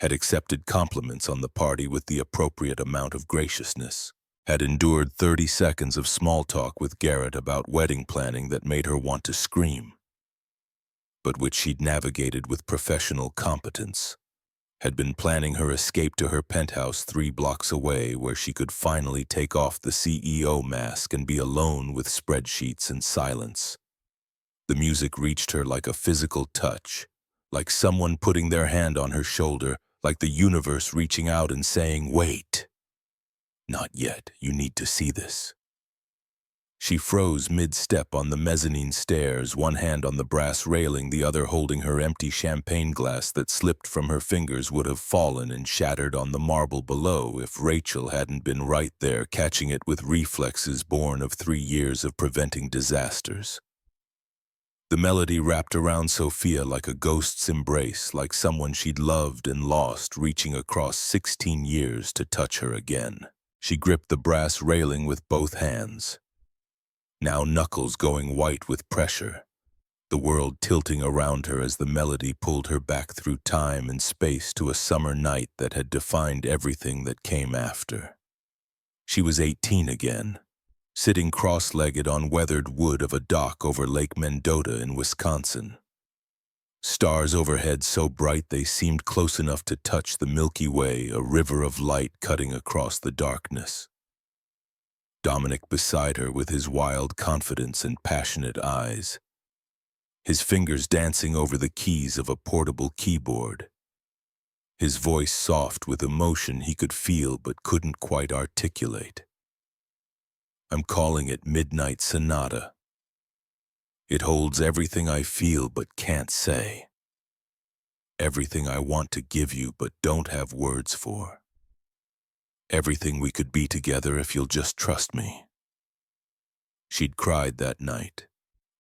had accepted compliments on the party with the appropriate amount of graciousness, had endured 30 seconds of small talk with Garrett about wedding planning that made her want to scream. but which she'd navigated with professional competence, had been planning her escape to her penthouse 3 blocks away where she could finally take off the CEO mask and be alone with spreadsheets and silence. The music reached her like a physical touch, like someone putting their hand on her shoulder, like the universe reaching out and saying, "Wait. Not yet, you need to see this." She froze mid-step on the mezzanine stairs, one hand on the brass railing, the other holding her empty champagne glass that slipped from her fingers would have fallen and shattered on the marble below if Rachel hadn't been right there, catching it with reflexes born of 3 years of preventing disasters. The melody wrapped around Sophia like a ghost's embrace, like someone she'd loved and lost, reaching across 16 years to touch her again. She gripped the brass railing with both hands, now knuckles going white with pressure, the world tilting around her as the melody pulled her back through time and space to a summer night that had defined everything that came after. She was 18 again, sitting cross-legged on weathered wood of a dock over Lake Mendota in Wisconsin. Stars overhead so bright they seemed close enough to touch the Milky Way, a river of light cutting across the darkness. Dominic beside her with his wild confidence and passionate eyes, his fingers dancing over the keys of a portable keyboard, his voice soft with emotion he could feel but couldn't quite articulate. I'm calling it Midnight Sonata. It holds everything I feel but can't say, everything I want to give you but don't have words for. Everything we could be together if you'll just trust me. She'd cried that night,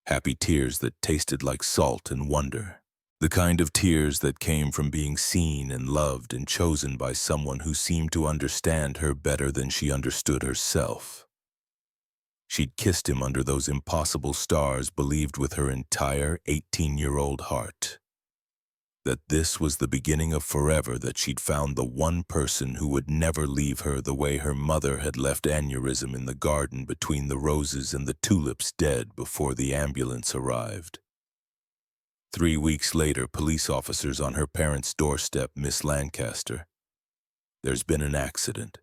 happy tears that tasted like salt and wonder, the kind of tears that came from being seen and loved and chosen by someone who seemed to understand her better than she understood herself. She'd kissed him under those impossible stars, believed with her entire 18-year-old heart that this was the beginning of forever, that she'd found the one person who would never leave her the way her mother had left aneurysm in the garden between the roses and the tulips dead before the ambulance arrived. 3 weeks later, police officers on her parents' doorstep, Miss Lancaster. There's been an accident.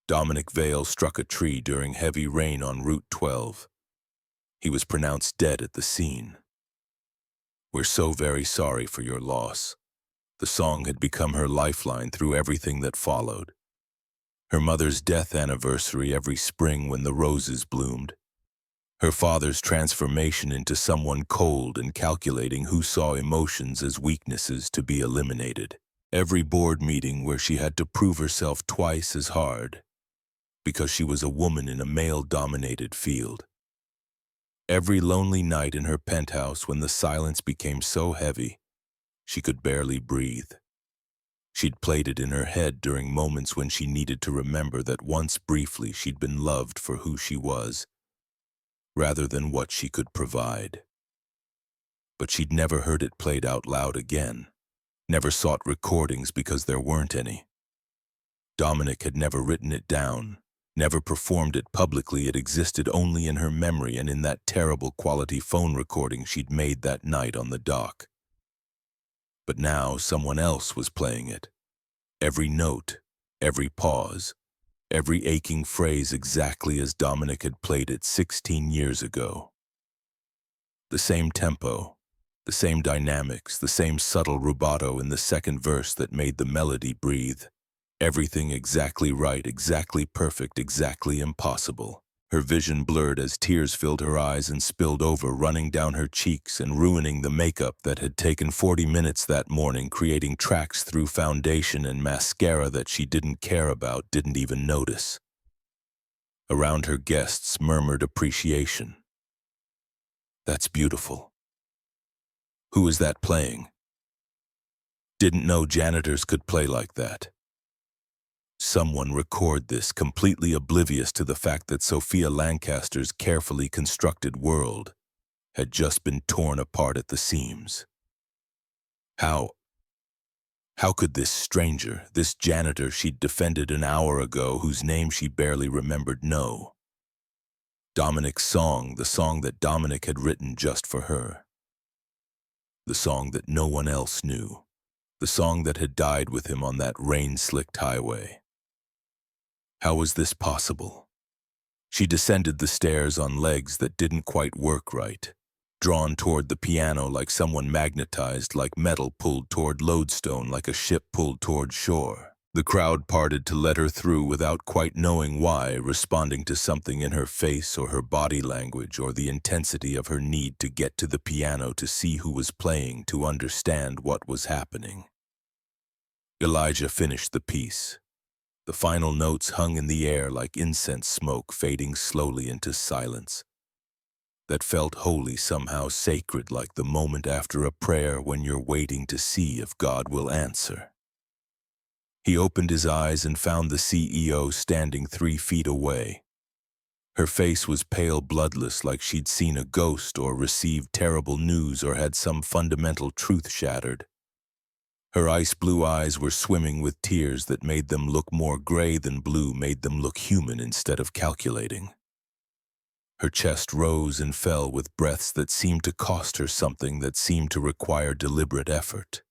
Dominic Vale struck a tree during heavy rain on Route 12. He was pronounced dead at the scene. We're so very sorry for your loss. The song had become her lifeline through everything that followed. Her mother's death anniversary every spring when the roses bloomed. Her father's transformation into someone cold and calculating who saw emotions as weaknesses to be eliminated. Every board meeting where she had to prove herself twice as hard because she was a woman in a male-dominated field. Every lonely night in her penthouse when the silence became so heavy, she could barely breathe. She'd played it in her head during moments when she needed to remember that once briefly she'd been loved for who she was, rather than what she could provide. But she'd never heard it played out loud again, never sought recordings because there weren't any. Dominic had never written it down, never performed it publicly. It existed only in her memory and in that terrible quality phone recording she'd made that night on the dock. But now someone else was playing it. Every note, every pause, every aching phrase exactly as Dominic had played it 16 years ago. The same tempo, the same dynamics, the same subtle rubato in the second verse that made the melody breathe. Everything exactly right, exactly perfect, exactly impossible. Her vision blurred as tears filled her eyes and spilled over, running down her cheeks and ruining the makeup that had taken 40 minutes that morning, creating tracks through foundation and mascara that she didn't care about, didn't even notice. Around her, guests murmured appreciation. That's beautiful. Who is that playing? Didn't know janitors could play like that. Someone record this, completely oblivious to the fact that Sophia Lancaster's carefully constructed world had just been torn apart at the seams. How could this stranger, this janitor she'd defended an hour ago, whose name she barely remembered, know? Dominic's song, the song that Dominic had written just for her. the song that no one else knew, the song that had died with him on that rain-slicked highway. How was this possible? She descended the stairs on legs that didn't quite work right, drawn toward the piano like someone magnetized, like metal pulled toward lodestone, like a ship pulled toward shore. The crowd parted to let her through without quite knowing why, responding to something in her face or her body language or the intensity of her need to get to the piano to see who was playing, to understand what was happening. Elijah finished the piece. The final notes hung in the air like incense smoke, fading slowly into silence that felt holy, somehow sacred, like the moment after a prayer when you're waiting to see if God will answer. He opened his eyes and found the CEO standing 3 feet away. Her face was pale, bloodless, like she'd seen a ghost or received terrible news or had some fundamental truth shattered. Her ice blue eyes were swimming with tears that made them look more gray than blue, made them look human instead of calculating. Her chest rose and fell with breaths that seemed to cost her something, that seemed to require deliberate effort.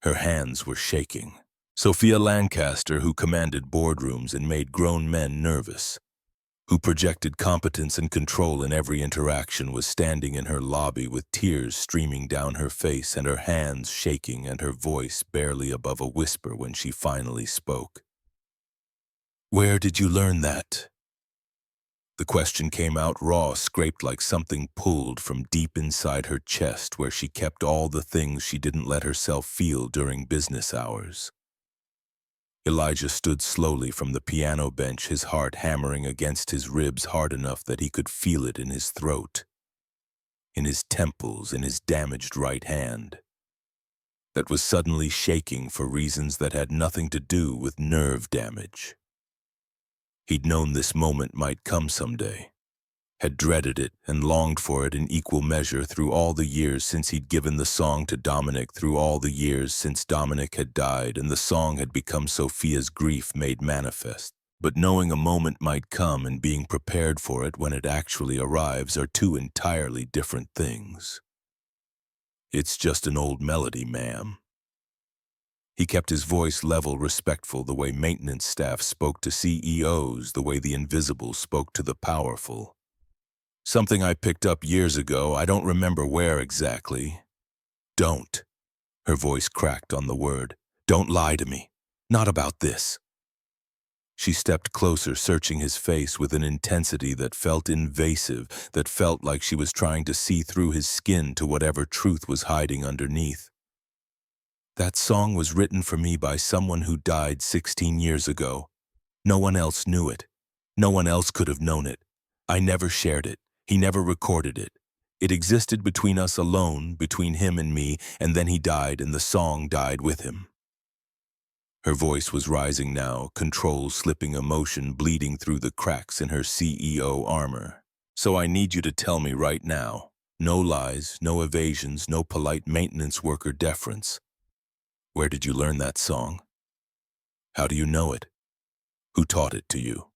Her hands were shaking. Sophia Lancaster, who commanded boardrooms and made grown men nervous, who projected competence and control in every interaction, was standing in her lobby with tears streaming down her face and her hands shaking and her voice barely above a whisper when she finally spoke. "Where did you learn that?" The question came out raw, scraped like something pulled from deep inside her chest, where she kept all the things she didn't let herself feel during business hours. Elijah stood slowly from the piano bench, his heart hammering against his ribs hard enough that he could feel it in his throat, in his temples, in his damaged right hand, that was suddenly shaking for reasons that had nothing to do with nerve damage. He'd known this moment might come someday, had dreaded it and longed for it in equal measure through all the years since he'd given the song to Dominic, through all the years since Dominic had died and the song had become Sophia's grief made manifest. But knowing a moment might come and being prepared for it when it actually arrives are two entirely different things. "It's just an old melody, ma'am." He kept his voice level, respectful, the way maintenance staff spoke to CEOs, the way the invisible spoke to the powerful. "Something I picked up years ago, I don't remember where exactly." "Don't." Her voice cracked on the word. "Don't lie to me. Not about this." She stepped closer, searching his face with an intensity that felt invasive, that felt like she was trying to see through his skin to whatever truth was hiding underneath. "That song was written for me by someone who died 16 years ago. No one else knew it. No one else could have known it. I never shared it. He never recorded it. It existed between us alone, between him and me, and then he died and the song died with him." Her voice was rising now, control slipping, emotion bleeding through the cracks in her CEO armor. "So I need you to tell me right now. No lies, no evasions, no polite maintenance worker deference. Where did you learn that song? How do you know it? Who taught it to you?"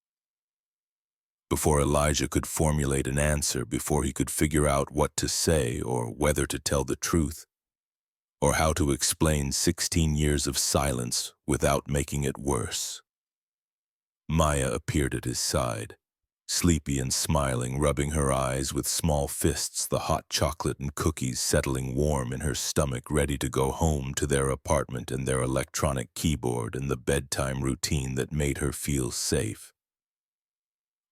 Before Elijah could formulate an answer, before he could figure out what to say or whether to tell the truth, or how to explain 16 years of silence without making it worse, Maya appeared at his side, sleepy and smiling, rubbing her eyes with small fists, the hot chocolate and cookies settling warm in her stomach, ready to go home to their apartment and their electronic keyboard and the bedtime routine that made her feel safe.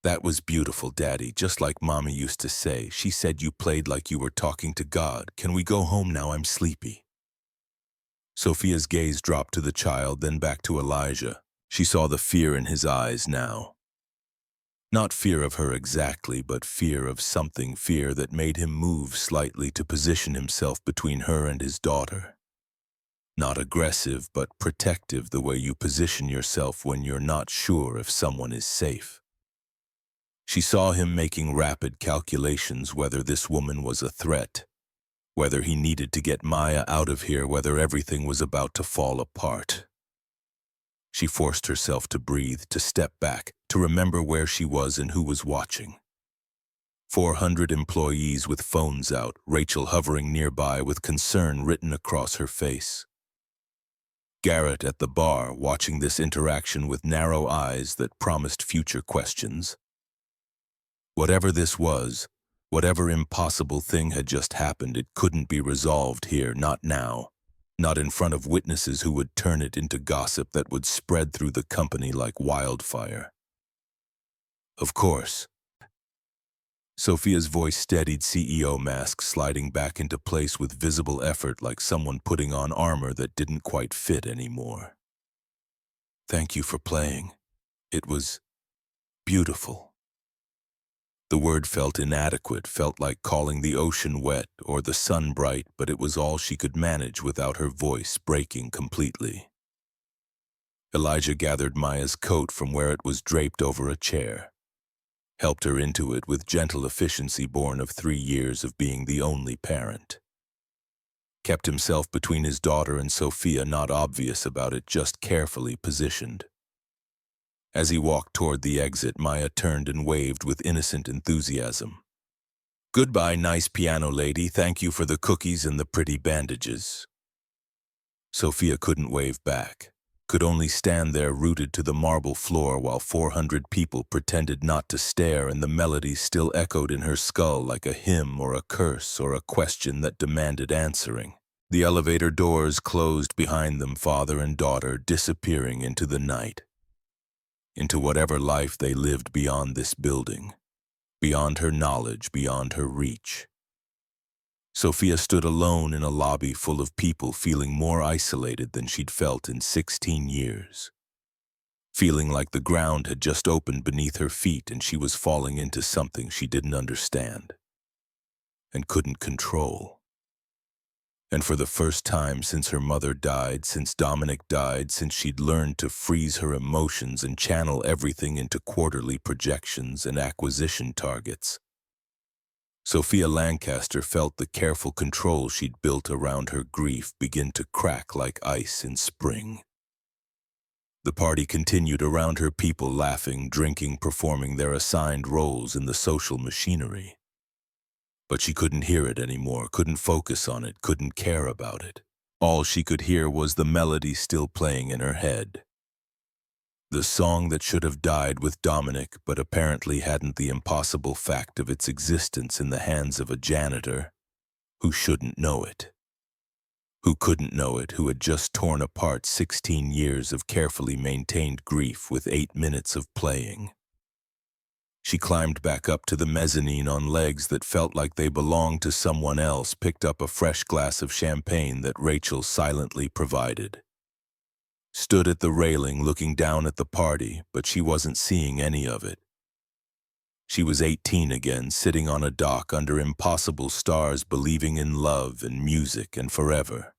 "That was beautiful, Daddy, just like Mommy used to say. She said you played like you were talking to God. Can we go home now? I'm sleepy." Sophia's gaze dropped to the child, then back to Elijah. She saw the fear in his eyes now. Not fear of her exactly, but fear of something, fear that made him move slightly to position himself between her and his daughter. Not aggressive, but protective, the way you position yourself when you're not sure if someone is safe. She saw him making rapid calculations, whether this woman was a threat, whether he needed to get Maya out of here, whether everything was about to fall apart. She forced herself to breathe, to step back, to remember where she was and who was watching. 400 employees with phones out, Rachel hovering nearby with concern written across her face. Garrett at the bar, watching this interaction with narrow eyes that promised future questions. Whatever this was, whatever impossible thing had just happened, it couldn't be resolved here, not now. Not in front of witnesses who would turn it into gossip that would spread through the company like wildfire. Of course. Sophia's voice steadied, CEO mask sliding back into place with visible effort, like someone putting on armor that didn't quite fit anymore. Thank you for playing. It was beautiful. The word felt inadequate, felt like calling the ocean wet or the sun bright, but it was all she could manage without her voice breaking completely. Elijah gathered Maya's coat from where it was draped over a chair, helped her into it with gentle efficiency born of 3 years of being the only parent. Kept himself between his daughter and Sophia, not obvious about it, just carefully positioned. As he walked toward the exit, Maya turned and waved with innocent enthusiasm. Goodbye, nice piano lady. Thank you for the cookies and the pretty bandages. Sophia couldn't wave back, could only stand there rooted to the marble floor while 400 people pretended not to stare, and the melody still echoed in her skull like a hymn or a curse or a question that demanded answering. The elevator doors closed behind them, father and daughter disappearing into the night, into whatever life they lived beyond this building, beyond her knowledge, beyond her reach. Sophia stood alone in a lobby full of people, feeling more isolated than she'd felt in 16 years. Feeling like the ground had just opened beneath her feet and she was falling into something she didn't understand and couldn't control. And for the first time since her mother died, since Dominic died, since she'd learned to freeze her emotions and channel everything into quarterly projections and acquisition targets, Sophia Lancaster felt the careful control she'd built around her grief begin to crack like ice in spring. The party continued around her, people laughing, drinking, performing their assigned roles in the social machinery. But she couldn't hear it anymore, couldn't focus on it, couldn't care about it. All she could hear was the melody still playing in her head. The song that should have died with Dominic, but apparently hadn't, the impossible fact of its existence in the hands of a janitor who shouldn't know it. Who couldn't know it, who had just torn apart 16 years of carefully maintained grief with 8 minutes of playing. She climbed back up to the mezzanine on legs that felt like they belonged to someone else, picked up a fresh glass of champagne that Rachel silently provided. Stood at the railing looking down at the party, but she wasn't seeing any of it. She was 18 again, sitting on a dock under impossible stars, believing in love and music and forever.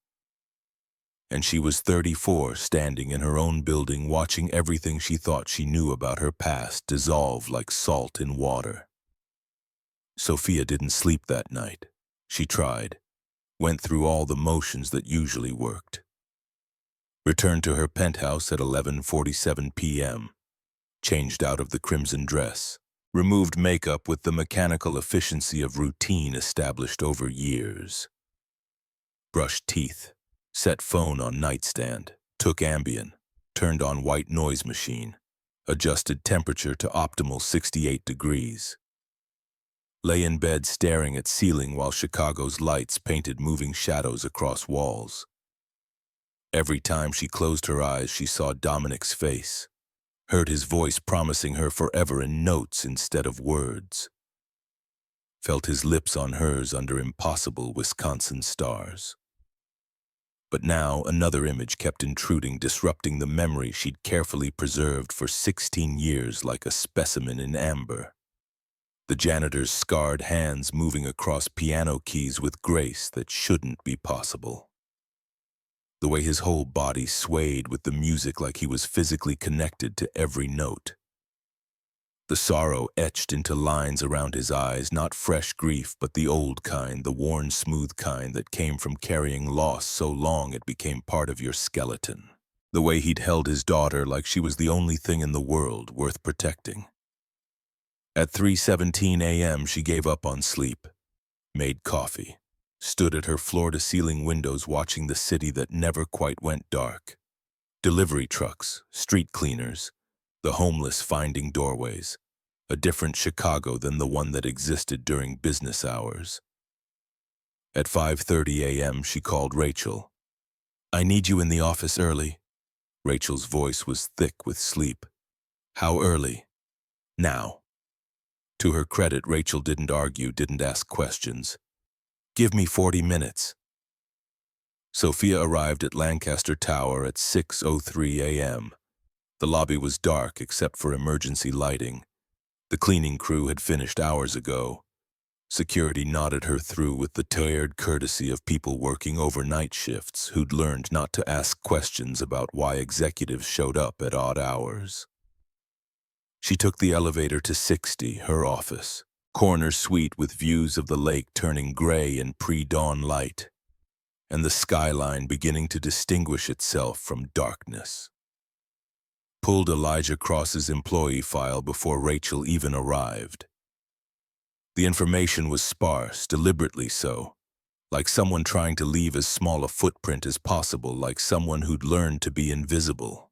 And she was 34, standing in her own building, watching everything she thought she knew about her past dissolve like salt in water. Sophia didn't sleep that night. She tried, went through all the motions that usually worked. Returned to her penthouse at 11:47 p.m., changed out of the crimson dress, removed makeup with the mechanical efficiency of routine established over years. Brushed teeth, set phone on nightstand, took Ambien, turned on white noise machine, adjusted temperature to optimal 68 degrees. Lay in bed staring at ceiling while Chicago's lights painted moving shadows across walls. Every time she closed her eyes, she saw Dominic's face, heard his voice promising her forever in notes instead of words. Felt his lips on hers under impossible Wisconsin stars. But now another image kept intruding, disrupting the memory she'd carefully preserved for 16 years like a specimen in amber. The janitor's scarred hands moving across piano keys with grace that shouldn't be possible. The way his whole body swayed with the music like he was physically connected to every note. The sorrow etched into lines around his eyes, not fresh grief, but the old kind, the worn, smooth kind that came from carrying loss so long it became part of your skeleton. The way he'd held his daughter like she was the only thing in the world worth protecting. At 3:17 a.m., she gave up on sleep, made coffee, stood at her floor-to-ceiling windows watching the city that never quite went dark. Delivery trucks, street cleaners, the homeless finding doorways, a different Chicago than the one that existed during business hours. At 5:30 a.m., she called Rachel. "I need you in the office early." Rachel's voice was thick with sleep. "How early?" "Now." To her credit, Rachel didn't argue, didn't ask questions. "Give me 40 minutes. Sophia arrived at Lancaster Tower at 6:03 a.m. The lobby was dark except for emergency lighting. The cleaning crew had finished hours ago. Security nodded her through with the tired courtesy of people working overnight shifts who'd learned not to ask questions about why executives showed up at odd hours. She took the elevator to 60, her office, corner suite with views of the lake turning gray in pre-dawn light, and the skyline beginning to distinguish itself from darkness. Pulled Elijah Cross's employee file before Rachel even arrived. The information was sparse, deliberately so, like someone trying to leave as small a footprint as possible, like someone who'd learned to be invisible.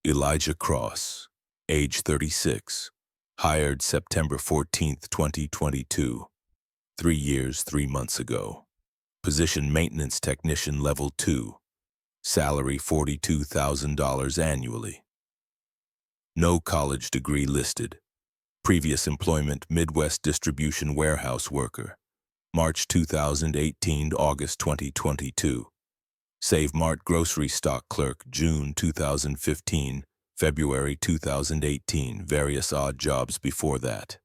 Elijah Cross, age 36, hired September 14, 2022, 3 years, 3 months ago. Position maintenance technician level 2, salary $42,000 annually. No college degree listed. Previous employment, Midwest distribution warehouse worker, March 2018 to August 2022. Save Mart grocery stock clerk, June 2015, February 2018, various odd jobs before that.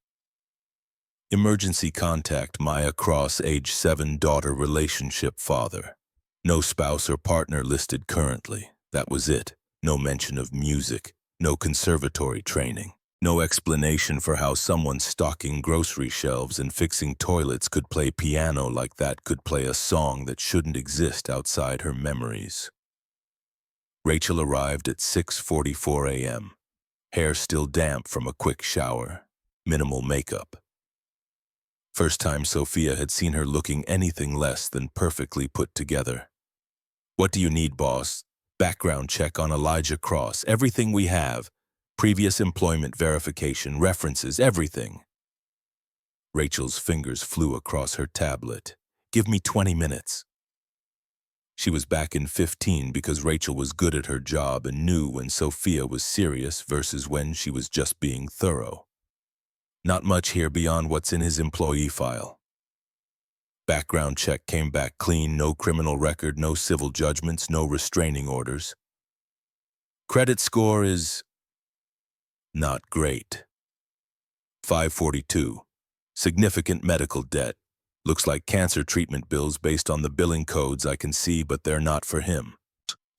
Emergency contact, Maya Cross, age 7, daughter, relationship, father. No spouse or partner listed currently. That was it. No mention of music, no conservatory training. No explanation for how someone stocking grocery shelves and fixing toilets could play piano like that, could play a song that shouldn't exist outside her memories. Rachel arrived at 6:44 a.m., hair still damp from a quick shower, minimal makeup. First time Sophia had seen her looking anything less than perfectly put together. "What do you need, boss?" "Background check on Elijah Cross, everything we have. Previous employment verification, references, everything." Rachel's fingers flew across her tablet. "Give me 20 minutes. She was back in 15 because Rachel was good at her job and knew when Sophia was serious versus when she was just being thorough. Not much here beyond what's in his employee file. Background check came back clean, no criminal record, no civil judgments, no restraining orders. Credit score is not great. 542. Significant medical debt. Looks like cancer treatment bills based on the billing codes I can see, but they're not for him.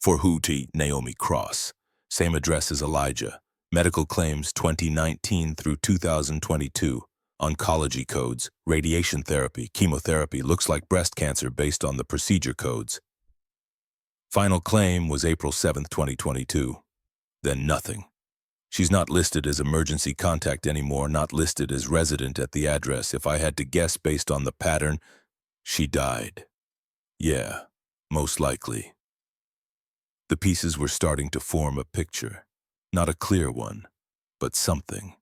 For who? To Naomi Cross. Same address as Elijah. Medical claims 2019 through 2022. Oncology codes, radiation therapy, chemotherapy, looks like breast cancer based on the procedure codes. Final claim was April 7, 2022. Then nothing. She's not listed as emergency contact anymore, not listed as resident at the address. If I had to guess based on the pattern, she died. Yeah, most likely. The pieces were starting to form a picture. Not a clear one, but something.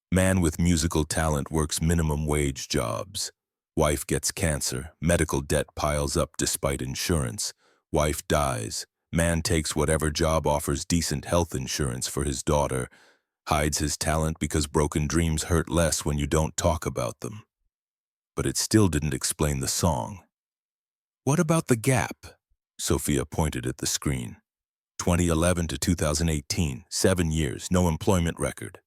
Man with musical talent works minimum wage jobs. Wife gets cancer, medical debt piles up despite insurance. Wife dies. Man takes whatever job offers decent health insurance for his daughter, hides his talent because broken dreams hurt less when you don't talk about them. But it still didn't explain the song. What about the gap? Sophia pointed at the screen. 2011 to 2018, 7 years, no employment record.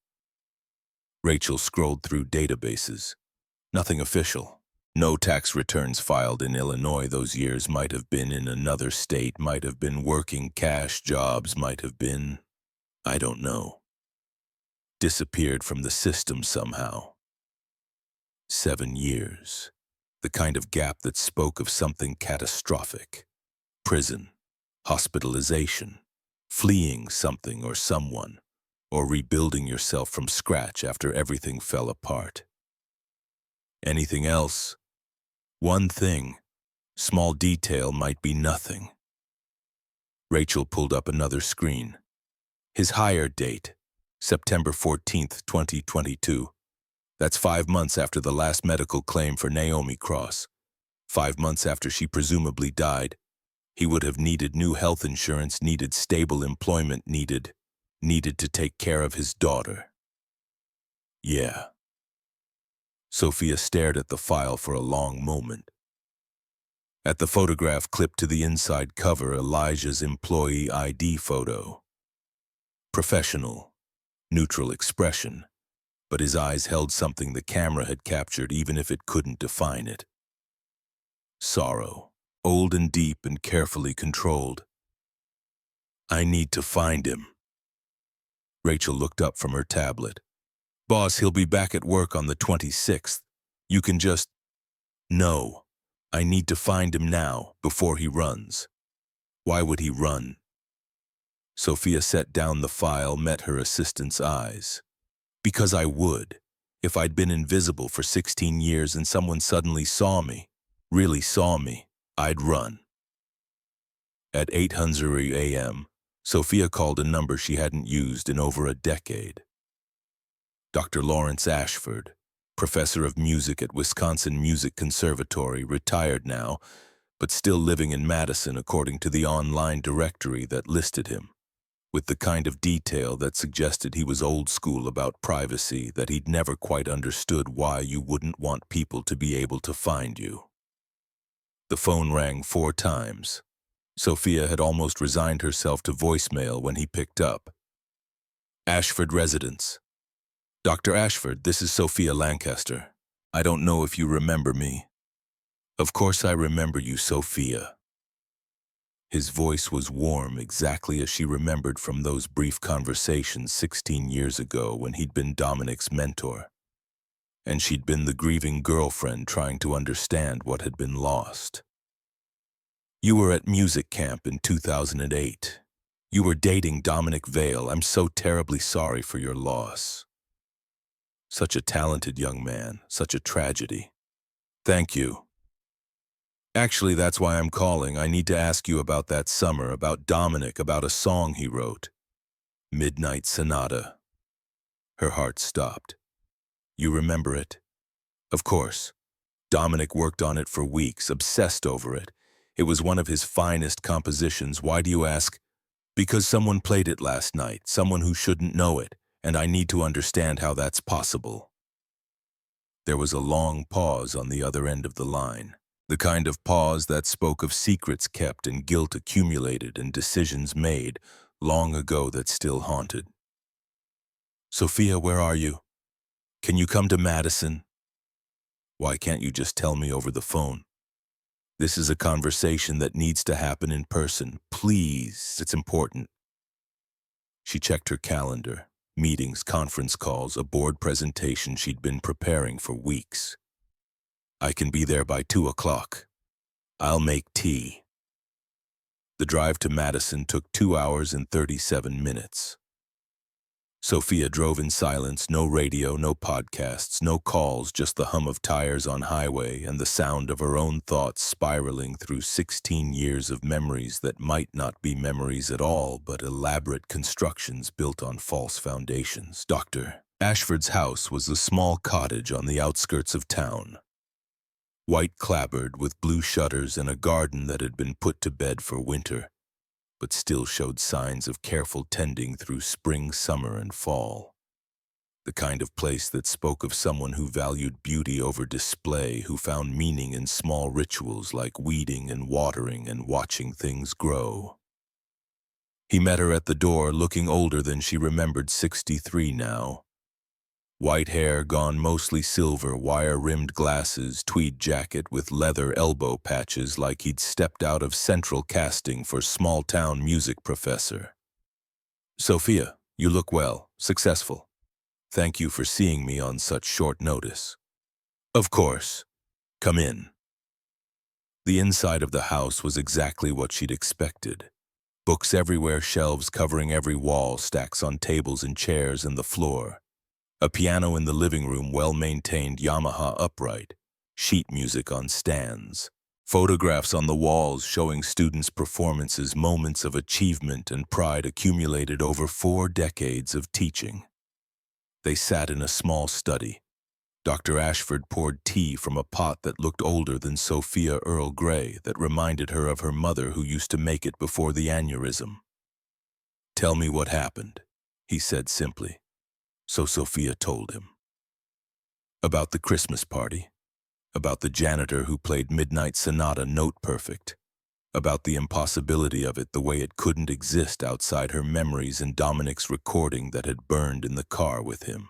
Rachel scrolled through databases. Nothing official. No tax returns filed in Illinois those years. Might have been in another state, might have been working cash jobs, might have been, I don't know. Disappeared from the system somehow. 7 years. The kind of gap that spoke of something catastrophic. Prison. Hospitalization. Fleeing something or someone. or rebuilding yourself from scratch after everything fell apart. Anything else? One thing, small detail might be nothing. Rachel pulled up another screen. His hire date, September 14th, 2022. That's 5 months after the last medical claim for Naomi Cross. 5 months after she presumably died. He would have needed new health insurance, needed stable employment, needed to take care of his daughter. Yeah. Sophia stared at the file for a long moment. At the photograph clipped to the inside cover, Elijah's employee ID photo. Professional, neutral expression, but his eyes held something the camera had captured even if it couldn't define it. Sorrow, old and deep and carefully controlled. I need to find him. Rachel looked up from her tablet. Boss, he'll be back at work on the 26th. You can just... No, I need to find him now, before he runs. Why would he run? Sophia set down the file, met her assistant's eyes. Because I would. If I'd been invisible for 16 years and someone suddenly saw me, really saw me, I'd run. At 8:00 a.m., Sophia called a number she hadn't used in over a decade. Dr. Lawrence Ashford, professor of music at Wisconsin Music Conservatory, retired now, but still living in Madison according to the online directory that listed him, with the kind of detail that suggested he was old school about privacy, that he'd never quite understood why you wouldn't want people to be able to find you. The phone rang 4 times. Sophia had almost resigned herself to voicemail when he picked up. Ashford residence. Dr. Ashford, this is Sophia Lancaster. I don't know if you remember me. Of course I remember you, Sophia. His voice was warm, exactly as she remembered from those brief conversations 16 years ago when he'd been Dominic's mentor. And she'd been the grieving girlfriend trying to understand what had been lost. You were at music camp in 2008. You were dating Dominic Vale. I'm so terribly sorry for your loss. Such a talented young man, such a tragedy. Thank you. Actually, that's why I'm calling. I need to ask you about that summer, about Dominic, about a song he wrote. Midnight Sonata. Her heart stopped. You remember it? Of course. Dominic worked on it for weeks, obsessed over it. It was one of his finest compositions. Why do you ask? Because someone played it last night, someone who shouldn't know it, and I need to understand how that's possible. There was a long pause on the other end of the line. The kind of pause that spoke of secrets kept and guilt accumulated and decisions made long ago that still haunted. Sophia, where are you? Can you come to Madison? Why can't you just tell me over the phone? This is a conversation that needs to happen in person. Please, it's important. She checked her calendar. Meetings, conference calls, a board presentation she'd been preparing for weeks. I can be there by 2 o'clock. I'll make tea. The drive to Madison took 2 hours and 37 minutes. Sophia drove in silence, no radio, no podcasts, no calls, just the hum of tires on highway and the sound of her own thoughts spiraling through 16 years of memories that might not be memories at all, but elaborate constructions built on false foundations. Dr. Ashford's house was a small cottage on the outskirts of town. White clapboard with blue shutters and a garden that had been put to bed for winter, but still showed signs of careful tending through spring, summer, and fall. The kind of place that spoke of someone who valued beauty over display, who found meaning in small rituals like weeding and watering and watching things grow. He met her at the door, looking older than she remembered, 63 now. White hair gone mostly silver, wire-rimmed glasses, tweed jacket with leather elbow patches like he'd stepped out of central casting for small-town music professor. Sophia, you look well, successful. Thank you for seeing me on such short notice. Of course. Come in. The inside of the house was exactly what she'd expected. Books everywhere, shelves covering every wall, stacks on tables and chairs and the floor. A piano in the living room, well-maintained Yamaha upright. Sheet music on stands. Photographs on the walls showing students' performances, moments of achievement and pride accumulated over 4 decades of teaching. They sat in a small study. Dr. Ashford poured tea from a pot that looked older than Sophia Earl Grey, that reminded her of her mother who used to make it before the aneurysm. "Tell me what happened," he said simply. So Sophia told him. About the Christmas party. About the janitor who played Midnight Sonata note perfect. About the impossibility of it, the way it couldn't exist outside her memories and Dominic's recording that had burned in the car with him.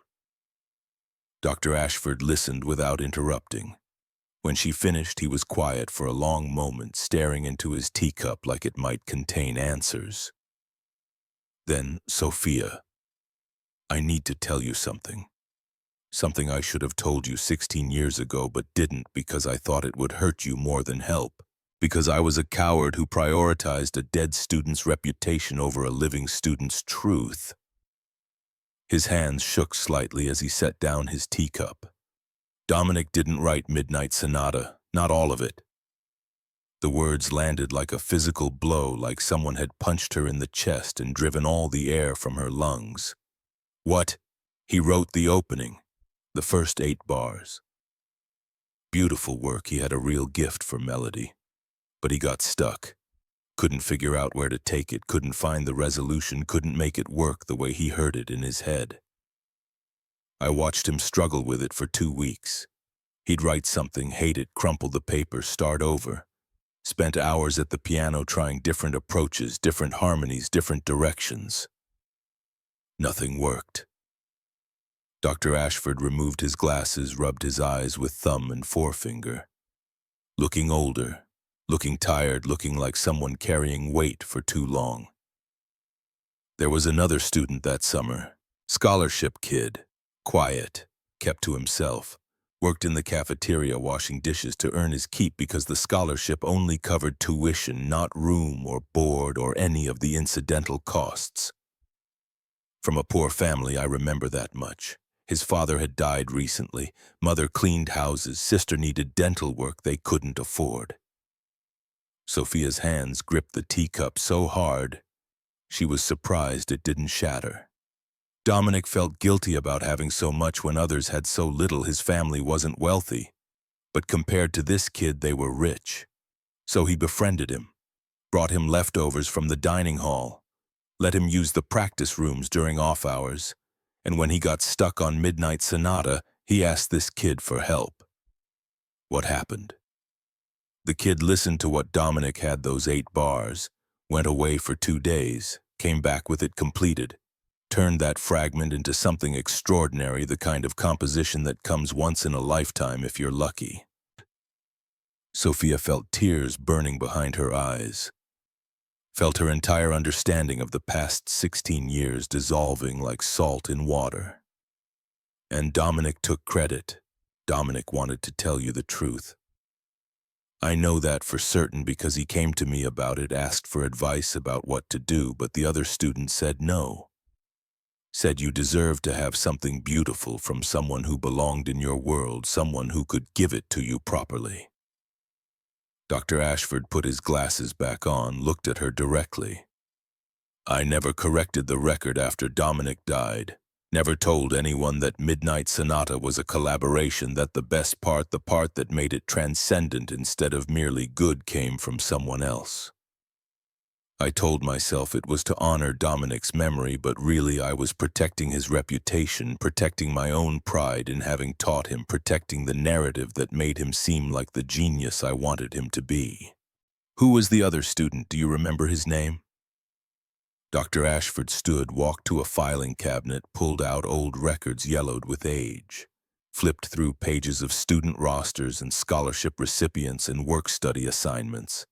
Dr. Ashford listened without interrupting. When she finished, he was quiet for a long moment, staring into his teacup like it might contain answers. Then, "Sophia, I need to tell you something. Something I should have told you 16 years ago but didn't because I thought it would hurt you more than help. Because I was a coward who prioritized a dead student's reputation over a living student's truth." His hands shook slightly as he set down his teacup. Dominic didn't write Midnight Sonata, not all of it. The words landed like a physical blow, like someone had punched her in the chest and driven all the air from her lungs. What? He wrote the opening, the first 8 bars. Beautiful work, he had a real gift for melody. But he got stuck. Couldn't figure out where to take it, couldn't find the resolution, couldn't make it work the way he heard it in his head. I watched him struggle with it for 2 weeks. He'd write something, hate it, crumple the paper, start over. Spent hours at the piano trying different approaches, different harmonies, different directions. Nothing worked. Dr. Ashford removed his glasses, rubbed his eyes with thumb and forefinger. Looking older, looking tired, looking like someone carrying weight for too long. There was another student that summer, scholarship kid, quiet, kept to himself, worked in the cafeteria washing dishes to earn his keep because the scholarship only covered tuition, not room or board or any of the incidental costs. From a poor family, I remember that much. His father had died recently, mother cleaned houses, sister needed dental work they couldn't afford. Sophia's hands gripped the teacup so hard, she was surprised it didn't shatter. Dominic felt guilty about having so much when others had so little. His family wasn't wealthy, but compared to this kid, they were rich. So he befriended him, brought him leftovers from the dining hall, let him use the practice rooms during off hours, and when he got stuck on Midnight Sonata, he asked this kid for help. What happened? The kid listened to what Dominic had, those 8 bars, went away for 2 days, came back with it completed, turned that fragment into something extraordinary, the kind of composition that comes once in a lifetime if you're lucky. Sophia felt tears burning behind her eyes, felt her entire understanding of the past 16 years dissolving like salt in water. And Dominic took credit. Dominic wanted to tell you the truth. I know that for certain because he came to me about it, asked for advice about what to do, but the other student said no. Said you deserved to have something beautiful from someone who belonged in your world, someone who could give it to you properly. Dr. Ashford put his glasses back on, looked at her directly. I never corrected the record after Dominic died. Never told anyone that Midnight Sonata was a collaboration, that the best part, the part that made it transcendent instead of merely good, came from someone else. I told myself it was to honor Dominic's memory, but really I was protecting his reputation, protecting my own pride in having taught him, protecting the narrative that made him seem like the genius I wanted him to be. Who was the other student? Do you remember his name? Dr. Ashford stood, walked to a filing cabinet, pulled out old records yellowed with age, flipped through pages of student rosters and scholarship recipients and work-study assignments.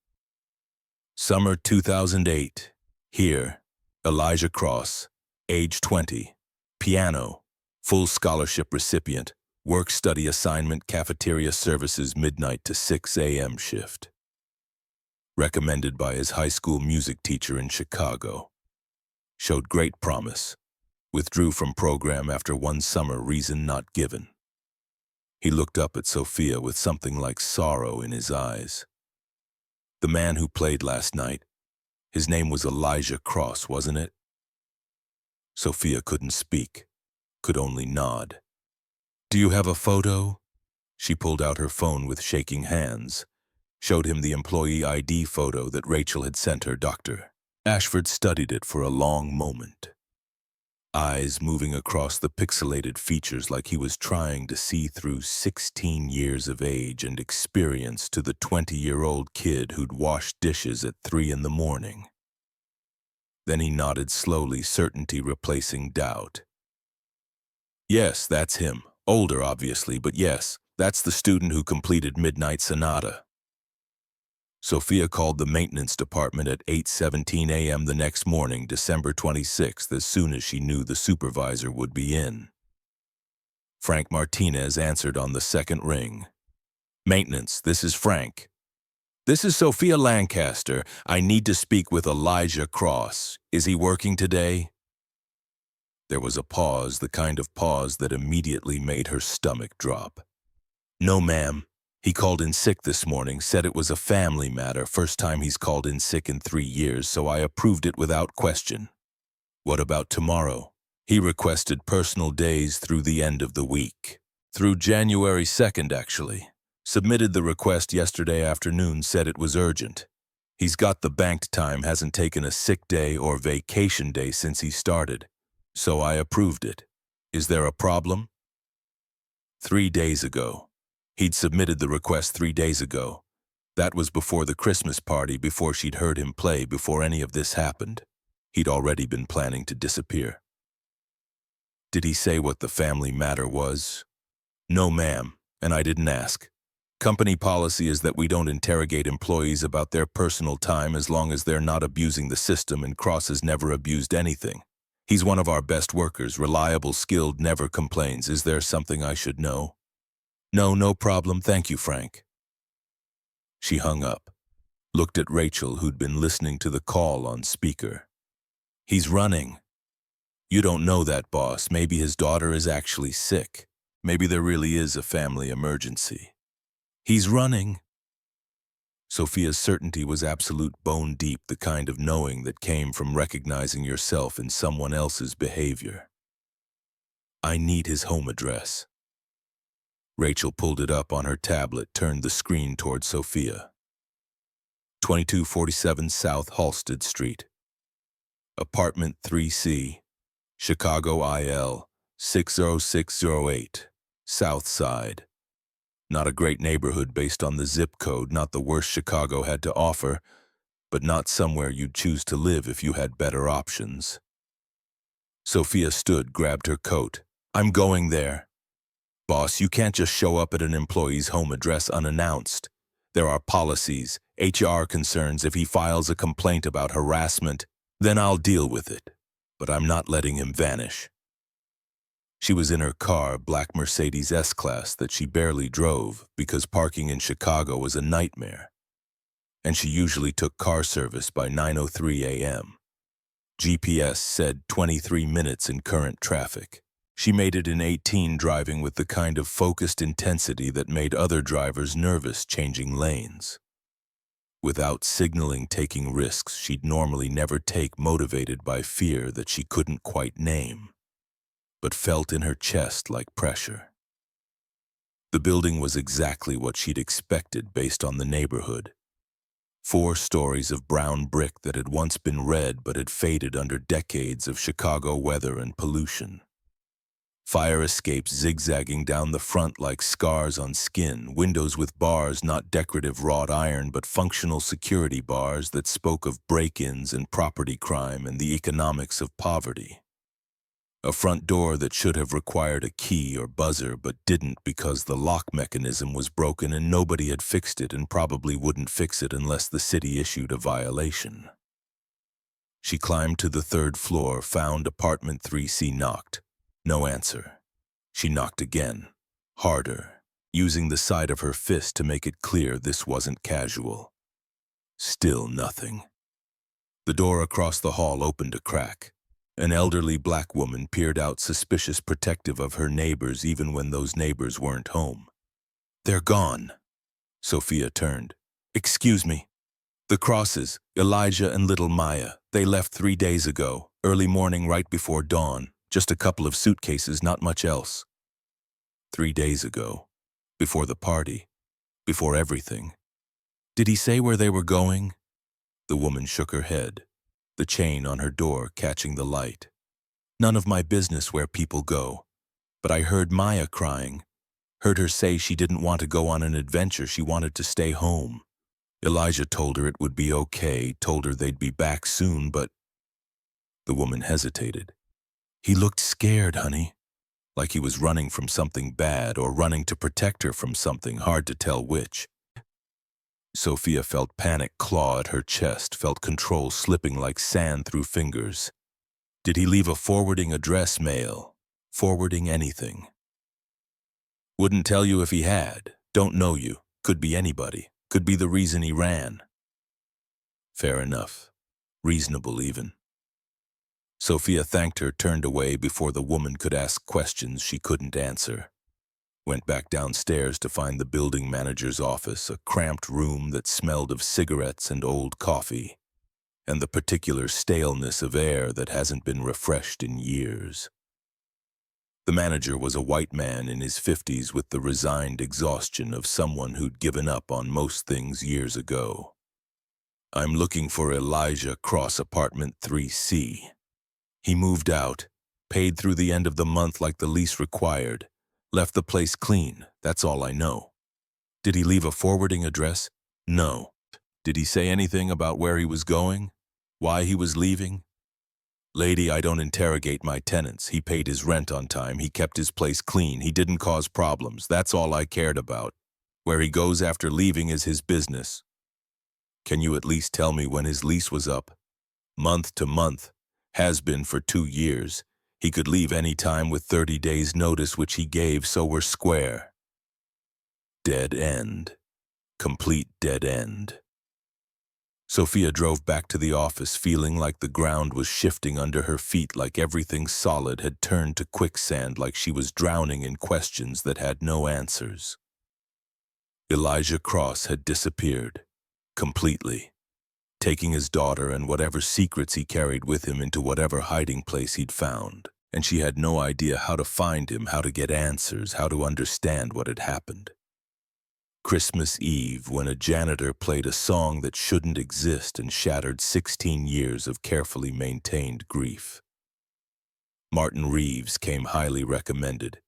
Summer 2008. Here, Elijah Cross, age 20, piano, full scholarship recipient, work-study assignment, cafeteria services, midnight to 6 a.m. shift. recommended by his high school music teacher in Chicago. Showed great promise. Withdrew from program after one summer, reason not given. He looked up at Sophia with something like sorrow in his eyes. The man who played last night, his name was Elijah Cross, wasn't it? Sophia couldn't speak, could only nod. Do you have a photo? She pulled out her phone with shaking hands, showed him the employee ID photo that Rachel had sent her. Dr. Ashford studied it for a long moment, eyes moving across the pixelated features like he was trying to see through 16 years of age and experience to the 20-year-old kid who'd wash dishes at 3 in the morning. Then he nodded slowly, certainty replacing doubt. Yes, that's him. Older, obviously, but yes, that's the student who completed Midnight Sonata. Sophia called the maintenance department at 8:17 a.m. the next morning, December 26th, as soon as she knew the supervisor would be in. Frank Martinez answered on the second ring. Maintenance, this is Frank. This is Sophia Lancaster. I need to speak with Elijah Cross. Is he working today? There was a pause, the kind of pause that immediately made her stomach drop. No, ma'am. He called in sick this morning, said it was a family matter, first time he's called in sick in 3 years, so I approved it without question. What about tomorrow? He requested personal days through the end of the week. Through January 2nd, actually. Submitted the request yesterday afternoon, said it was urgent. He's got the banked time, hasn't taken a sick day or vacation day since he started. So I approved it. Is there a problem? 3 days ago. He'd submitted the request 3 days ago. That was before the Christmas party, before she'd heard him play, before any of this happened. He'd already been planning to disappear. Did he say what the family matter was? No, ma'am, and I didn't ask. Company policy is that we don't interrogate employees about their personal time as long as they're not abusing the system, and Cross has never abused anything. He's one of our best workers, reliable, skilled, never complains. Is there something I should know? No, no problem. Thank you, Frank. She hung up, looked at Rachel, who'd been listening to the call on speaker. He's running. You don't know that, boss. Maybe his daughter is actually sick. Maybe there really is a family emergency. He's running. Sophia's certainty was absolute, bone deep, the kind of knowing that came from recognizing yourself in someone else's behavior. I need his home address. Rachel pulled it up on her tablet, turned the screen toward Sophia. 2247 South Halsted Street. Apartment 3C, Chicago IL 60608, South Side. Not a great neighborhood based on the zip code, not the worst Chicago had to offer, but not somewhere you'd choose to live if you had better options. Sophia stood, grabbed her coat. I'm going there. Boss, you can't just show up at an employee's home address unannounced. There are policies, HR concerns. If he files a complaint about harassment, then I'll deal with it. But I'm not letting him vanish. She was in her car, black Mercedes S-Class that she barely drove because parking in Chicago was a nightmare. And she usually took car service by 9:03 a.m. GPS said 23 minutes in current traffic. She made it in 18, driving with the kind of focused intensity that made other drivers nervous, changing lanes. Without signaling, taking risks she'd normally never take, motivated by fear that she couldn't quite name, but felt in her chest like pressure. The building was exactly what she'd expected based on the neighborhood. 4 stories of brown brick that had once been red but had faded under decades of Chicago weather and pollution. Fire escapes zigzagging down the front like scars on skin, windows with bars, not decorative wrought iron but functional security bars that spoke of break-ins and property crime and the economics of poverty. A front door that should have required a key or buzzer but didn't because the lock mechanism was broken and nobody had fixed it and probably wouldn't fix it unless the city issued a violation. She climbed to the 3rd floor, found apartment 3C, knocked. No answer. She knocked again, harder, using the side of her fist to make it clear this wasn't casual. Still nothing. The door across the hall opened a crack. An elderly black woman peered out, suspicious, protective of her neighbors even when those neighbors weren't home. "They're gone." Sophia turned. "Excuse me. The Crosses, Elijah and little Maya, they left 3 days ago, early morning right before dawn. Just a couple of suitcases, not much else." 3 days ago. Before the party. Before everything. Did he say where they were going? The woman shook her head, the chain on her door catching the light. "None of my business where people go. But I heard Maya crying. Heard her say she didn't want to go on an adventure, she wanted to stay home. Elijah told her it would be okay, told her they'd be back soon, but..." The woman hesitated. "He looked scared, honey. Like he was running from something bad or running to protect her from something, hard to tell which." Sophia felt panic claw at her chest, felt control slipping like sand through fingers. Did he leave a forwarding address, mail? Forwarding anything? "Wouldn't tell you if he had. Don't know you. Could be anybody. Could be the reason he ran." Fair enough. Reasonable even. Sophia thanked her, turned away before the woman could ask questions she couldn't answer. Went back downstairs to find the building manager's office, a cramped room that smelled of cigarettes and old coffee, and the particular staleness of air that hasn't been refreshed in years. The manager was a white man in his 50s with the resigned exhaustion of someone who'd given up on most things years ago. "I'm looking for Elijah Cross, apartment 3C. He moved out, paid through the end of the month like the lease required, left the place clean, that's all I know." "Did he leave a forwarding address?" "No." "Did he say anything about where he was going? Why he was leaving?" "Lady, I don't interrogate my tenants. He paid his rent on time, he kept his place clean, he didn't cause problems, that's all I cared about. Where he goes after leaving is his business." "Can you at least tell me when his lease was up?" "Month to month. Has been for 2 years. He could leave any time with 30 days' notice, which he gave, so we're square." Dead end. Complete dead end. Sophia drove back to the office feeling like the ground was shifting under her feet, like everything solid had turned to quicksand, like she was drowning in questions that had no answers. Elijah Cross had disappeared. Completely. Taking his daughter and whatever secrets he carried with him into whatever hiding place he'd found, and she had no idea how to find him, how to get answers, how to understand what had happened. Christmas Eve, when a janitor played a song that shouldn't exist and shattered 16 years of carefully maintained grief. Martin Reeves came highly recommended.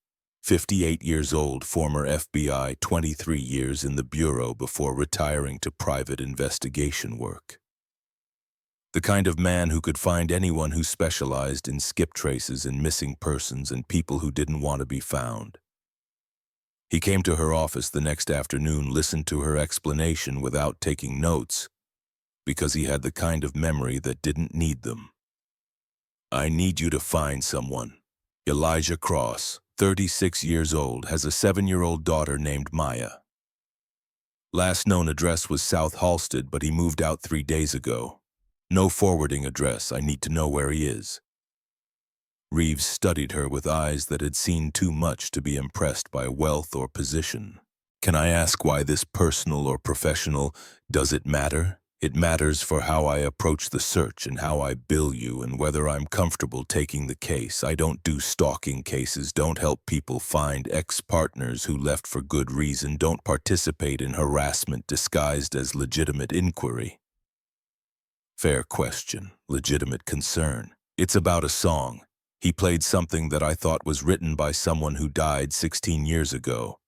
58 years old, former FBI, 23 years in the Bureau before retiring to private investigation work. The kind of man who could find anyone who specialized in skip traces and missing persons and people who didn't want to be found. He came to her office the next afternoon, listened to her explanation without taking notes, because he had the kind of memory that didn't need them. "I need you to find someone. Elijah Cross, 36 years old, has a 7-year-old daughter named Maya. Last known address was South Halsted, but he moved out 3 days ago. No forwarding address, I need to know where he is." Reeves studied her with eyes that had seen too much to be impressed by wealth or position. "Can I ask why this personal or professional? Does it matter? It matters for how I approach the search and how I bill you and whether I'm comfortable taking the case. I don't do stalking cases, don't help people find ex-partners who left for good reason, don't participate in harassment disguised as legitimate inquiry." Fair question, legitimate concern. It's about a song. He played something that I thought was written by someone who died 16 years ago.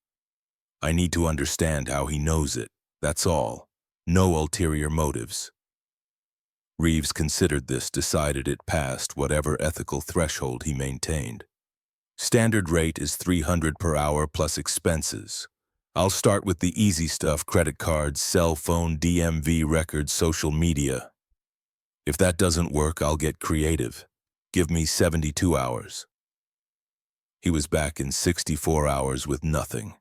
I need to understand how he knows it, that's all. No ulterior motives. Reeves considered this, decided it passed whatever ethical threshold he maintained. Standard rate is $300 per hour plus expenses. I'll start with the easy stuff: credit cards, cell phone, DMV records, social media. If that doesn't work, I'll get creative. Give me 72 hours. He was back in 64 hours with nothing.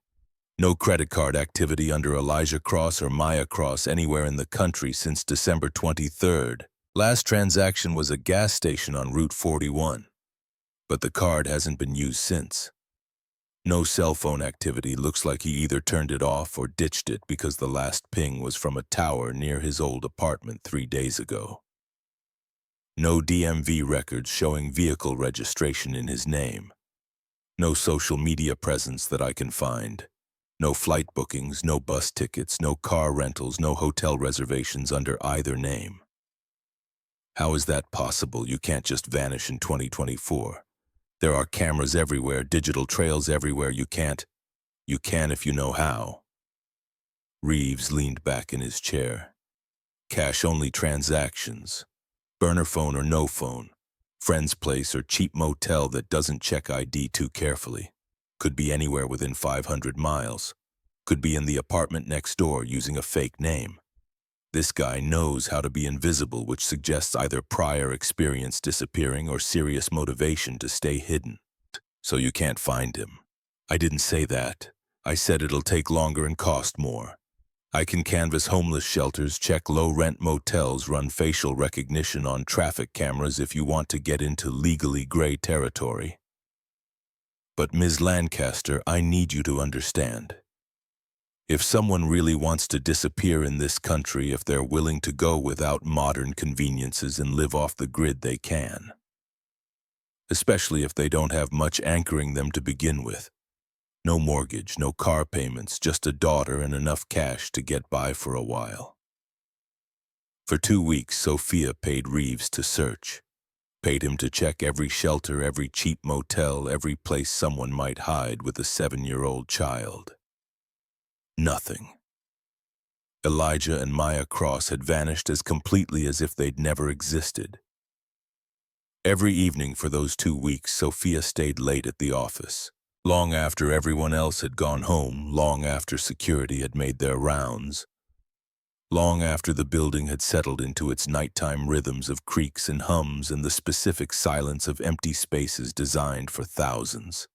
No credit card activity under Elijah Cross or Maya Cross anywhere in the country since December 23rd. Last transaction was a gas station on Route 41, but the card hasn't been used since. No cell phone activity. Looks like he either turned it off or ditched it because the last ping was from a tower near his old apartment 3 days ago. No DMV records showing vehicle registration in his name. No social media presence that I can find. No flight bookings, no bus tickets, no car rentals, no hotel reservations under either name. How is that possible? You can't just vanish in 2024. There are cameras everywhere, digital trails everywhere. You can if you know how. Reeves leaned back in his chair. Cash-only transactions. Burner phone or no phone. Friend's place or cheap motel that doesn't check ID too carefully. Could be anywhere within 500 miles. Could be in the apartment next door using a fake name. This guy knows how to be invisible, which suggests either prior experience disappearing or serious motivation to stay hidden. So you can't find him. I didn't say that. I said it'll take longer and cost more. I can canvass homeless shelters, check low-rent motels, run facial recognition on traffic cameras if you want to get into legally gray territory. But Ms. Lancaster, I need you to understand. If someone really wants to disappear in this country, if they're willing to go without modern conveniences and live off the grid, they can. Especially if they don't have much anchoring them to begin with. No mortgage, no car payments, just a daughter and enough cash to get by for a while. For 2 weeks, Sophia paid Reeves to search. Paid him to check every shelter, every cheap motel, every place someone might hide with a 7-year-old child. Nothing. Elijah and Maya Cross had vanished as completely as if they'd never existed. Every evening for those 2 weeks, Sophia stayed late at the office. Long after everyone else had gone home, long after security had made their rounds, long after the building had settled into its nighttime rhythms of creaks and hums and the specific silence of empty spaces designed for thousands.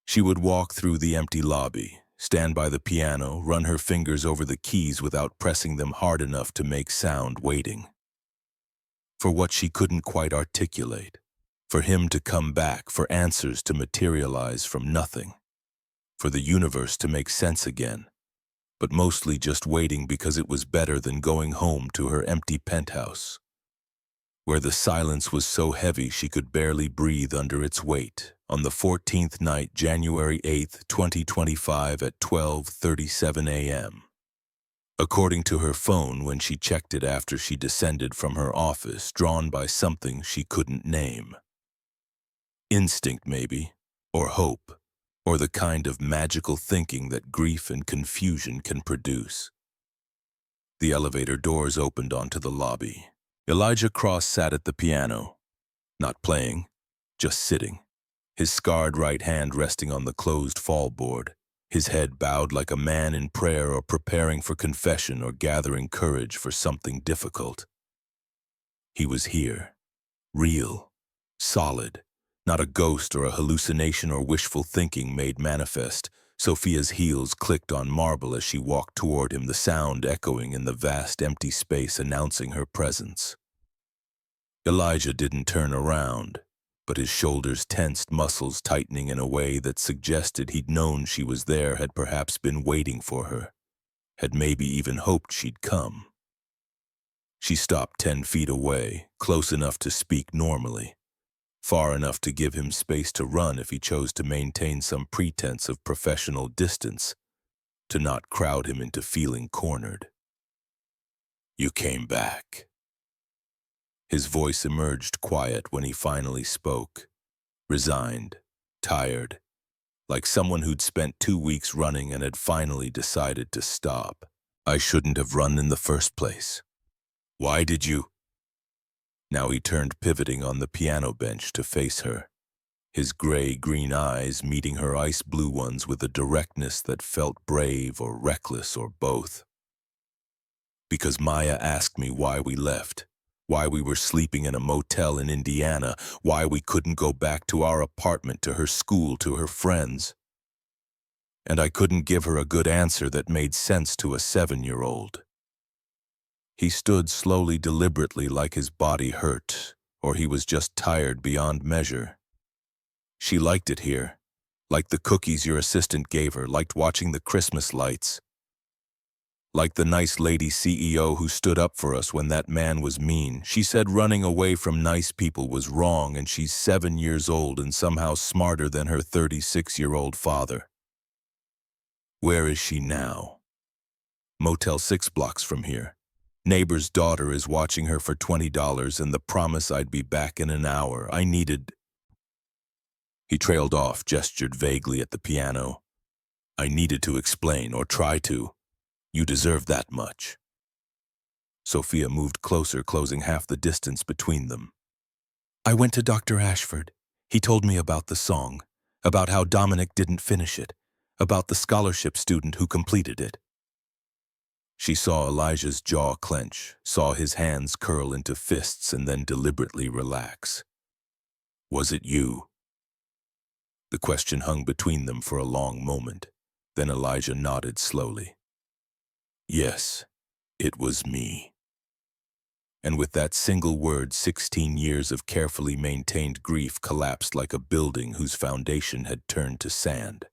She would walk through the empty lobby, stand by the piano, run her fingers over the keys without pressing them hard enough to make sound, waiting for what she couldn't quite articulate. For him to come back, for answers to materialize from nothing, for the universe to make sense again, but mostly just waiting because it was better than going home to her empty penthouse, where the silence was so heavy she could barely breathe under its weight. On the 14th night, January 8th, 2025 at 12:37 a.m. According to her phone, when she checked it after she descended from her office, drawn by something she couldn't name. Instinct, maybe, or hope, or the kind of magical thinking that grief and confusion can produce. The elevator doors opened onto the lobby. Elijah Cross sat at the piano, not playing, just sitting, his scarred right hand resting on the closed fallboard, his head bowed like a man in prayer or preparing for confession or gathering courage for something difficult. He was here, real, solid. Not a ghost or a hallucination or wishful thinking made manifest. Sophia's heels clicked on marble as she walked toward him, the sound echoing in the vast empty space announcing her presence. Elijah didn't turn around, but his shoulders tensed, muscles tightening in a way that suggested he'd known she was there, had perhaps been waiting for her, had maybe even hoped she'd come. She stopped 10 feet away, close enough to speak normally. Far enough to give him space to run if he chose to maintain some pretense of professional distance, to not crowd him into feeling cornered. "You came back." His voice emerged quiet when he finally spoke, resigned, tired, like someone who'd spent 2 weeks running and had finally decided to stop. "I shouldn't have run in the first place. Why did you?" Now he turned, pivoting on the piano bench to face her, his gray-green eyes meeting her ice-blue ones with a directness that felt brave or reckless or both. "Because Maya asked me why we left, why we were sleeping in a motel in Indiana, why we couldn't go back to our apartment, to her school, to her friends. and I couldn't give her a good answer that made sense to a 7-year-old. He stood slowly, deliberately, like his body hurt, or he was just tired beyond measure. She liked it here, liked the cookies your assistant gave her, liked watching the Christmas lights, like the nice lady CEO who stood up for us when that man was mean. She said running away from nice people was wrong, and she's 7 years old and somehow smarter than her 36-year-old father. Where is she now? Motel 6 blocks from here. Neighbor's daughter is watching her for $20 and the promise I'd be back in an hour. I needed... He trailed off, gestured vaguely at the piano. I needed to explain, or try to. You deserve that much. Sophia moved closer, closing half the distance between them. I went to Dr. Ashford. He told me about the song, about how Dominic didn't finish it, about the scholarship student who completed it. She saw Elijah's jaw clench, saw his hands curl into fists and then deliberately relax. Was it you? The question hung between them for a long moment. Then Elijah nodded slowly. Yes, it was me. And with that single word, 16 years of carefully maintained grief collapsed like a building whose foundation had turned to sand.